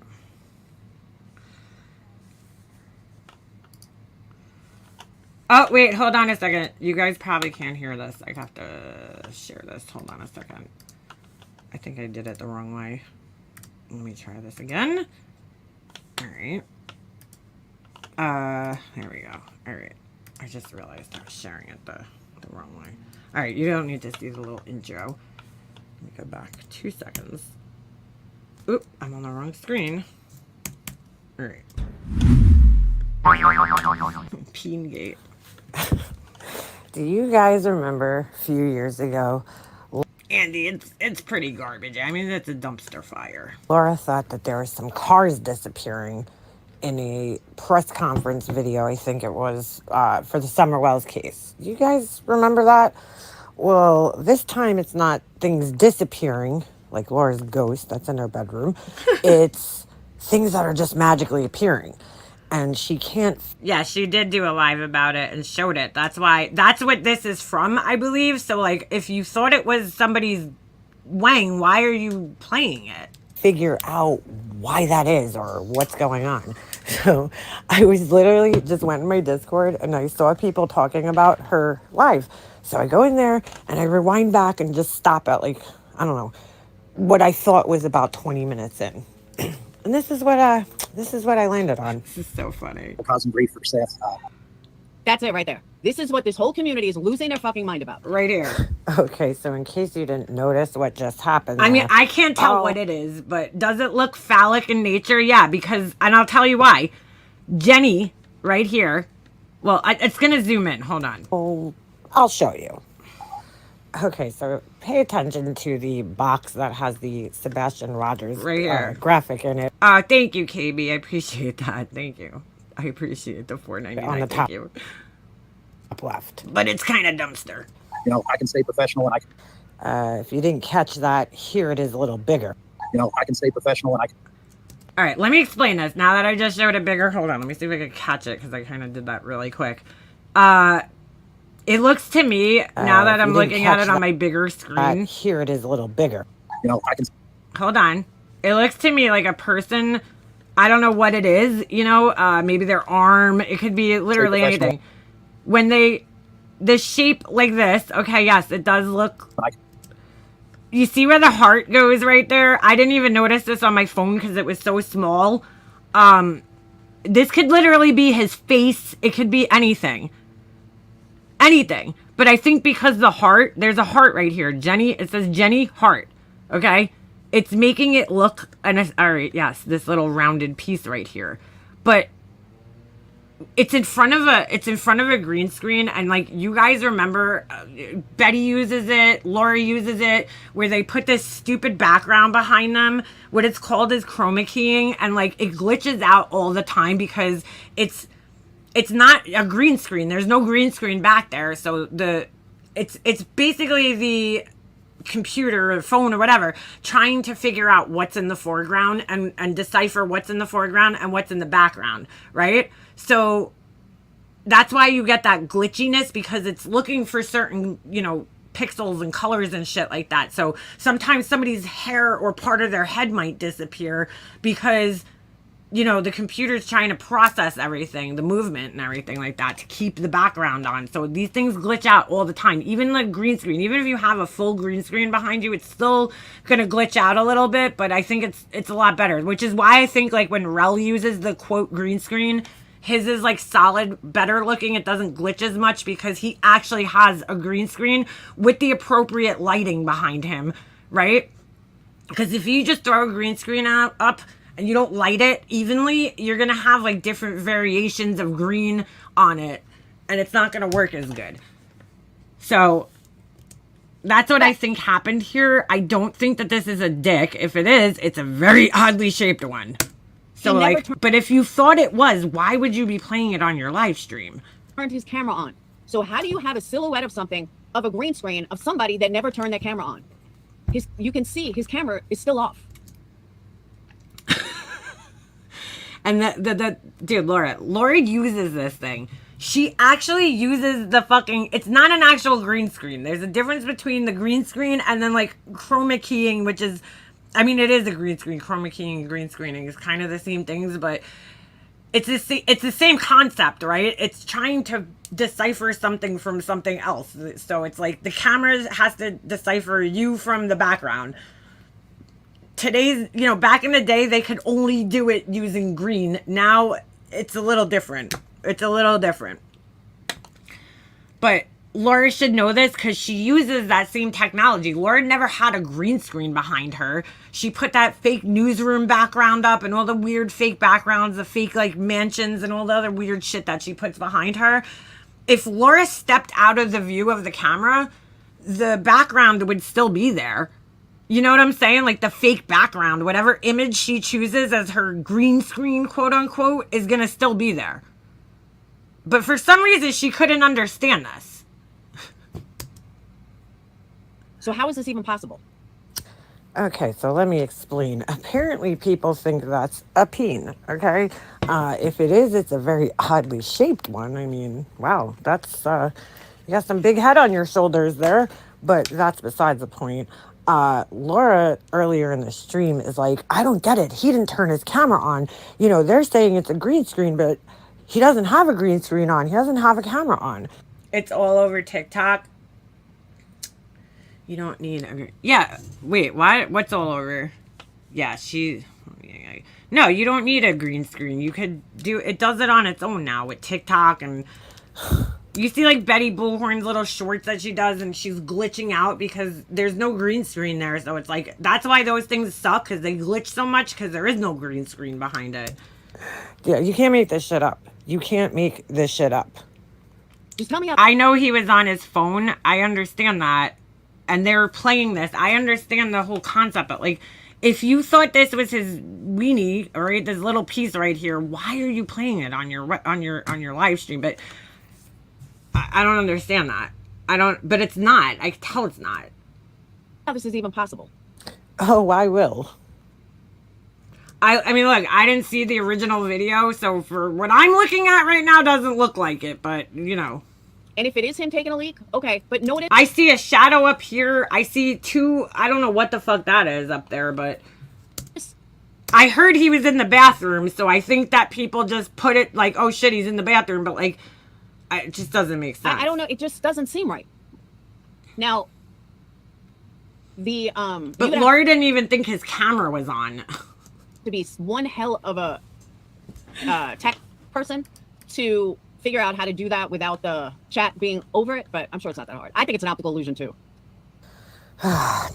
A: Oh, wait, hold on a second. You guys probably can't hear this. I have to share this. Hold on a second. I think I did it the wrong way. Let me try this again. All right. There we go. All right. I just realized I was sharing it the wrong way. All right, you don't need to see the little intro. Let me go back 2 seconds. Oop, I'm on the wrong screen. All right. Peengate. Do you guys remember a few years ago? And Andy, it's pretty garbage. I mean, it's a dumpster fire. Laura thought that there were some cars disappearing in a press conference video, I think it was, for the Summer Wells case. You guys remember that? Well, this time it's not things disappearing, like Laura's ghost that's in her bedroom. It's things that are just magically appearing. And she can't. Yeah, she did do a live about it and showed it. That's what this is from, I believe. So, like, if you thought it was somebody's Wang, why are you playing it? Figure out why that is or what's going on. So I was literally just went in my Discord and I saw people talking about her live. So I go in there and I rewind back and just stop at, like, I don't know, what I thought was about 20 minutes in. And this is what I landed on. This is so funny.
C: Causing grief for Seth.
D: That's it right there. This is what this whole community is losing their fucking mind about.
A: Right here. Okay, so in case you didn't notice what just happened. I mean, I can't tell what it is, but does it look phallic in nature? Yeah, because, and I'll tell you why. Jenny, right here. Well, it's going to zoom in. Hold on. Oh, I'll show you. Okay, so pay attention to the box that has the Sebastian Rogers right here. Graphic in it. Thank you, KB. I appreciate that. Thank you. I appreciate the $4.99. On the top. Thank you. Up left. But it's kind of dumpster.
C: You know, I can stay professional and I can...
A: if you didn't catch that, here it is a little bigger.
C: You know, I can stay professional and I can...
A: All right, let me explain this. Now that I just showed it bigger, hold on. Let me see if I can catch it because I kind of did that really quick. It looks to me, now that I'm looking at it on my bigger screen. Here it is a little bigger.
C: You know, I can...
A: Hold on. It looks to me like a person, I don't know what it is, you know, maybe their arm. It could be literally anything. When the shape like this, okay, yes, it does look... You see where the heart goes right there? I didn't even notice this on my phone because it was so small. This could literally be his face. It could be anything. Anything. But I think because the heart, there's a heart right here. Jenny, it says Jenny Heart. Okay? It's making it look, and all right, yes, this little rounded piece right here. But it's in front of a green screen, and like you guys remember, Betty uses it, Laura uses it, where they put this stupid background behind them. What it's called is chroma keying, and like it glitches out all the time because it's not a green screen. There's no green screen back there, so it's basically the computer or phone or whatever trying to figure out what's in the foreground and decipher what's in the foreground and what's in the background, right? So that's why you get that glitchiness, because it's looking for certain, you know, pixels and colors and shit like that. So sometimes somebody's hair or part of their head might disappear because, you know, the computer's trying to process everything, the movement and everything like that to keep the background on. So these things glitch out all the time. Even the green screen, even if you have a full green screen behind you, it's still going to glitch out a little bit, but I think it's a lot better, which is why I think like when Rel uses the quote green screen, his is like solid, better looking. It doesn't glitch as much because he actually has a green screen with the appropriate lighting behind him, right? Because if you just throw a green screen up and you don't light it evenly, you're going to have like different variations of green on it, and it's not going to work as good. So that's what I think happened here. I don't think that this is a dick. If it is, it's a very oddly shaped one. So like, but if you thought it was, why would you be playing it on your live stream?
D: Turned his camera on. So how do you have a silhouette of something, of a green screen, of somebody that never turned their camera on? You can see his camera is still off.
A: And dude, Laura uses this thing. She actually uses the fucking, it's not an actual green screen. There's a difference between the green screen and then like chroma keying, which is, I mean, it is a green screen. Chroma keying and green screening is kind of the same things, but it's the same concept, right? It's trying to decipher something from something else. So it's like the camera has to decipher you from the background. Today's, you know, back in the day, they could only do it using green. Now it's a little different. It's a little different. But Laura should know this because she uses that same technology. Laura never had a green screen behind her. She put that fake newsroom background up and all the weird fake backgrounds, the fake like mansions and all the other weird shit that she puts behind her. If Laura stepped out of the view of the camera, the background would still be there. You know what I'm saying? Like the fake background, whatever image she chooses as her green screen, quote unquote, is going to still be there. But for some reason, she couldn't understand this.
D: So how is this even possible?
A: Okay, so let me explain. Apparently, people think that's a peen, okay? If it is, it's a very oddly shaped one. I mean, wow, that's, you got some big head on your shoulders there, but that's besides the point. Laura, earlier in the stream, is like, I don't get it. He didn't turn his camera on. You know, they're saying it's a green screen, but he doesn't have a green screen on. He doesn't have a camera on. It's all over TikTok. You don't need a... Yeah, wait, what? What's all over? Yeah, no, you don't need a green screen. You could do... It does it on its own now with TikTok and... You see, like, Betty Bullhorn's little shorts that she does, and she's glitching out because there's no green screen there. So it's like... That's why those things suck, because they glitch so much, because there is no green screen behind it. Yeah, you can't make this shit up. You can't make this shit up.
D: Just tell me how...
A: I know he was on his phone. I understand that. And they're playing this. I understand the whole concept, but like, if you thought this was his weenie, right, this little piece right here, why are you playing it on your live stream? But I don't understand that. But it's not. I can tell it's not.
D: How this is even possible?
A: Oh, I will. I mean, look, I didn't see the original video, so for what I'm looking at right now, doesn't look like it, but you know.
D: And if it is him taking a leak, okay, but no,
A: I see a shadow up here. I see two, I don't know what the fuck that is up there, but I heard he was in the bathroom, so I think that people just put it like, oh shit, he's in the bathroom, but like, it just doesn't make sense.
D: I don't know, it just doesn't seem right. Now,
A: but Laura didn't even think his camera was on.
D: To be one hell of a tech person to figure out how to do that without the chat being over it, but I'm sure it's not that hard. I think it's an optical illusion too.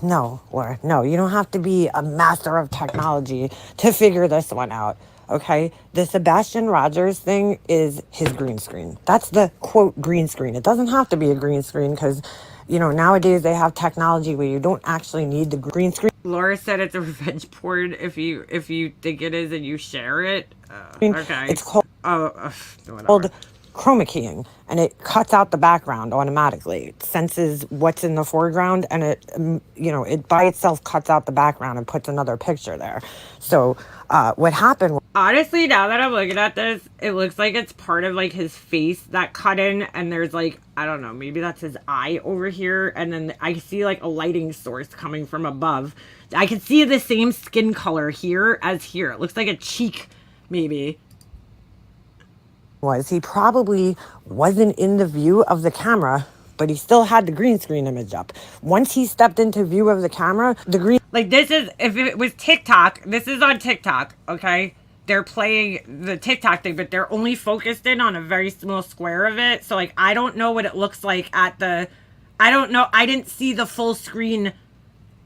A: No, Laura, no, you don't have to be a master of technology to figure this one out, okay? The Sebastian Rogers thing is his green screen. That's the, quote, green screen. It doesn't have to be a green screen because, you know, nowadays they have technology where you don't actually need the green screen. Laura said it's a revenge porn if you think it is and you share it. Okay. It's called, called chroma keying, and it cuts out the background automatically. It senses what's in the foreground, and it, you know, it by itself cuts out the background and puts another picture there. So what happened... Honestly, now that I'm looking at this, it looks like it's part of like his face that cut in, and there's like, I don't know, maybe that's his eye over here, and then I see like a lighting source coming from above. I can see the same skin color here as here. It looks like a cheek, maybe. He probably wasn't in the view of the camera, but he still had the green screen image up. Once he stepped into view of the camera, the green... Like, this is, if it was TikTok, this is on TikTok, okay? They're playing the TikTok thing, but they're only focused in on a very small square of it. So, like, I don't know what it looks like at the... I don't know. I didn't see the full screen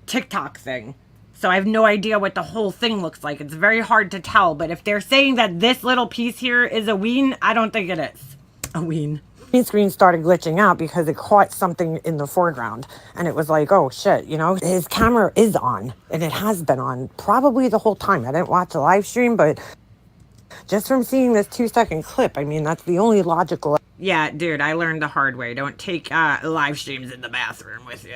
A: TikTok thing. So I have no idea what the whole thing looks like. It's very hard to tell. But if they're saying that this little piece here is a ween, I don't think it is a ween. Green screen started glitching out because it caught something in the foreground. And it was like, oh shit, you know, his camera is on. And it has been on probably the whole time. I didn't watch the live stream, but just from seeing this 2-second clip, I mean, that's the only logical... Yeah, dude, I learned the hard way. Don't take live streams in the bathroom with you.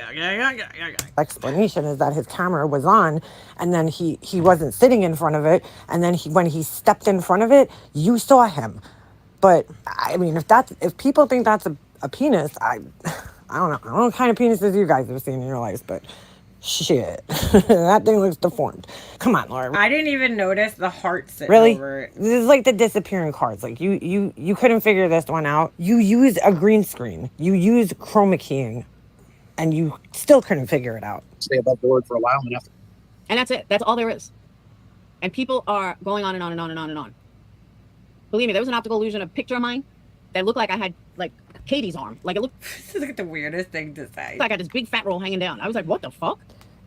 A: Explanation is that his camera was on, and then he wasn't sitting in front of it, and then when he stepped in front of it, you saw him. But I mean, if people think that's a penis, I don't know. I don't know what kind of penises you guys have seen in your lives, but shit, that thing looks deformed. Come on, Laura. I didn't even notice the heart sitting over it. This is like the disappearing cards. Like you couldn't figure this one out. You use a green screen. You use chroma keying, and you still couldn't figure it out.
C: Stay above board for a while,
D: and that's it. That's all there is. And people are going on and on and on and on and on. Believe me, there was an optical illusion, a picture of mine that looked like I had like Katie's arm. Like it looked...
A: This is like the weirdest thing to say.
D: Like I got this big fat roll hanging down. I was like, what the fuck?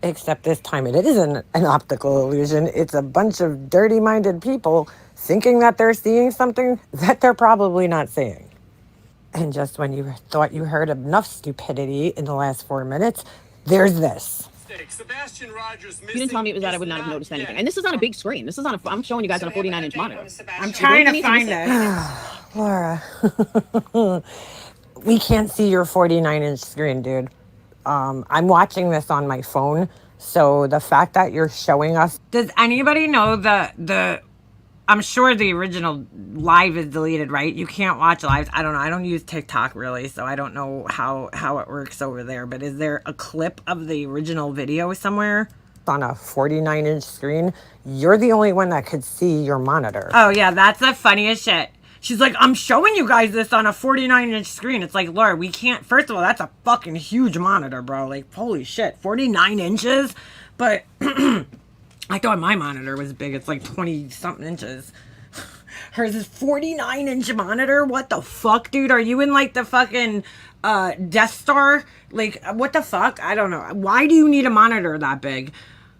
A: Except this time it isn't an optical illusion. It's a bunch of dirty-minded people thinking that they're seeing something that they're probably not seeing. And just when you thought you heard enough stupidity in the last 4 minutes, there's this.
E: Sebastian Rogers
D: If you didn't tell me it was that, I would not have noticed anything. And this is on a big screen. This is on a, I'm showing you guys on a 49-inch monitor.
A: I'm trying to find this. Laura, we can't see your 49-inch screen, dude. I'm watching this on my phone, so the fact that you're showing us... Does anybody know the I'm sure the original live is deleted, right? You can't watch lives. I don't know. I don't use TikTok really, so I don't know how it works over there. But is there a clip of the original video somewhere? On a 49-inch screen, you're the only one that could see your monitor. Oh, yeah, that's the funniest shit. She's like, I'm showing you guys this on a 49-inch screen. It's like, Laura, we can't... First of all, that's a fucking huge monitor, bro. Like, holy shit, 49 inches? But... I thought my monitor was big. It's like 20-something inches. Hers is 49-inch monitor? What the fuck, dude? Are you in, like, the fucking Death Star? Like, what the fuck? I don't know. Why do you need a monitor that big?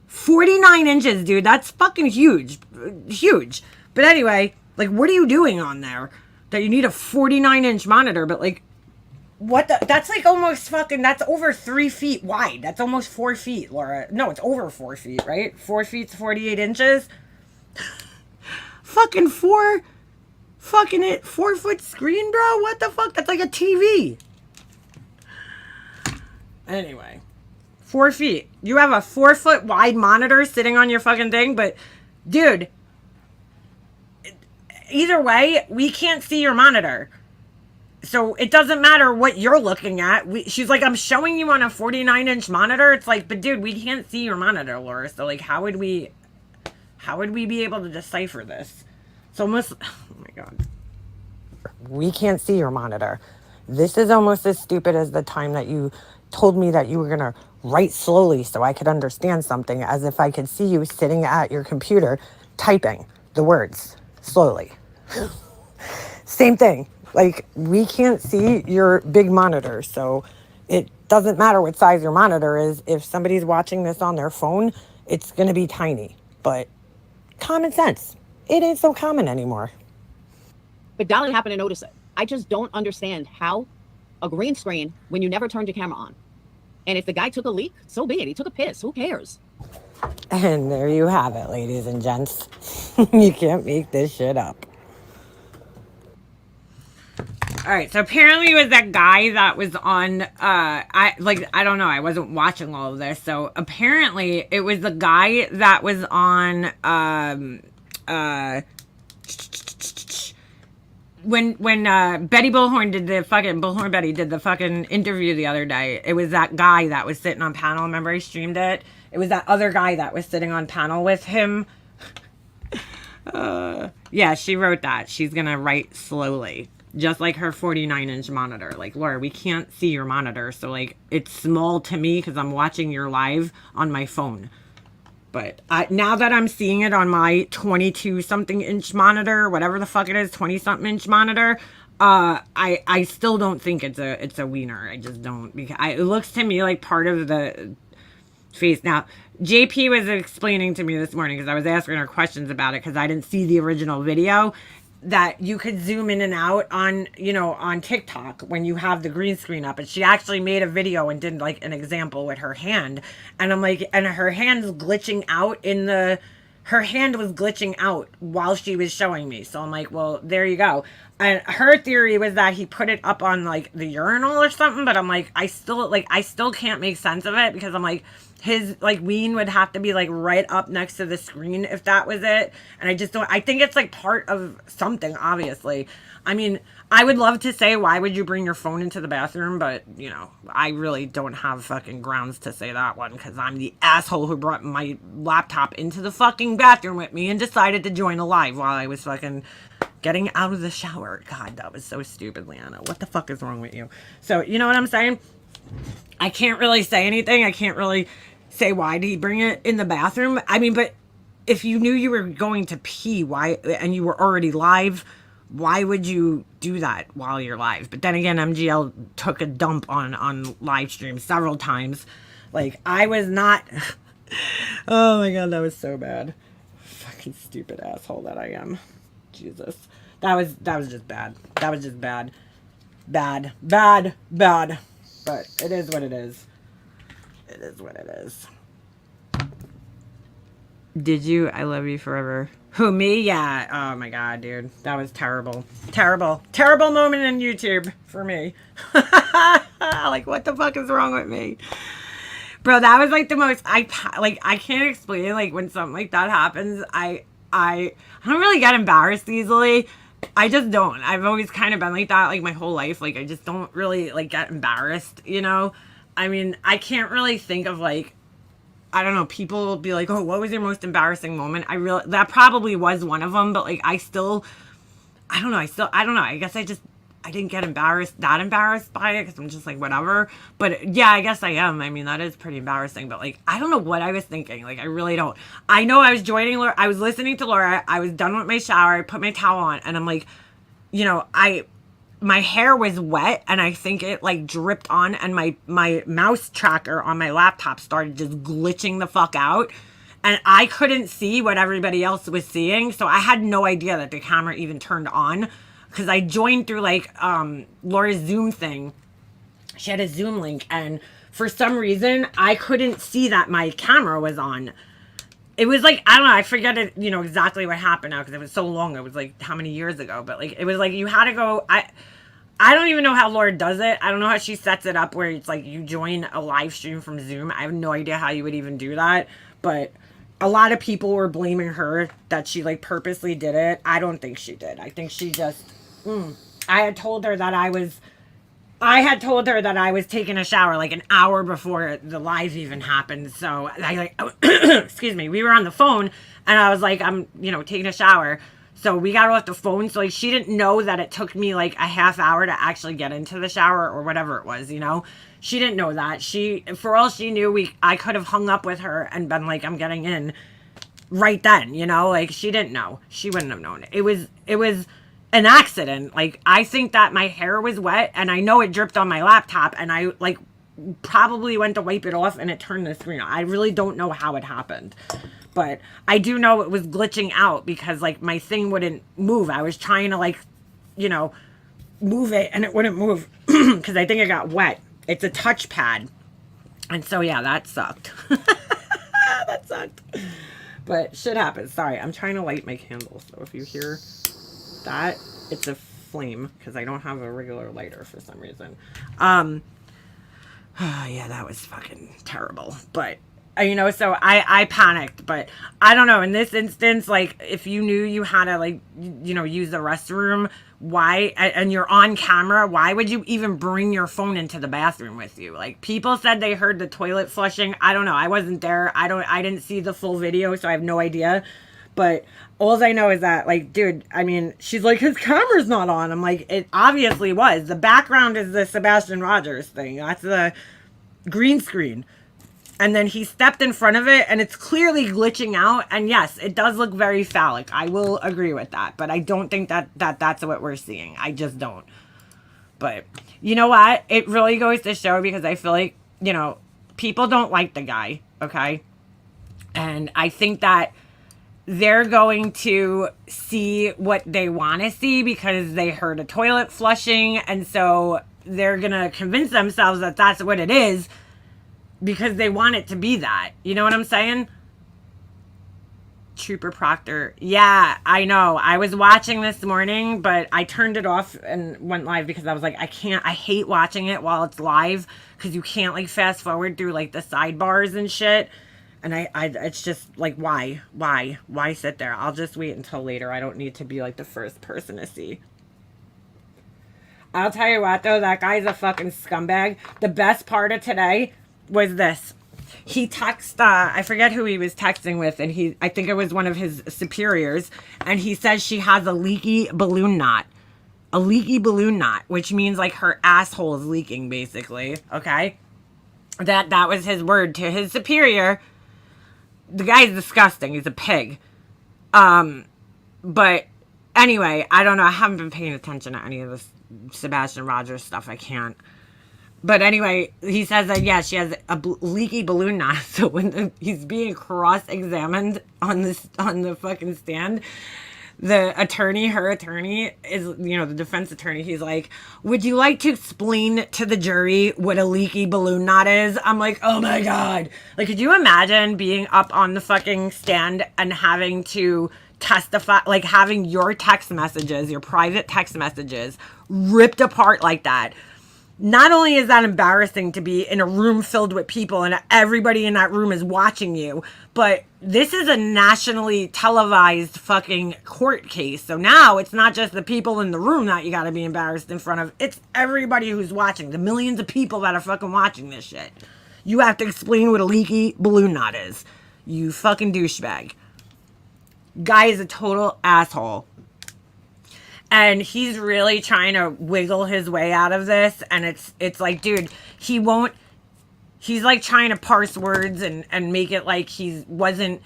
A: 49 inches, dude. That's fucking huge. Huge. But anyway, like, what are you doing on there that you need a 49-inch monitor? But, like, what the? That's like almost fucking, that's over 3 feet wide. That's almost 4 feet, Laura. No, it's over 4 feet, right? 4 feet's 48 inches. Fucking 4 foot screen, bro. What the fuck? That's like a TV. Anyway, 4 feet. You have a 4 foot wide monitor sitting on your fucking thing, but dude, either way, we can't see your monitor. So it doesn't matter what you're looking at. She's like, I'm showing you on a 49-inch monitor. It's like, but dude, we can't see your monitor, Laura. So like, how would we be able to decipher this? It's almost, oh my God. We can't see your monitor. This is almost as stupid as the time that you told me that you were going to write slowly so I could understand something, as if I could see you sitting at your computer typing the words slowly. Same thing. Like, we can't see your big monitor, so it doesn't matter what size your monitor is. If somebody's watching this on their phone, it's going to be tiny. But common sense. It ain't so common anymore.
D: But Dolly happened to notice it. I just don't understand how a green screen when you never turned your camera on. And if the guy took a leak, so be it. He took a piss. Who cares?
A: And there you have it, ladies and gents. You can't make this shit up. All right, so apparently it was that guy that was on, I don't know, I wasn't watching all of this. So apparently it was the guy that was on, when Betty Bullhorn did the fucking, Bullhorn Betty did the fucking interview the other day. It was that guy that was sitting on panel. Remember I streamed it? It was that other guy that was sitting on panel with him. Yeah, she wrote that. She's gonna write slowly. Just like her 49-inch monitor. Like, Laura, we can't see your monitor. So, like, it's small to me because I'm watching your live on my phone. But now that I'm seeing it on my 22-something inch monitor, whatever the fuck it is, 20-something inch monitor, I still don't think it's a wiener. I just don't. Because it looks to me like part of the face. Now, JP was explaining to me this morning because I was asking her questions about it because I didn't see the original video, that you could zoom in and out on, you know, on TikTok when you have the green screen up. And she actually made a video and did like an example with her hand. And I'm like, and her hand's glitching out her hand was glitching out while she was showing me. So I'm like, well, there you go. And her theory was that he put it up on like the urinal or something. But I'm like, I still can't make sense of it because I'm like, his like ween would have to be like right up next to the screen if that was it. And I just don't, I think it's like part of something, obviously. I mean, I would love to say, why would you bring your phone into the bathroom? But, you know, I really don't have fucking grounds to say that one because I'm the asshole who brought my laptop into the fucking bathroom with me and decided to join a live while I was fucking getting out of the shower. God, that was so stupid, Leanna. What the fuck is wrong with you? So, you know what I'm saying? I can't really say anything. I can't really say, why did he bring it in the bathroom? I mean, but if you knew you were going to pee, why, and you were already live, why would you do that while you're live? But then again, MGL took a dump on live stream several times. Like, I was not, oh my God, that was so bad. Fucking stupid asshole that I am. Jesus. That was just bad. That was just bad. Bad, bad, bad. But it is what it is. It is what it is. Did you? I love you forever. Who, me? Yeah. Oh my god, dude. That was terrible. Terrible. Terrible moment in YouTube for me. Like, what the fuck is wrong with me? Bro, that was like the most, I can't explain, like, when something like that happens. I don't really get embarrassed easily. I just don't. I've always kind of been like that, like, my whole life. Like, I just don't really, like, get embarrassed, you know? I mean, I can't really think of, like, I don't know, people will be like, oh, what was your most embarrassing moment? That probably was one of them, but, like, I don't know. I guess I didn't get that embarrassed by it because I'm just like, whatever. But yeah, I guess I am. I mean, that is pretty embarrassing, but like, I don't know what I was thinking. Like, I really don't. I know I was joining Laura. I was listening to Laura. I was done with my shower. I put my towel on and I'm like, you know, my hair was wet and I think it like dripped on and my mouse tracker on my laptop started just glitching the fuck out. And I couldn't see what everybody else was seeing. So I had no idea that the camera even turned on. Because I joined through, like, Laura's Zoom thing. She had a Zoom link. And for some reason, I couldn't see that my camera was on. It was, like, I don't know. I forget it, you know, exactly what happened now. Because it was so long. It was, like, how many years ago. But, like, it was, like, you had to go. I don't even know how Laura does it. I don't know how she sets it up where it's, like, you join a live stream from Zoom. I have no idea how you would even do that. But a lot of people were blaming her that she, like, purposely did it. I don't think she did. I think she just... I had told her that I was taking a shower like an hour before the live even happened. So I like, excuse me, we were on the phone and I was like, I'm, you know, taking a shower. So we got off the phone. So like, she didn't know that it took me like a half hour to actually get into the shower or whatever it was, you know, she didn't know that. For all she knew, I could have hung up with her and been like, I'm getting in right then, you know, like she didn't know. She wouldn't have known. It was an accident. Like, I think that my hair was wet and I know it dripped on my laptop and I like probably went to wipe it off and it turned the screen on. I really don't know how it happened, but I do know it was glitching out because like my thing wouldn't move. I was trying to like, you know, move it and it wouldn't move because I think it got wet. It's a touchpad. And so yeah, that sucked. That sucked. But shit happens. Sorry, I'm trying to light my candle. So if you hear that, it's a flame because I don't have a regular lighter for some reason. Yeah, that was fucking terrible. But you know, so I panicked, but I don't know, in this instance, like if you knew you had to like, you know, use the restroom, why, and you're on camera, why would you even bring your phone into the bathroom with you? Like, people said they heard the toilet flushing. I don't know, I wasn't there. I didn't see the full video, so I have no idea. But all I know is that, like, dude, I mean, she's like, his camera's not on. I'm like, it obviously was. The background is the Sebastian Rogers thing. That's the green screen. And then he stepped in front of it, and it's clearly glitching out. And yes, it does look very phallic. I will agree with that. But I don't think that's what we're seeing. I just don't. But you know what? It really goes to show, because I feel like, you know, people don't like the guy, okay? And I think that they're going to see what they want to see because they heard a toilet flushing. And so they're going to convince themselves that that's what it is because they want it to be that. You know what I'm saying? Trooper Proctor. Yeah, I know. I was watching this morning, but I turned it off and went live because I was like, I hate watching it while it's live because you can't like fast forward through like the sidebars and shit. And it's just like, why sit there? I'll just wait until later. I don't need to be like the first person to see. I'll tell you what though, that guy's a fucking scumbag. The best part of today was this. He texted, I forget who he was texting with, and I think it was one of his superiors, and he says she has a leaky balloon knot. A leaky balloon knot, which means like her asshole is leaking, basically, okay? That was his word to his superior. The guy's disgusting. He's a pig. But anyway, I don't know. I haven't been paying attention to any of this Sebastian Rogers stuff. I can't. But anyway, he says that, yeah, she has a leaky balloon knot. So when he's being cross-examined on the fucking stand, the attorney, her attorney is, you know, the defense attorney. He's like, would you like to explain to the jury what a leaky balloon knot is? I'm like, oh my God. Like, could you imagine being up on the fucking stand and having to testify, like having your text messages, your private text messages ripped apart like that? Not only is that embarrassing to be in a room filled with people and everybody in that room is watching you, but this is a nationally televised fucking court case. So now it's not just the people in the room that you gotta be embarrassed in front of. It's everybody who's watching, the millions of people that are fucking watching this shit. You have to explain what a leaky balloon knot is. You fucking douchebag. Guy is a total asshole. And he's really trying to wiggle his way out of this. And it's like, dude, he's like trying to parse words and make it like he wasn't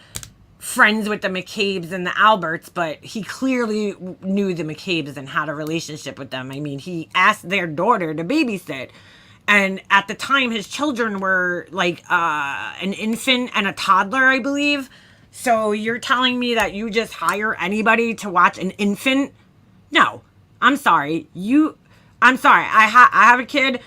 A: friends with the McCabe's and the Alberts, but he clearly knew the McCabe's and had a relationship with them. I mean, he asked their daughter to babysit. And at the time, his children were like an infant and a toddler, I believe. So you're telling me that you just hire anybody to watch an infant? No, I'm sorry. I'm sorry. I have a kid.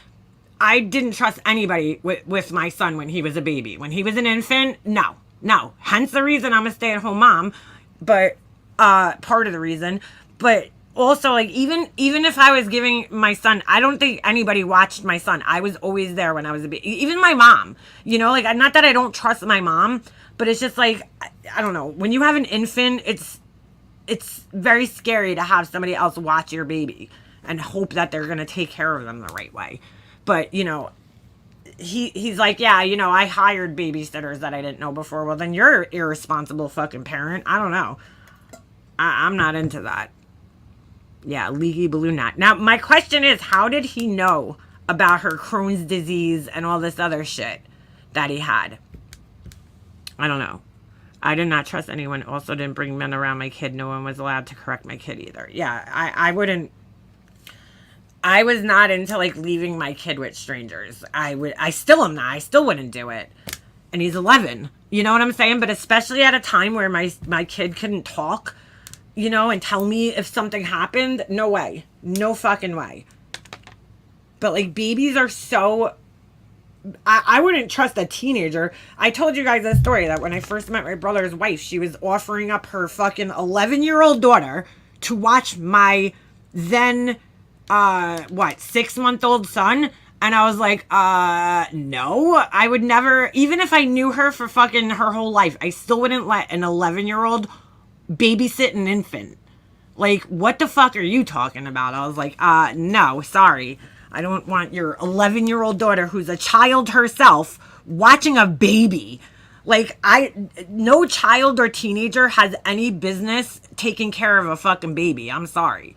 A: I didn't trust anybody with my son when he was a baby. When he was an infant, no. Hence the reason I'm a stay-at-home mom, but part of the reason. But also, like, even if I was giving my son, I don't think anybody watched my son. I was always there when I was a baby. Even my mom, you know, like, not that I don't trust my mom, but it's just like, I don't know. When you have an infant, it's very scary to have somebody else watch your baby and hope that they're going to take care of them the right way. But, you know, he's like, yeah, you know, I hired babysitters that I didn't know before. Well, then you're an irresponsible fucking parent. I don't know. I'm not into that. Yeah, leaky balloon knot. Now, my question is, how did he know about her Crohn's disease and all this other shit that he had? I don't know. I did not trust anyone. Also didn't bring men around my kid. No one was allowed to correct my kid either. Yeah, I wouldn't. I was not into like leaving my kid with strangers. I still am not. I still wouldn't do it. And he's 11. You know what I'm saying? But especially at a time where my kid couldn't talk, you know, and tell me if something happened. No way. No fucking way. But like babies are so... I wouldn't trust a teenager. I told you guys this story that when I first met my brother's wife, she was offering up her fucking 11-year-old daughter to watch my then, 6-month-old son. And I was like, no, I would never, even if I knew her for fucking her whole life, I still wouldn't let an 11-year-old babysit an infant. Like, what the fuck are you talking about? I was like, no, sorry. I don't want your 11-year-old daughter, who's a child herself, watching a baby. Like, no child or teenager has any business taking care of a fucking baby. I'm sorry.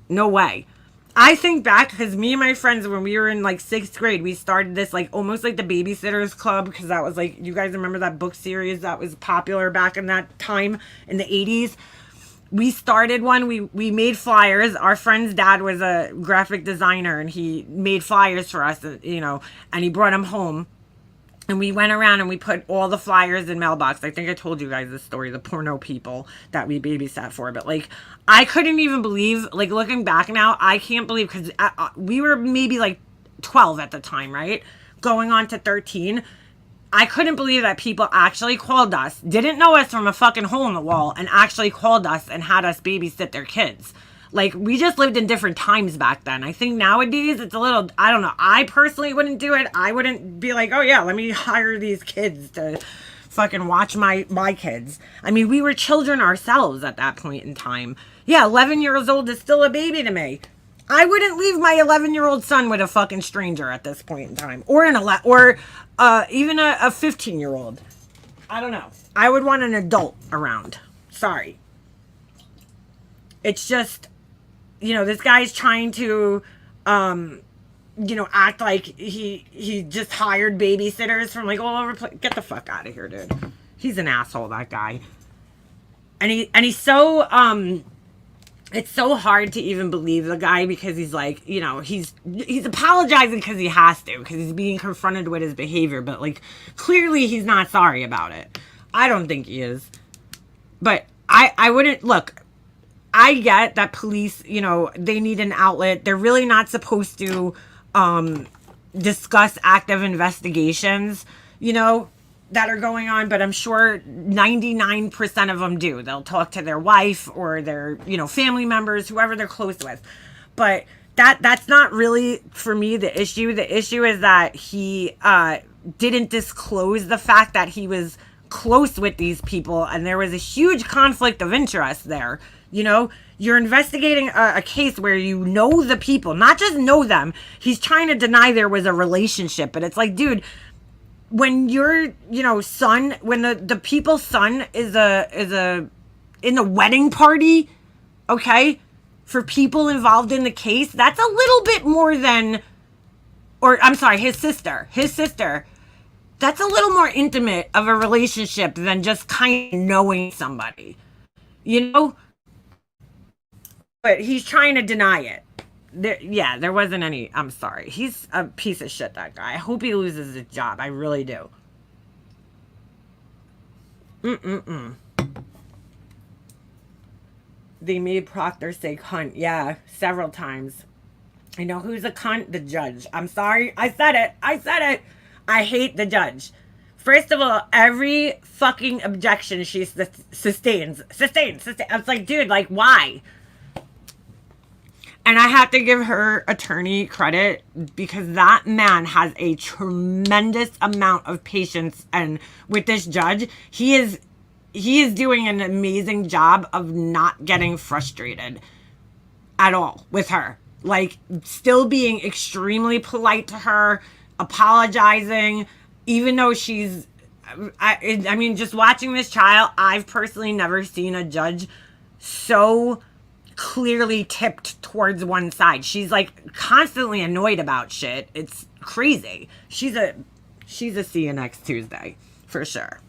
A: No way. I think back, because me and my friends, when we were in like 6th grade, we started this like almost like the Babysitters Club, because that was like, you guys remember that book series that was popular back in that time in the 80s? We started one. We made flyers. Our friend's dad was a graphic designer, and he made flyers for us, you know, and he brought them home. And we went around and we put all the flyers in mailbox. I think I told you guys this story, the porno people that we babysat for. But, like, I couldn't even believe, like, looking back now, I can't believe, because we were maybe, like, 12 at the time, right? Going on to 13. I couldn't believe that people actually called us, didn't know us from a fucking hole in the wall, and actually called us and had us babysit their kids. Like, we just lived in different times back then. I think nowadays it's a little, I don't know. I personally wouldn't do it. I wouldn't be like, oh yeah, let me hire these kids to fucking watch my kids. I mean, we were children ourselves at that point in time. Yeah, 11 years old is still a baby to me. I wouldn't leave my 11-year-old son with a fucking stranger at this point in time. Or even a 15-year-old. I don't know. I would want an adult around. Sorry. It's just, you know, this guy's trying to, you know, act like he just hired babysitters from like all over the place. Get the fuck out of here, dude. He's an asshole, that guy. And he's so, it's so hard to even believe the guy, because he's like, you know, he's apologizing because he has to, because he's being confronted with his behavior, but like clearly he's not sorry about it. I don't think he is. But I wouldn't look. I get that police, you know, they need an outlet. They're really not supposed to discuss active investigations, you know, that are going on, but I'm sure 99% of them do. They'll talk to their wife or their, you know, family members, whoever they're close with. But that's not really, for me, the issue. The issue is that he didn't disclose the fact that he was close with these people, and there was a huge conflict of interest there. You know, you're investigating a case where you know the people, not just know them. He's trying to deny there was a relationship, but it's like, dude, when your, you know, son, when the people's son is in the wedding party, okay, for people involved in the case, that's a little bit more than, or I'm sorry, his sister, that's a little more intimate of a relationship than just kind of knowing somebody, you know? But he's trying to deny it. There wasn't any. I'm sorry. He's a piece of shit, that guy. I hope he loses his job. I really do. They made Proctor say cunt. Yeah, several times. I know who's a cunt? The judge. I'm sorry. I said it. I hate the judge. First of all, every fucking objection she sustains. I was like, dude, like, why? And I have to give her attorney credit because that man has a tremendous amount of patience. And with this judge, he is doing an amazing job of not getting frustrated at all with her. Like, still being extremely polite to her, apologizing, even though she's, I mean, just watching this trial, I've personally never seen a judge so clearly tipped towards one side. She's like constantly annoyed about shit. It's crazy. She's a see you next Tuesday for sure.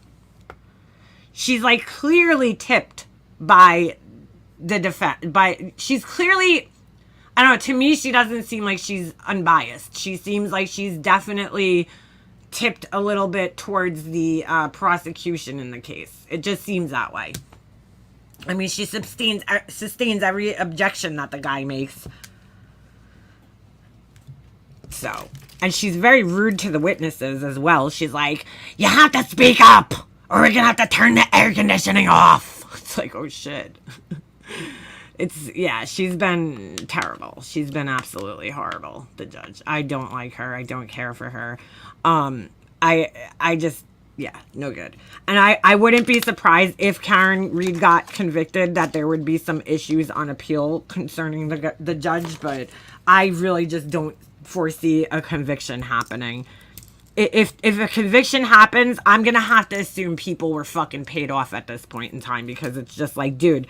A: She's like clearly tipped by the defense. She's clearly, I don't know, to me she doesn't seem like she's unbiased. She seems like she's definitely tipped a little bit towards the prosecution in the case. It just seems that way. I mean, she sustains every objection that the guy makes. So, and she's very rude to the witnesses as well. She's like, you have to speak up or we're gonna have to turn the air conditioning off. It's like, oh shit. Yeah, she's been terrible. She's been absolutely horrible, the judge. I don't like her. I don't care for her. I just, yeah, no good. And I wouldn't be surprised if Karen Reed got convicted that there would be some issues on appeal concerning the judge, but I really just don't foresee a conviction happening. If a conviction happens, I'm going to have to assume people were fucking paid off at this point in time, because it's just like, dude,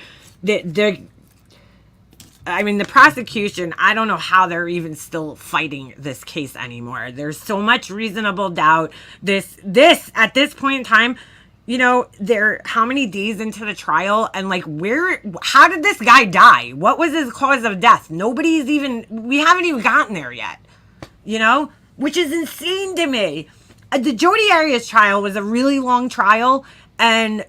A: I mean, the prosecution, I don't know how they're even still fighting this case anymore. There's so much reasonable doubt. This at this point in time, you know, they're how many days into the trial, and like, how did this guy die? What was his cause of death? We haven't even gotten there yet, you know, which is insane to me. The Jodi Arias trial was a really long trial, and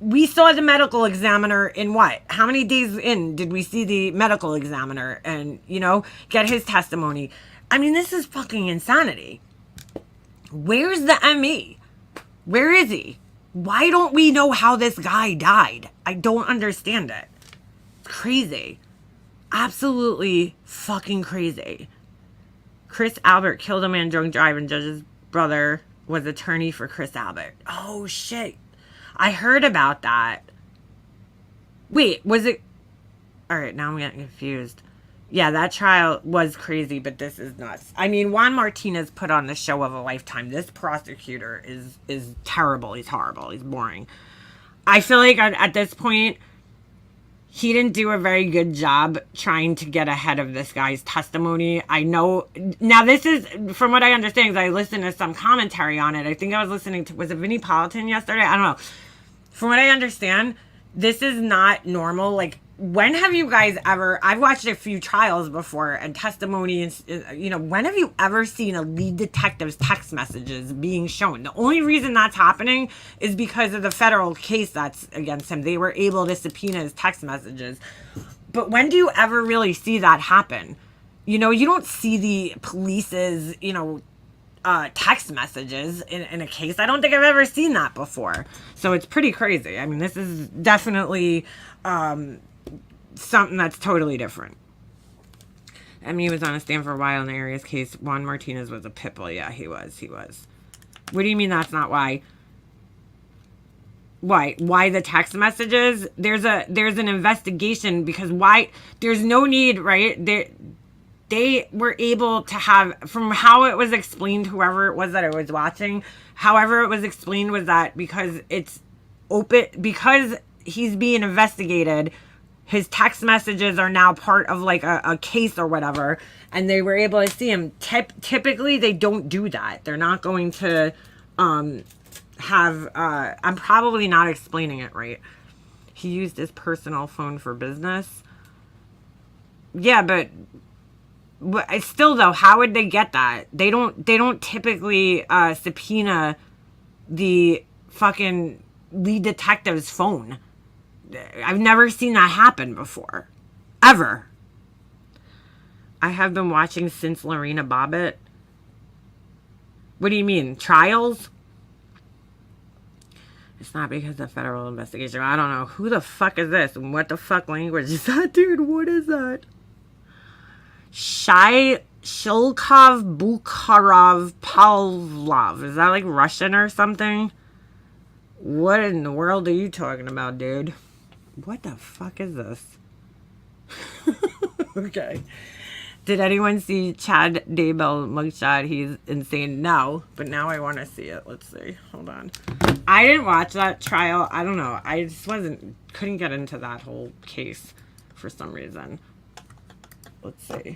A: we saw the medical examiner in what? How many days in did we see the medical examiner and, you know, get his testimony? I mean, this is fucking insanity. Where's the ME? Where is he? Why don't we know how this guy died? I don't understand it. Crazy. Absolutely fucking crazy. Chris Albert killed a man drunk driving. Judge's brother was attorney for Chris Albert. Oh, shit. I heard about that. Wait, was it? All right, now I'm getting confused. Yeah, that trial was crazy, but this is nuts. I mean, Juan Martinez put on the show of a lifetime. This prosecutor is terrible. He's horrible. He's boring. I feel like at this point, he didn't do a very good job trying to get ahead of this guy's testimony. I know, now this is, from what I understand, because I listened to some commentary on it. I think I was listening to, was it Vinnie Politan yesterday? I don't know. From what I understand, this is not normal. Like, when have you guys ever, I've watched a few trials before and testimonies, when have you ever seen a lead detective's text messages being shown? The only reason that's happening is because of the federal case that's against him. They were able to subpoena his text messages. But when do you ever really see that happen? You don't see the police's, text messages in a case. I don't think I've ever seen that before. So it's pretty crazy. I mean, this is definitely something that's totally different. He was on a stand for a while in the Arias case. Juan Martinez was a pit bull. Yeah, he was. What do you mean that's not why? Why the text messages? There's an investigation because why? There's no need, right? They were able to have, from how it was explained, whoever it was that I was watching, however it was explained was that because it's open, because he's being investigated, his text messages are now part of like a case or whatever, and they were able to see him. Typically, they don't do that. They're not going to have, I'm probably not explaining it right. He used his personal phone for business. Yeah, but still though, how would they get that? They don't typically subpoena the fucking lead detective's phone. I've never seen that happen before. Ever. I have been watching since Lorena Bobbitt. What do you mean? Trials? It's not because of federal investigation. I don't know. Who the fuck is this? And what the fuck language is that, dude? What is that? Shilkov Bukharov Pavlov. Is that like Russian or something? What in the world are you talking about, dude? What the fuck is this? Okay. Did anyone see Chad Daybell mugshot? He's insane. No, but now I want to see it. Let's see. Hold on. I didn't watch that trial. I don't know. I just couldn't get into that whole case for some reason. Let's see.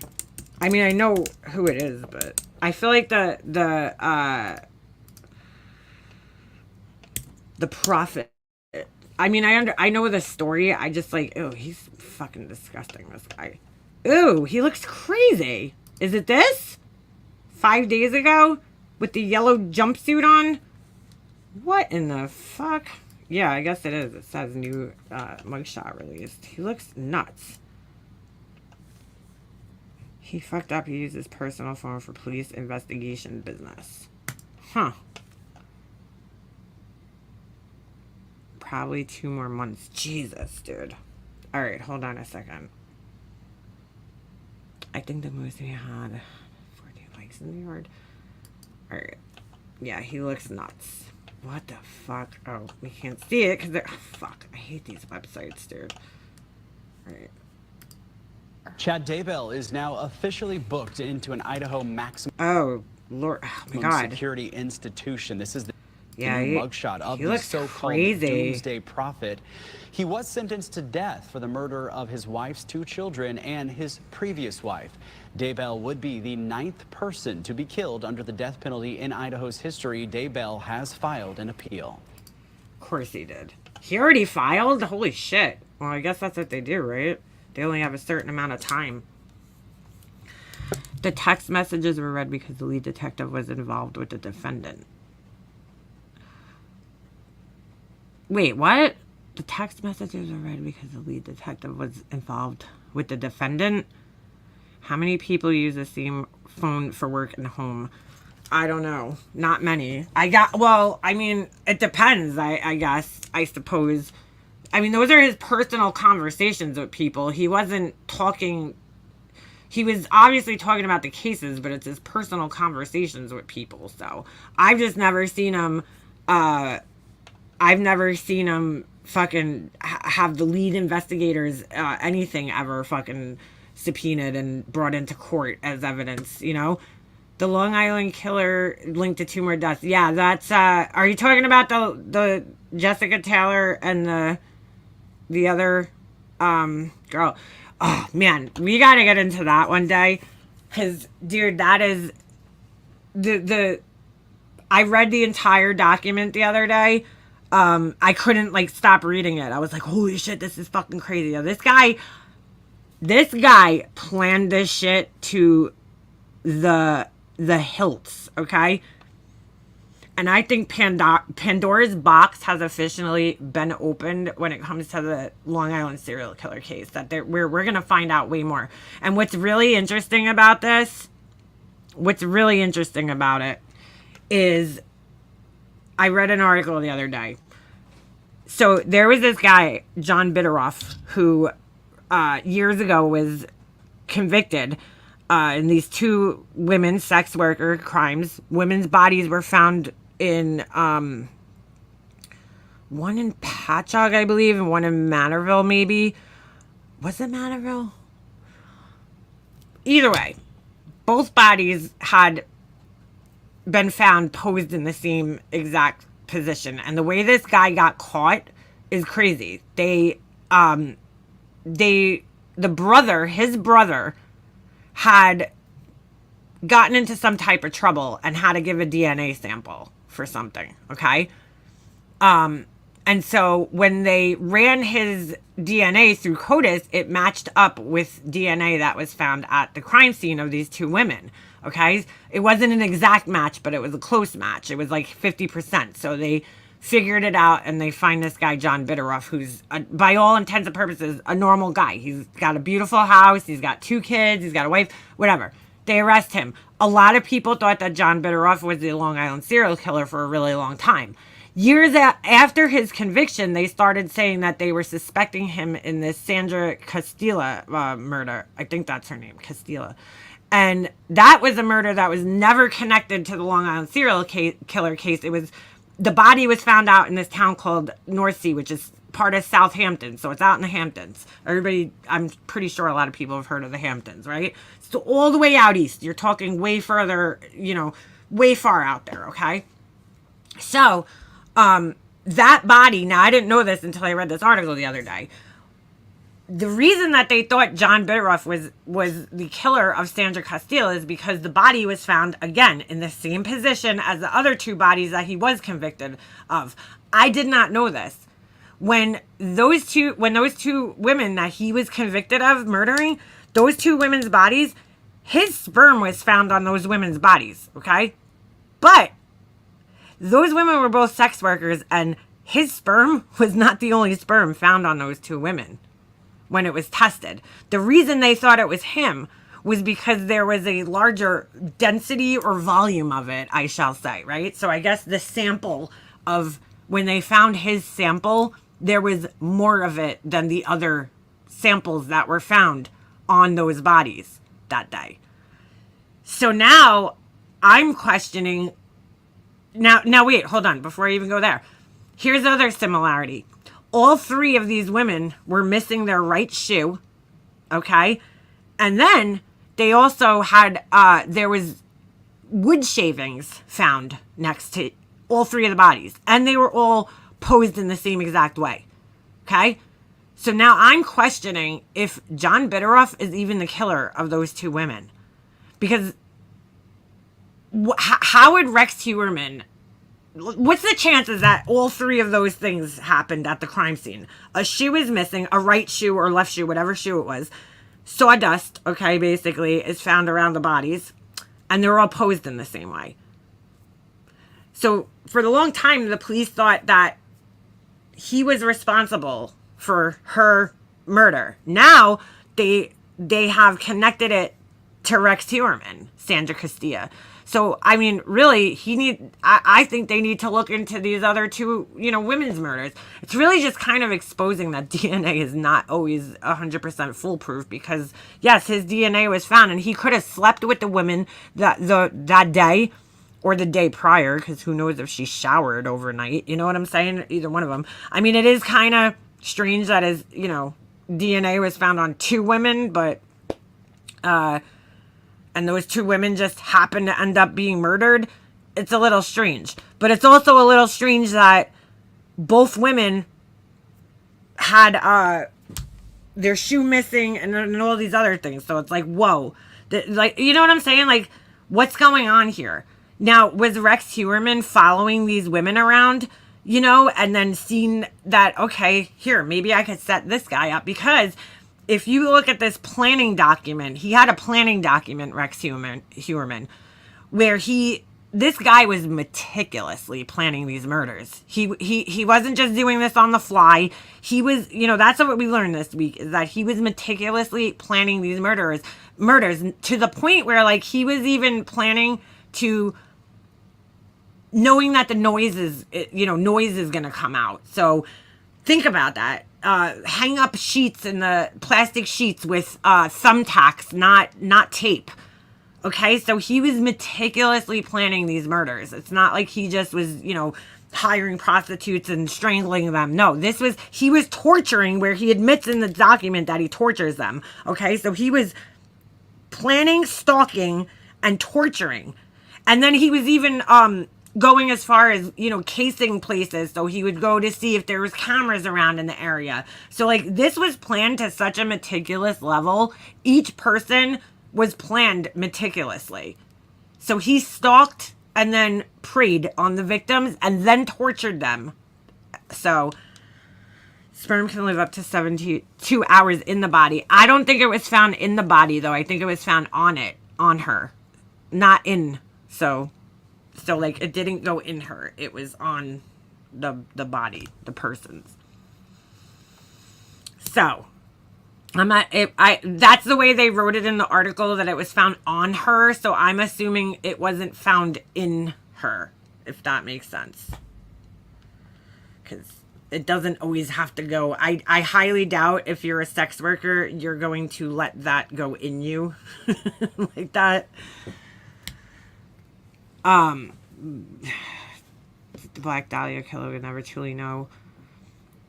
A: I mean, I know who it is, but I feel like the prophet. I mean, I know the story. I just like, oh, he's fucking disgusting, this guy. Ooh, he looks crazy. Is it this? 5 days ago? With the yellow jumpsuit on? What in the fuck? Yeah, I guess it is. It says new mugshot released. He looks nuts. He fucked up. He used his personal phone for police investigation business. Huh. Probably 2 more months. Jesus, dude. Alright, hold on a second. I think the movie had 14 likes in the yard. Alright. Yeah, he looks nuts. What the fuck? Oh, we can't see it because they're... Oh, fuck. I hate these websites, dude. Alright.
F: Chad Daybell is now officially booked into an Idaho maximum
A: Lord. Oh, my God.
F: security institution. This is the
A: Yeah,
F: new mugshot of the so-called Doomsday Prophet. He was sentenced to death for the murder of his wife's 2 children and his previous wife. Daybell would be the 9th person to be killed under the death penalty in Idaho's history. Daybell has filed an appeal.
A: Of course he did. He already filed? Holy shit. Well, I guess that's what they do, right? They only have a certain amount of time. The text messages were read because the lead detective was involved with the defendant. Wait, what? The text messages were read because the lead detective was involved with the defendant? How many people use the same phone for work and home? I don't know. Not many. Well, I mean, it depends, I guess, I suppose. I mean, those are his personal conversations with people. He wasn't talking... He was obviously talking about the cases, but it's his personal conversations with people, so... I've just never seen him... I've never seen him fucking have the lead investigators, anything ever fucking subpoenaed and brought into court as evidence, you know? The Long Island killer linked to 2 more deaths. Yeah, that's... are you talking about the Jessica Taylor and the other girl? Oh, man, we gotta get into that one day. Because, dude, that is... I read the entire document the other day. I couldn't like stop reading it. I was like, holy shit, this is fucking crazy. This guy planned this shit to the hilts, okay? And I think Pandora's box has officially been opened when it comes to the Long Island serial killer case. That we're going to find out way more. And what's really interesting about it is I read an article the other day. So there was this guy, John Bitteroff, who years ago was convicted in these 2 women's sex worker crimes. Women's bodies were found in one in Patchogue, I believe, and one in Manorville, maybe. Was it Manorville? Either way, both bodies had been found posed in the same exact position. And the way this guy got caught is crazy. His brother had gotten into some type of trouble and had to give a DNA sample for something, okay? And so when they ran his DNA through CODIS, it matched up with DNA that was found at the crime scene of these 2 women, okay? It wasn't an exact match, but it was a close match. It was like 50%. So they figured it out, and they find this guy, John Bitteroff, who's, by all intents and purposes, a normal guy. He's got a beautiful house. He's got 2 kids. He's got a wife, whatever. They arrest him. A lot of people thought that John Bitteroff was the Long Island serial killer for a really long time. Years after his conviction, they started saying that they were suspecting him in this Sandra Castilla murder. I think that's her name, Castilla. And that was a murder that was never connected to the Long Island serial killer case. The body was found out in this town called Northsea, which is part of Southampton. So it's out in the Hamptons. I'm pretty sure a lot of people have heard of the Hamptons, right? So all the way out east. You're talking way further, way far out there, okay? So that body, now I didn't know this until I read this article the other day. The reason that they thought John Bitteroff was the killer of Sandra Castile is because the body was found, again, in the same position as the other 2 bodies that he was convicted of. I did not know this. When those two women that he was convicted of murdering, those 2 women's bodies, his sperm was found on those women's bodies, okay? But those women were both sex workers, and his sperm was not the only sperm found on those 2 women when it was tested. The reason they thought it was him was because there was a larger density or volume of it, I shall say, right? So I guess the sample of, when they found his sample, there was more of it than the other samples that were found on those bodies that day. So now I'm questioning. Now wait, hold on. Before I even go there, here's other similarity. All 3 of these women were missing their right shoe, okay? And then they also had, there was wood shavings found next to all 3 of the bodies. And they were all posed in the same exact way, okay? So now I'm questioning if John Bitteroff is even the killer of those 2 women. Because how would Rex Heuermann... What's the chances that all 3 of those things happened at the crime scene? A shoe is missing, a right shoe or left shoe, whatever shoe it was. Sawdust, okay, basically, is found around the bodies. And they're all posed in the same way. So for the long time, the police thought that he was responsible for her murder. Now they have connected it to Rex Heuermann, Sandra Castilla. So, I mean, really, I think they need to look into these other 2, women's murders. It's really just kind of exposing that DNA is not always 100% foolproof because, yes, his DNA was found and he could have slept with the women that day or the day prior, because who knows if she showered overnight. You know what I'm saying? Either one of them. I mean, it is kind of strange that his, DNA was found on 2 women, but... and those 2 women just happen to end up being murdered, it's a little strange. But it's also a little strange that both women had their shoe missing and all these other things. So it's like, whoa. You know what I'm saying? Like, what's going on here? Now, was Rex Heuermann following these women around you know, and then seen that, okay, here, maybe I could set this guy up. Because if you look at this planning document, he had a planning document, Rex Heuermann, where this guy was meticulously planning these murders. He wasn't just doing this on the fly. He was, you know, that's what we learned this week, is that he was meticulously planning these murders to the point where, like, he was even planning to, knowing that the noise is going to come out. So think about that. Hang up sheets in the plastic sheets with thumbtacks, not tape. Okay, so he was meticulously planning these murders. It's not like he just was, you know, hiring prostitutes and strangling them. No, he was torturing, where he admits in the document that he tortures them. Okay, so he was planning, stalking, and torturing. And then he was even going as far as, you know, casing places. So he would go to see if there was cameras around in the area. So, like, this was planned to such a meticulous level. Each person was planned meticulously. So he stalked and then preyed on the victims and then tortured them. So sperm can live up to 72 hours in the body. I don't think it was found in the body, though. I think it was found on her, not in. So like, it didn't go in her. It was on the body, the person's. So that's the way they wrote it in the article, that it was found on her. So I'm assuming it wasn't found in her, if that makes sense. Because it doesn't always have to go. I highly doubt if you're a sex worker, you're going to let that go in you like that. The Black Dahlia killer would never truly know.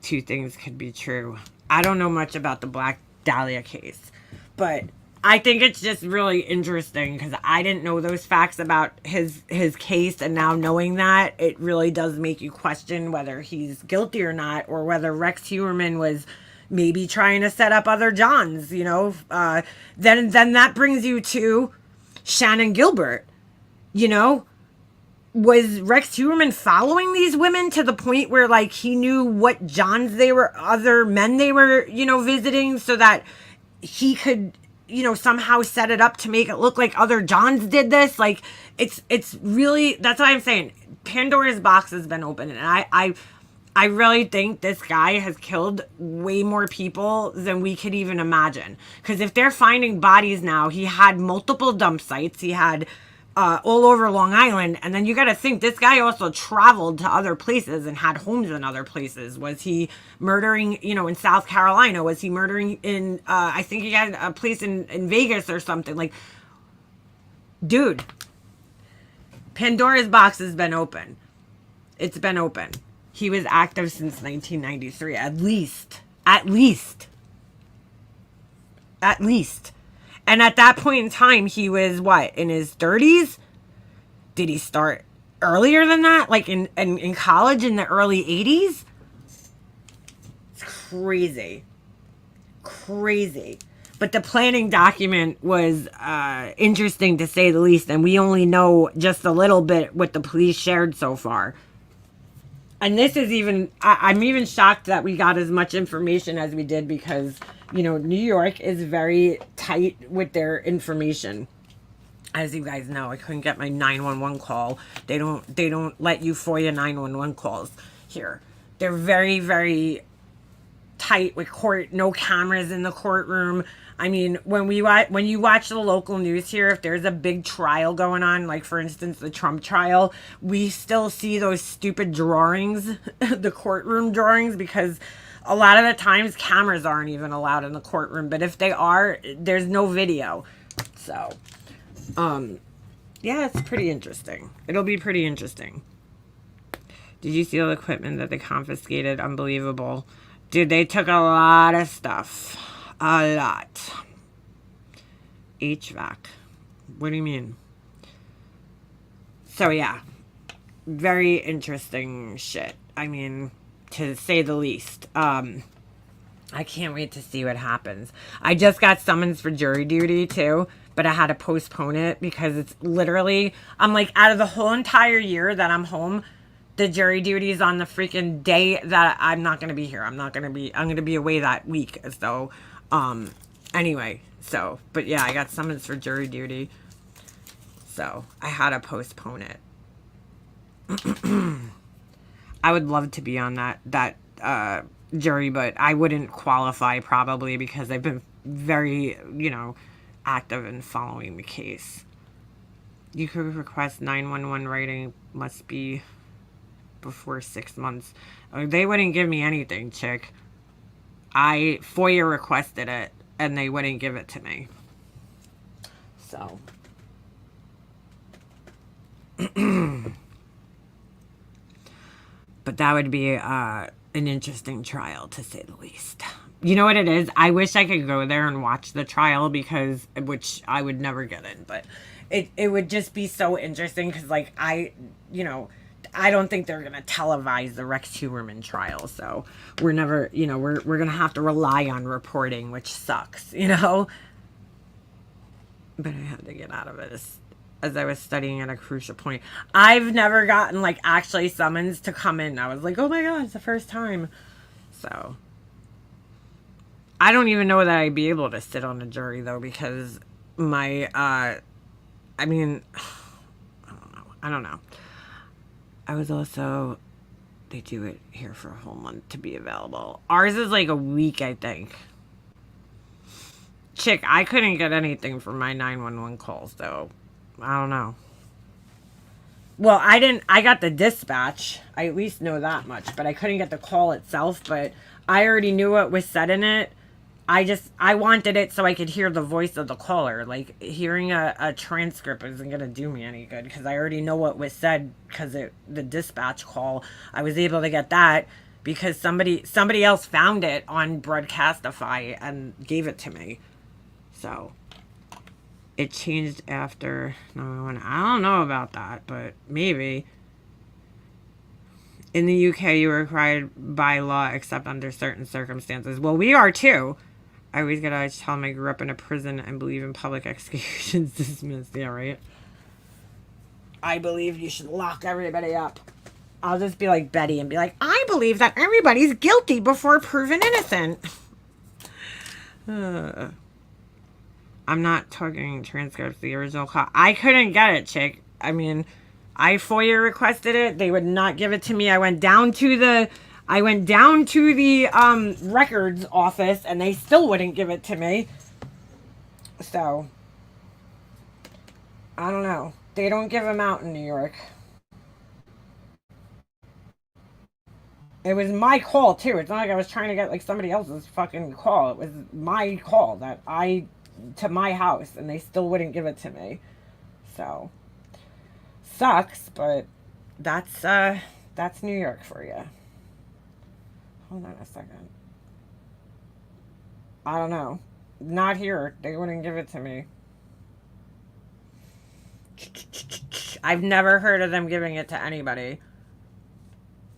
A: Two things could be true. I don't know much about the Black Dahlia case, but I think it's just really interesting, because I didn't know those facts about his case, and now knowing that, it really does make you question whether he's guilty or not, or whether Rex Heuermann was maybe trying to set up other Johns, you know. Then that brings you to Shannon Gilbert. You know, was Rex Heuermann following these women to the point where, like, he knew what Johns other men they were, you know, visiting, so that he could, you know, somehow set it up to make it look like other Johns did this? Like, it's really, that's what I'm saying. Pandora's box has been opened, and I really think this guy has killed way more people than we could even imagine. Because if they're finding bodies now, he had multiple dump sites. He had all over Long Island. And then you got to think, this guy also traveled to other places and had homes in other places. Was he murdering, you know, in South Carolina? Was he murdering in, I think he had a place in Vegas or something. Like, dude, Pandora's box has been open. It's been open. He was active since 1993, at least. And at that point in time, he was, what, in his 30s? Did he start earlier than that? Like in college in the early 80s? It's crazy. Crazy. But the planning document was interesting, to say the least. And we only know just a little bit what the police shared so far. And this is even, I'm even shocked that we got as much information as we did, because, you know, New York is very tight with their information. As you guys know, I couldn't get my 911 call. They don't let you FOIA 911 calls here. They're very, very tight with court, no cameras in the courtroom. I mean, when you watch the local news here, if there's a big trial going on, like for instance the Trump trial, we still see those stupid drawings, the courtroom drawings, because a lot of the times cameras aren't even allowed in the courtroom. But if they are, there's no video. So, yeah, it's pretty interesting. It'll be pretty interesting. Did you see all the equipment that they confiscated? Unbelievable. Dude, they took a lot of stuff. A lot. HVAC. What do you mean? So, yeah. Very interesting shit. I mean, to say the least. I can't wait to see what happens. I just got summons for jury duty, too. But I had to postpone it because it's literally, I'm like, out of the whole entire year that I'm home, the jury duties on the freaking day that I'm not going to be here. I'm going to be away that week. So, anyway, so, but yeah, I got summons for jury duty. So I had to postpone it. I would love to be on that jury, but I wouldn't qualify probably because I've been very, active in following the case. You could request 911 writing, must be before 6 months. They wouldn't give me anything, chick. I FOIA requested it and they wouldn't give it to me. So. But that would be an interesting trial, to say the least. You know what it is? I wish I could go there and watch the trial which I would never get in, but it would just be so interesting because, like, I don't think they're going to televise the Rex Heuermann trial, so we're never, we're going to have to rely on reporting, which sucks, But I had to get out of it as I was studying at a crucial point. I've never gotten, like, actually summons to come in. I was like, oh my God, it's the first time. So, I don't even know that I'd be able to sit on a jury, though, because my, I don't know. I was also, they do it here for a whole month to be available. Ours is like a week, I think. Chick, I couldn't get anything from my 911 calls, though. I don't know. Well, I got the dispatch. I at least know that much, but I couldn't get the call itself, but I already knew what was said in it. I wanted it so I could hear the voice of the caller. Like, hearing a transcript isn't going to do me any good because I already know what was said because the dispatch call, I was able to get that because somebody else found it on Broadcastify and gave it to me. So, it changed after 911. I don't know about that, but maybe. In the UK, you are required by law except under certain circumstances. Well, we are too. I always gotta tell them I grew up in a prison and believe in public executions dismissed. Yeah, right? I believe you should lock everybody up. I'll just be like Betty and be like, I believe that everybody's guilty before proven innocent. I'm not talking transcripts, the original call. I couldn't get it, chick. I mean, I FOIA requested it. They would not give it to me. I went down to the records office and they still wouldn't give it to me. So, I don't know. They don't give them out in New York. It was my call too. It's not like I was trying to get like somebody else's fucking call. It was my call to my house and they still wouldn't give it to me. So, sucks, but that's New York for you. Hold on a second. I don't know. Not here. They wouldn't give it to me. I've never heard of them giving it to anybody.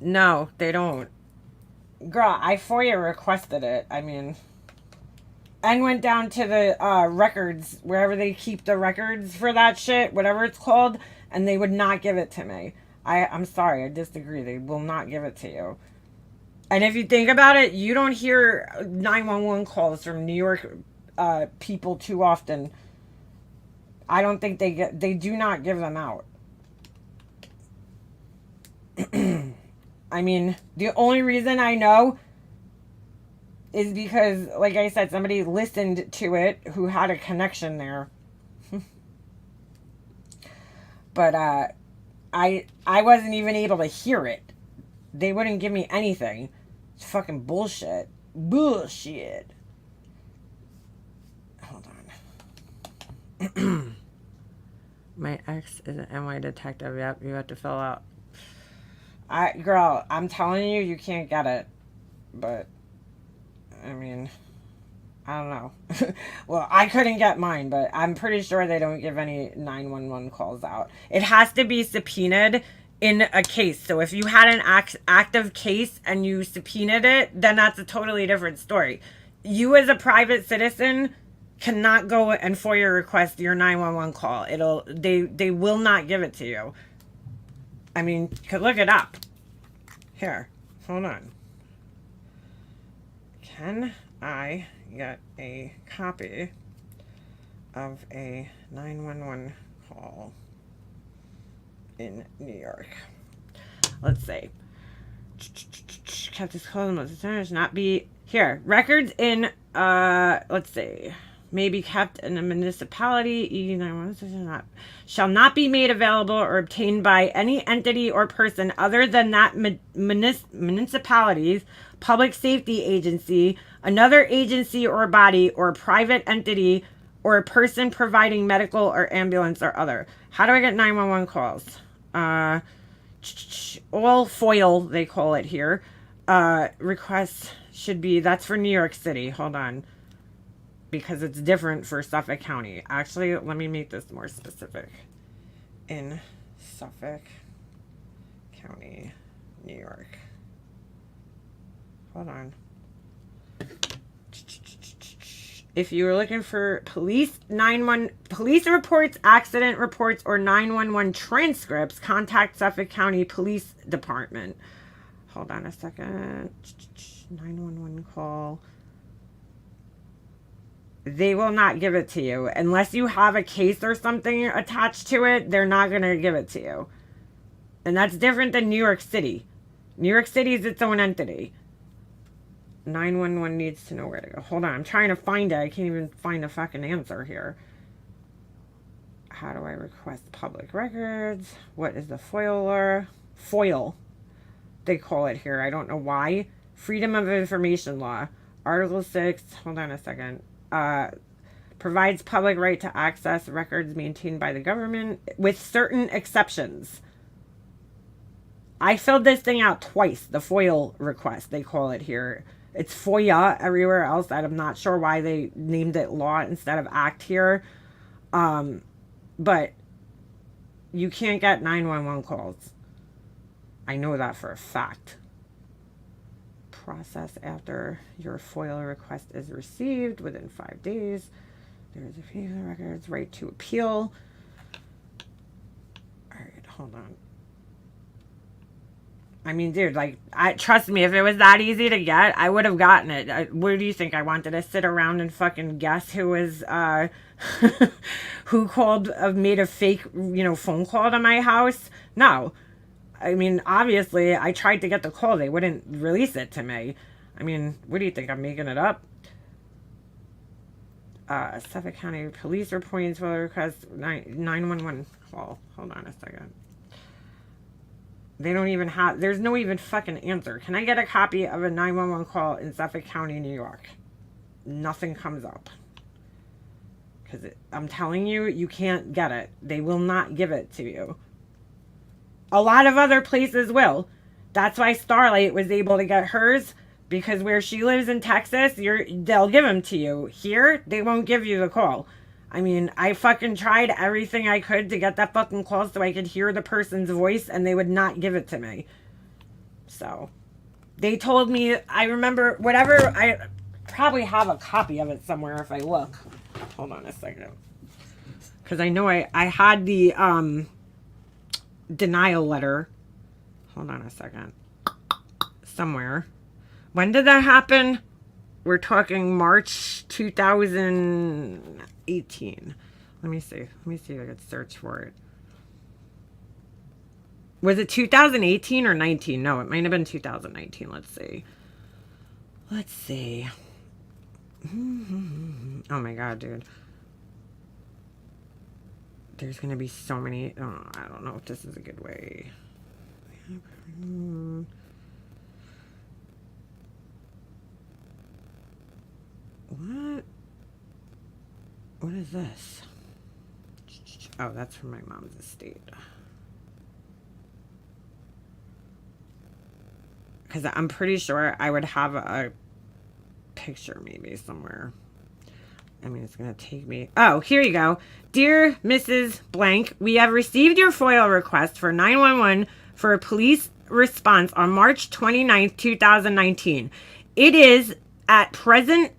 A: No, they don't. Girl, I FOIA requested it. I mean, and went down to the records, wherever they keep the records for that shit, whatever it's called, and they would not give it to me. I'm sorry, I disagree. They will not give it to you. And if you think about it, you don't hear 911 calls from New York people too often. I don't think they do not give them out. I mean, the only reason I know is because, like I said, somebody listened to it who had a connection there. But I wasn't even able to hear it. They wouldn't give me anything. It's fucking bullshit. Bullshit. Hold on. My ex is an NY detective. Yep, you have to fill out. Girl, I'm telling you, you can't get it. But, I mean, I don't know. Well, I couldn't get mine, but I'm pretty sure they don't give any 911 calls out. It has to be subpoenaed in a case. So if you had an active case and you subpoenaed it, then that's a totally different story. You as a private citizen cannot go and FOIA request your 911 call. They will not give it to you. I mean, you could look it up. Here, hold on. Can I get a copy of a 911 call in New York? Let's see. Kept this call not be here. Records in let's see. May be kept in a municipality. Shall not be made available or obtained by any entity or person other than that municipality's public safety agency, another agency or body, or private entity, or a person providing medical or ambulance or other. How do I get 911 calls? All FOIL, they call it here. Requests should be, that's for New York City. Hold on. Because it's different for Suffolk County. Actually, let me make this more specific. In Suffolk County, New York. Hold on. If you were looking for police reports, accident reports, or 911 transcripts, contact Suffolk County Police Department. Hold on a second. 911 call. They will not give it to you. Unless you have a case or something attached to it, they're not going to give it to you. And that's different than New York City. New York City is its own entity. 911 needs to know where to go. Hold on, I'm trying to find it. I can't even find a fucking answer here. How do I request public records? What is the FOIL? FOIL, they call it here. I don't know why. Freedom of Information Law. Article 6. Hold on a second. Provides public right to access records maintained by the government with certain exceptions. I filled this thing out twice. The FOIL request, they call it here. It's FOIA everywhere else. I'm not sure why they named it law instead of act here. But you can't get 911 calls. I know that for a fact. Process after your FOIL request is received within 5 days. There's a few records, right to appeal. All right, hold on. I mean, dude, like, trust me, if it was that easy to get, I would have gotten it. Where do you think I wanted to sit around and fucking guess who was, who called, made a fake, phone call to my house? No. I mean, obviously, I tried to get the call. They wouldn't release it to me. I mean, what do you think? I'm making it up? Suffolk County Police reporting for the request 911 call. Hold on a second. They don't even have, there's no even fucking answer. Can I get a copy of a 911 call in Suffolk County, New York? Nothing comes up. Because I'm telling you, you can't get it. They will not give it to you. A lot of other places will. That's why Starlight was able to get hers. Because where she lives in Texas, they'll give them to you. Here, they won't give you the call. I mean, I fucking tried everything I could to get that fucking call so I could hear the person's voice, and they would not give it to me. So, they told me, I remember, whatever, I probably have a copy of it somewhere if I look. Hold on a second. Because I know I had the denial letter. Hold on a second. Somewhere. When did that happen? We're talking March 2018. Let me see. Let me see if I could search for it. Was it 2018 or 19? No, it might have been 2019. Let's see. Let's see. Oh my god, dude. There's going to be so many. Oh, I don't know if this is a good way. What? What is this? Oh, that's from my mom's estate. Because I'm pretty sure I would have a picture maybe somewhere. I mean, it's going to take me... Oh, here you go. Dear Mrs. Blank, we have received your FOIL request for 911 for a police response on March 29th, 2019. It is at present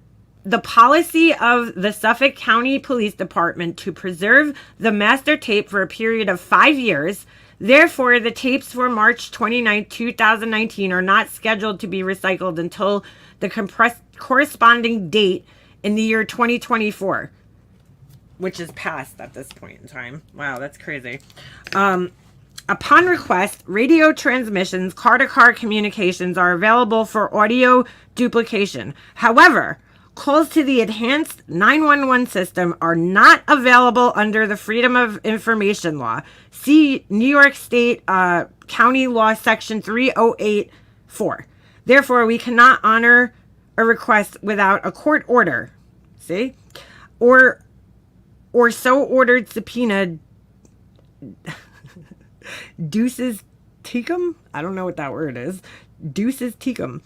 A: the policy of the Suffolk County Police Department to preserve the master tape for a period of 5 years. Therefore, the tapes for March 29, 2019 are not scheduled to be recycled until the corresponding date in the year 2024, which is past at this point in time. Wow, that's crazy. Upon request, radio transmissions, car-to-car communications are available for audio duplication. However, calls to the enhanced 911 system are not available under the Freedom of Information Law. See New York State County Law Section 3084. Therefore, we cannot honor a request without a court order. See? Or so ordered subpoena Deuces tecum? I don't know what that word is. Deuces tecum,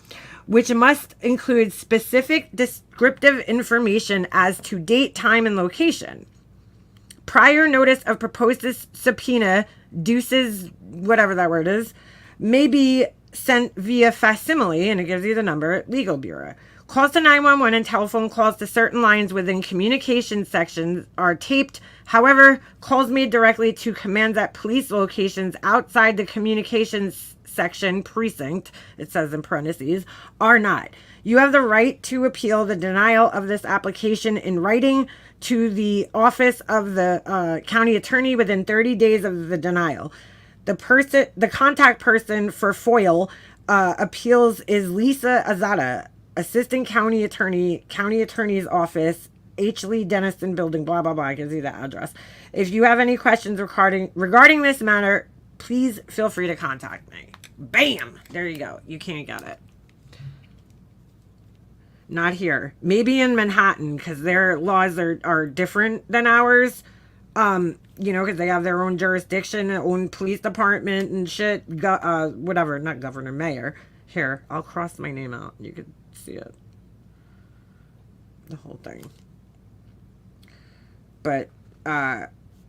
A: which must include specific descriptive information as to date, time, and location. Prior notice of proposed subpoena, deuces, whatever that word is, may be sent via facsimile, and it gives you the number, Legal Bureau. Calls to 911 and telephone calls to certain lines within communication sections are taped. However, calls made directly to commands at police locations outside the communications section precinct, it says in parentheses, are not. You have the right to appeal the denial of this application in writing to the office of the county attorney within 30 days of the denial. The contact person for FOIL appeals is Lisa Azada, Assistant County Attorney, County Attorney's Office, H. Lee Denison Building, blah, blah, blah. I gives you the address. If you have any questions regarding this matter, please feel free to contact me. Bam! There you go. You can't get it. Not here. Maybe in Manhattan, because their laws are different than ours. You know, because they have their own jurisdiction, their own police department and shit. Whatever, not governor, mayor. Here, I'll cross my name out. You could see it. The whole thing. But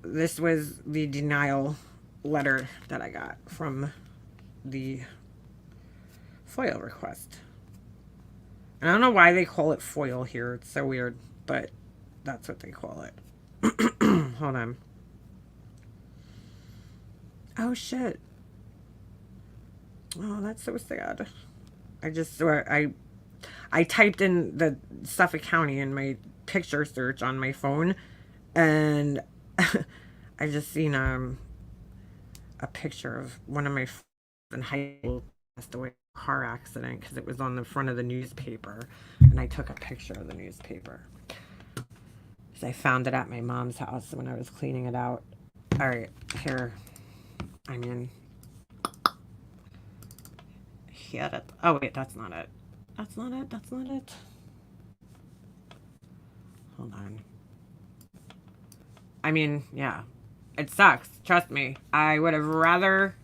A: this was the denial letter that I got from the FOIL request. And I don't know why they call it FOIL here. It's so weird, but that's what they call it. Hold on. Oh shit. Oh, that's so sad. I just swear I typed in the Suffolk County in my picture search on my phone, and I just seen a picture of one of my friends in high school passed away in a car accident because it was on the front of the newspaper, and I took a picture of the newspaper because I found it at my mom's house when I was cleaning it out. All right, here. I mean, here it. Oh wait, that's not it. That's not it. That's not it. Hold on. I mean, yeah. It sucks. Trust me. I would have rather...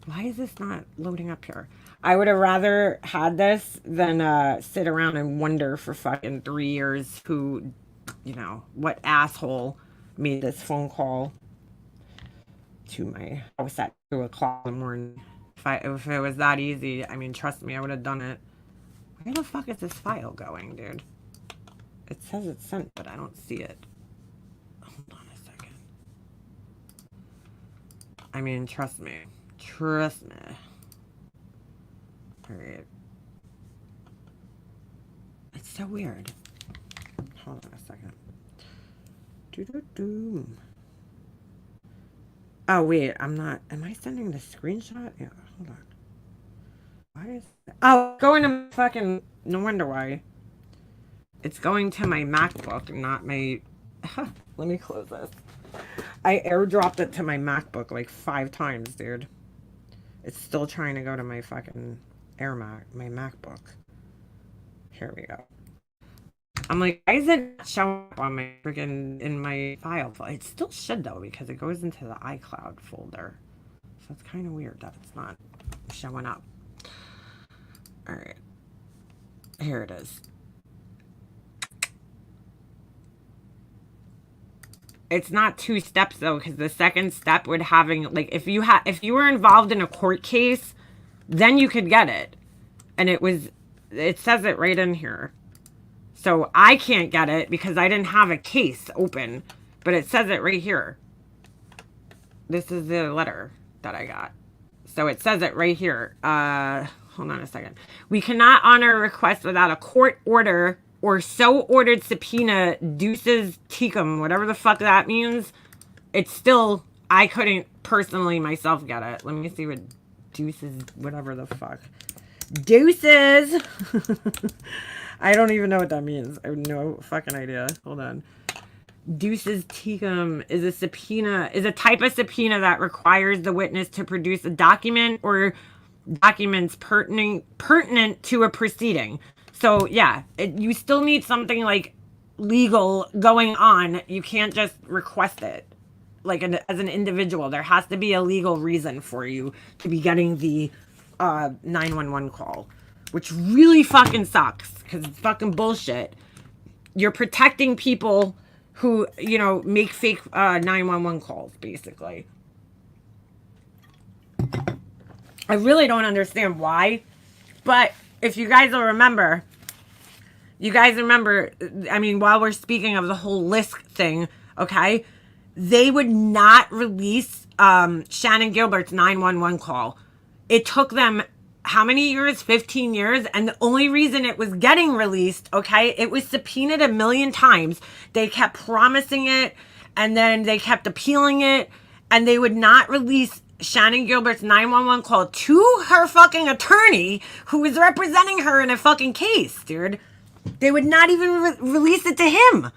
A: Why is this not loading up here? I would have rather had this than sit around and wonder for fucking 3 years who, you know, what asshole made this phone call to my house at 2 o'clock in the morning. If it was that easy, I mean, trust me, I would have done it. Where the fuck is this file going, dude? It says it's sent, but I don't see it. Hold on a second. I mean, trust me. Trust me. Alright. It's so weird. Hold on a second. Doo-doo-doo. Oh, wait, I'm not... Am I sending the screenshot? Yeah, hold on. Why is that? Oh, going to fucking... No wonder why. It's going to my MacBook, not my... Let me close this. I airdropped it to my MacBook like 5 times, dude. It's still trying to go to my fucking my MacBook. Here we go. I'm like, why is it not showing up on my freaking, in my file? It still should though, because it goes into the iCloud folder. So it's kind of weird that it's not showing up. Alright. Here it is. It's not 2 steps though, because the second step would having, like, if you were involved in a court case, then you could get it. And it says it right in here. So I can't get it because I didn't have a case open, but it says it right here. This is the letter that I got. So it says it right here. Hold on a second. We cannot honor a request without a court order or so ordered subpoena deuces tecum, whatever the fuck that means. It's still, I couldn't personally myself get it. Let me see what deuces, whatever the fuck. Deuces. I don't even know what that means. I have no fucking idea. Hold on. Deuces tecum is a subpoena, is a type of subpoena that requires the witness to produce a document or documents pertinent to a proceeding. So yeah, you still need something like legal going on. You can't just request it like as an individual. There has to be a legal reason for you to be getting the 911 call, which really fucking sucks because it's fucking bullshit. You're protecting people who, you know, make fake 911 calls, basically. I really don't understand why, but if you guys will remember, I mean, while we're speaking of the whole Lisk thing, okay, they would not release Shannon Gilbert's 911 call. It took them how many years? 15 years. And the only reason it was getting released, okay, it was subpoenaed 1 million times. They kept promising it, and then they kept appealing it, and they would not release Shannon Gilbert's 911 call to her fucking attorney who was representing her in a fucking case, dude. They would not even release it to him,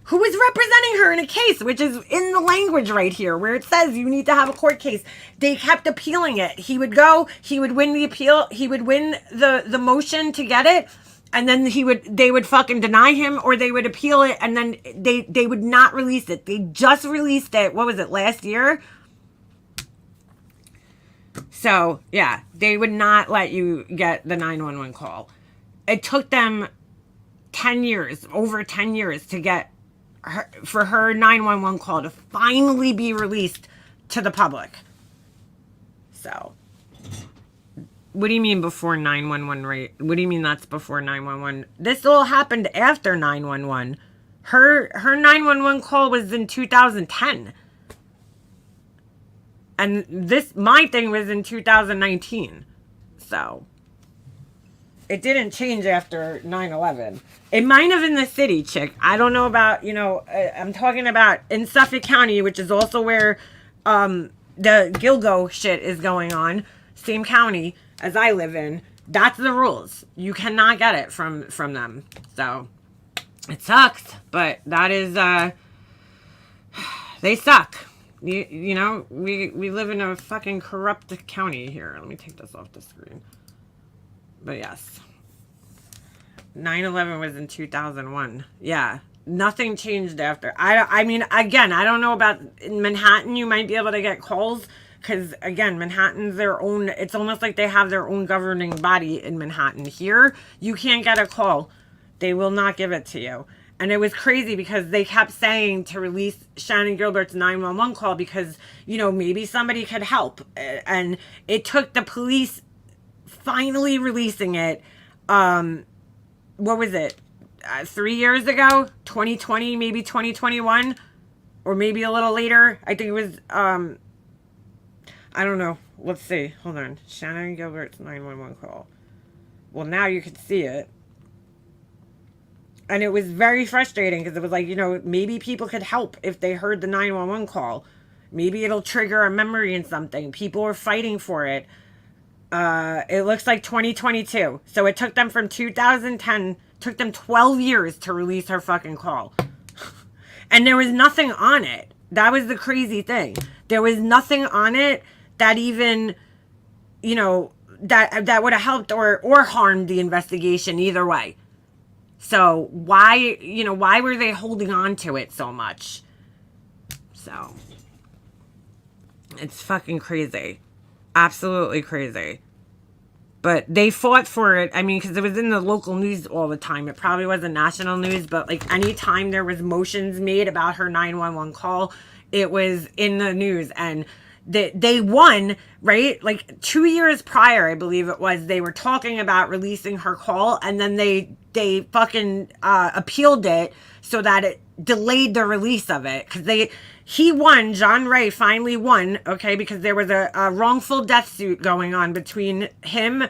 A: who was representing her in a case, which is in the language right here where it says you need to have a court case. They kept appealing it. He would go, he would win the appeal, he would win the motion to get it, and then they would fucking deny him, or they would appeal it, and then they would not release it. They just released it, what was it, last year? So, yeah, they would not let you get the 911 call. It took them 10 years, over 10 years to get for her 911 call to finally be released to the public. So, what do you mean before 911, right? What do you mean that's before 911? This all happened after 911. Her 911 call was in 2010. And my thing was in 2019. So, it didn't change after 9/11. It might have in the city, chick. I don't know about, you know, I'm talking about in Suffolk County, which is also where the Gilgo shit is going on. Same county as I live in. That's the rules. You cannot get it from them. So, it sucks. But that is, they suck. You know, we live in a fucking corrupt county here. Let me take this off the screen. But yes, 9/11 was in 2001. Yeah, nothing changed after. I mean, again, I don't know about in Manhattan. You might be able to get calls because, again, Manhattan's their own. It's almost like they have their own governing body in Manhattan. Here, you can't get a call. They will not give it to you. And it was crazy because they kept saying to release Shannon Gilbert's 911 call because, you know, maybe somebody could help. And it took the police finally releasing it. What was it? 3 years ago? 2020, maybe 2021? Or maybe a little later. I think it was, I don't know. Let's see. Hold on. Shannon Gilbert's 911 call. Well, now you can see it. And it was very frustrating because it was like, you know, maybe people could help if they heard the 911 call. Maybe it'll trigger a memory in something. People are fighting for it. It looks like 2022. So it took them from 2010, took them 12 years to release her fucking call. And there was nothing on it. That was the crazy thing. There was nothing on it that even, you know, that would have helped or harmed the investigation either way. So why were they holding on to it so much? So it's fucking crazy. Absolutely crazy. But they fought for it. I mean, because it was in the local news all the time. It probably wasn't national news, but like anytime there was motions made about her 911 call, it was in the news. And they won, right? Like 2 years prior, I believe it was, they were talking about releasing her call, and then they fucking appealed it so that it delayed the release of it. Because he won. John Ray finally won, okay, because there was a wrongful death suit going on between him,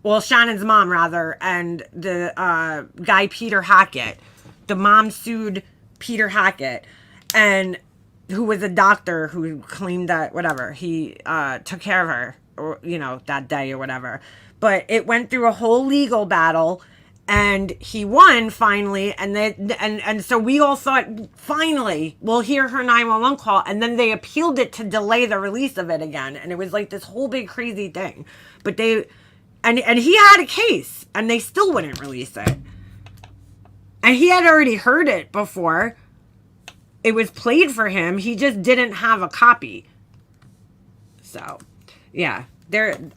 A: well, Shannon's mom, rather, and the guy Peter Hackett. The mom sued Peter Hackett, and who was a doctor who claimed that, whatever, he took care of her, or, you know, that day or whatever. But it went through a whole legal battle, and he won finally, and so we all thought, finally, we'll hear her 911 call, and then they appealed it to delay the release of it again, and it was like this whole big crazy thing. But they, and he had a case, and they still wouldn't release it. And he had already heard it before. It was played for him. He just didn't have a copy. So, yeah.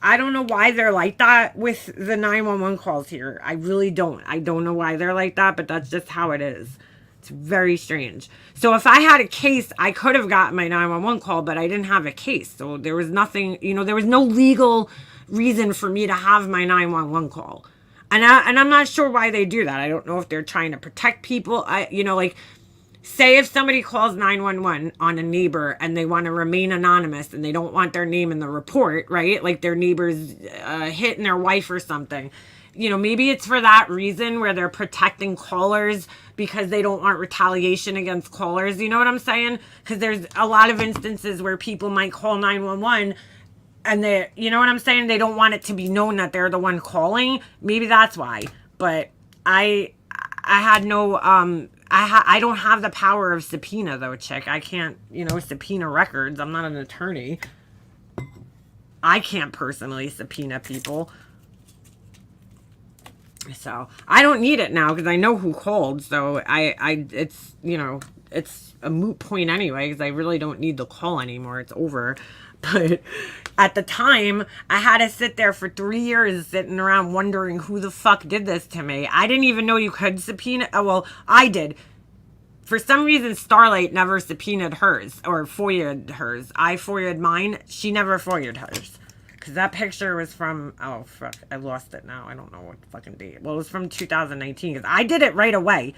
A: I don't know why they're like that with the 911 calls here. I really don't. I don't know why they're like that, but that's just how it is. It's very strange. So if I had a case, I could have gotten my 911 call, but I didn't have a case. So there was nothing, you know, there was no legal reason for me to have my 911 call. And I'm not sure why they do that. I don't know if they're trying to protect people. You know, like, say if somebody calls 911 on a neighbor and they want to remain anonymous and they don't want their name in the report, right? Like their neighbor's hitting their wife or something. You know, maybe it's for that reason where they're protecting callers because they don't want retaliation against callers. You know what I'm saying? Because there's a lot of instances where people might call 911 and they, you know what I'm saying? They don't want it to be known that they're the one calling. Maybe that's why. But I had no, I don't have the power of subpoena though, chick. I can't, you know, subpoena records. I'm not an attorney. I can't personally subpoena people. So I don't need it now because I know who called. So it's, you know, it's a moot point anyway because I really don't need the call anymore. It's over. But at the time, I had to sit there for 3 years sitting around wondering who the fuck did this to me. I didn't even know you could subpoena. Oh, well, I did. For some reason, Starlight never subpoenaed hers or FOIA'd hers. I FOIA'd mine. She never FOIA'd hers. Because that picture was from, oh, fuck, I lost it now. I don't know what fucking date. Well, it was from 2019 because I did it right away.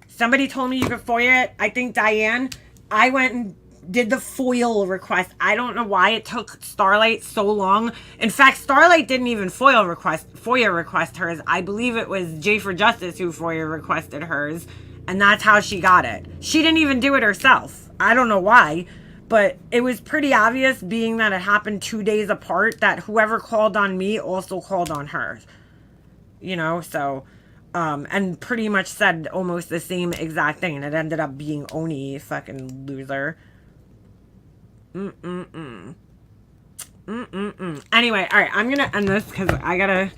A: Somebody told me you could FOIA it. I think Diane. I went and did the FOIL request. I don't know why it took Starlight so long. In fact, Starlight didn't even FOIA request hers. I believe it was J for Justice who FOIA requested hers. And that's how she got it. She didn't even do it herself. I don't know why. But it was pretty obvious, being that it happened 2 days apart, that whoever called on me also called on her. You know, so, and pretty much said almost the same exact thing. And it ended up being Oni, fucking loser. Anyway, all right, I'm going to end this because I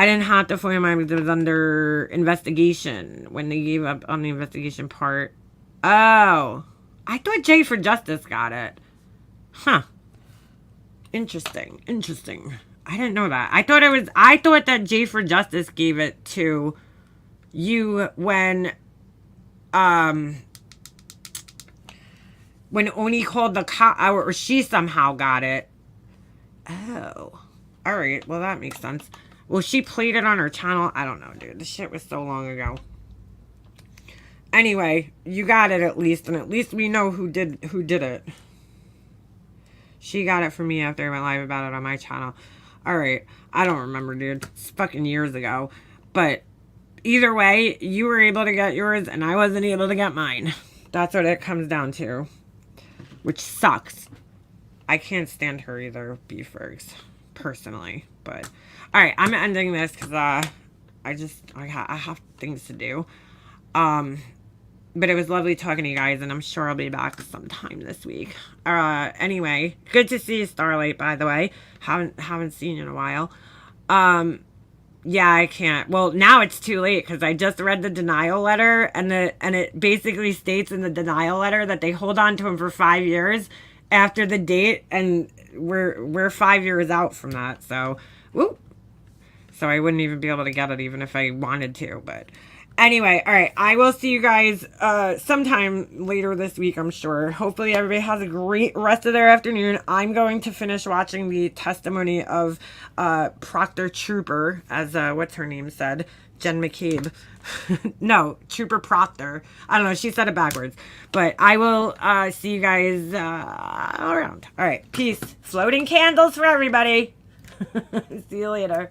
A: didn't have to FOIA mine because it was under investigation when they gave up on the investigation part. Oh, I thought J for Justice got it. Huh. Interesting. I didn't know that. I thought that J for Justice gave it to you when Oni called the cop, or she somehow got it. Oh. All right. Well, that makes sense. Well, she played it on her channel. I don't know, dude. This shit was so long ago. Anyway, you got it at least, and at least we know who did it. She got it for me after I went live about it on my channel. All right. I don't remember, dude. It's fucking years ago. But either way, you were able to get yours, and I wasn't able to get mine. That's what it comes down to. Which sucks. I can't stand her either, Beefers, personally. But, alright, I'm ending this because, I have things to do. But it was lovely talking to you guys, and I'm sure I'll be back sometime this week. Anyway, good to see you, Starlight, by the way. Haven't seen you in a while. Yeah, I can't. Well, now it's too late because I just read the denial letter, and it basically states in the denial letter that they hold on to him for 5 years after the date, and we're 5 years out from that. So, whoop. So I wouldn't even be able to get it even if I wanted to. But anyway, all right. I will see you guys sometime later this week, I'm sure. Hopefully everybody has a great rest of their afternoon. I'm going to finish watching the testimony of Proctor Trooper, as what's her name said, Jen McCabe. No, Trooper Proctor. I don't know. She said it backwards. But I will see you guys all around. All right. Peace. Floating candles for everybody. See you later.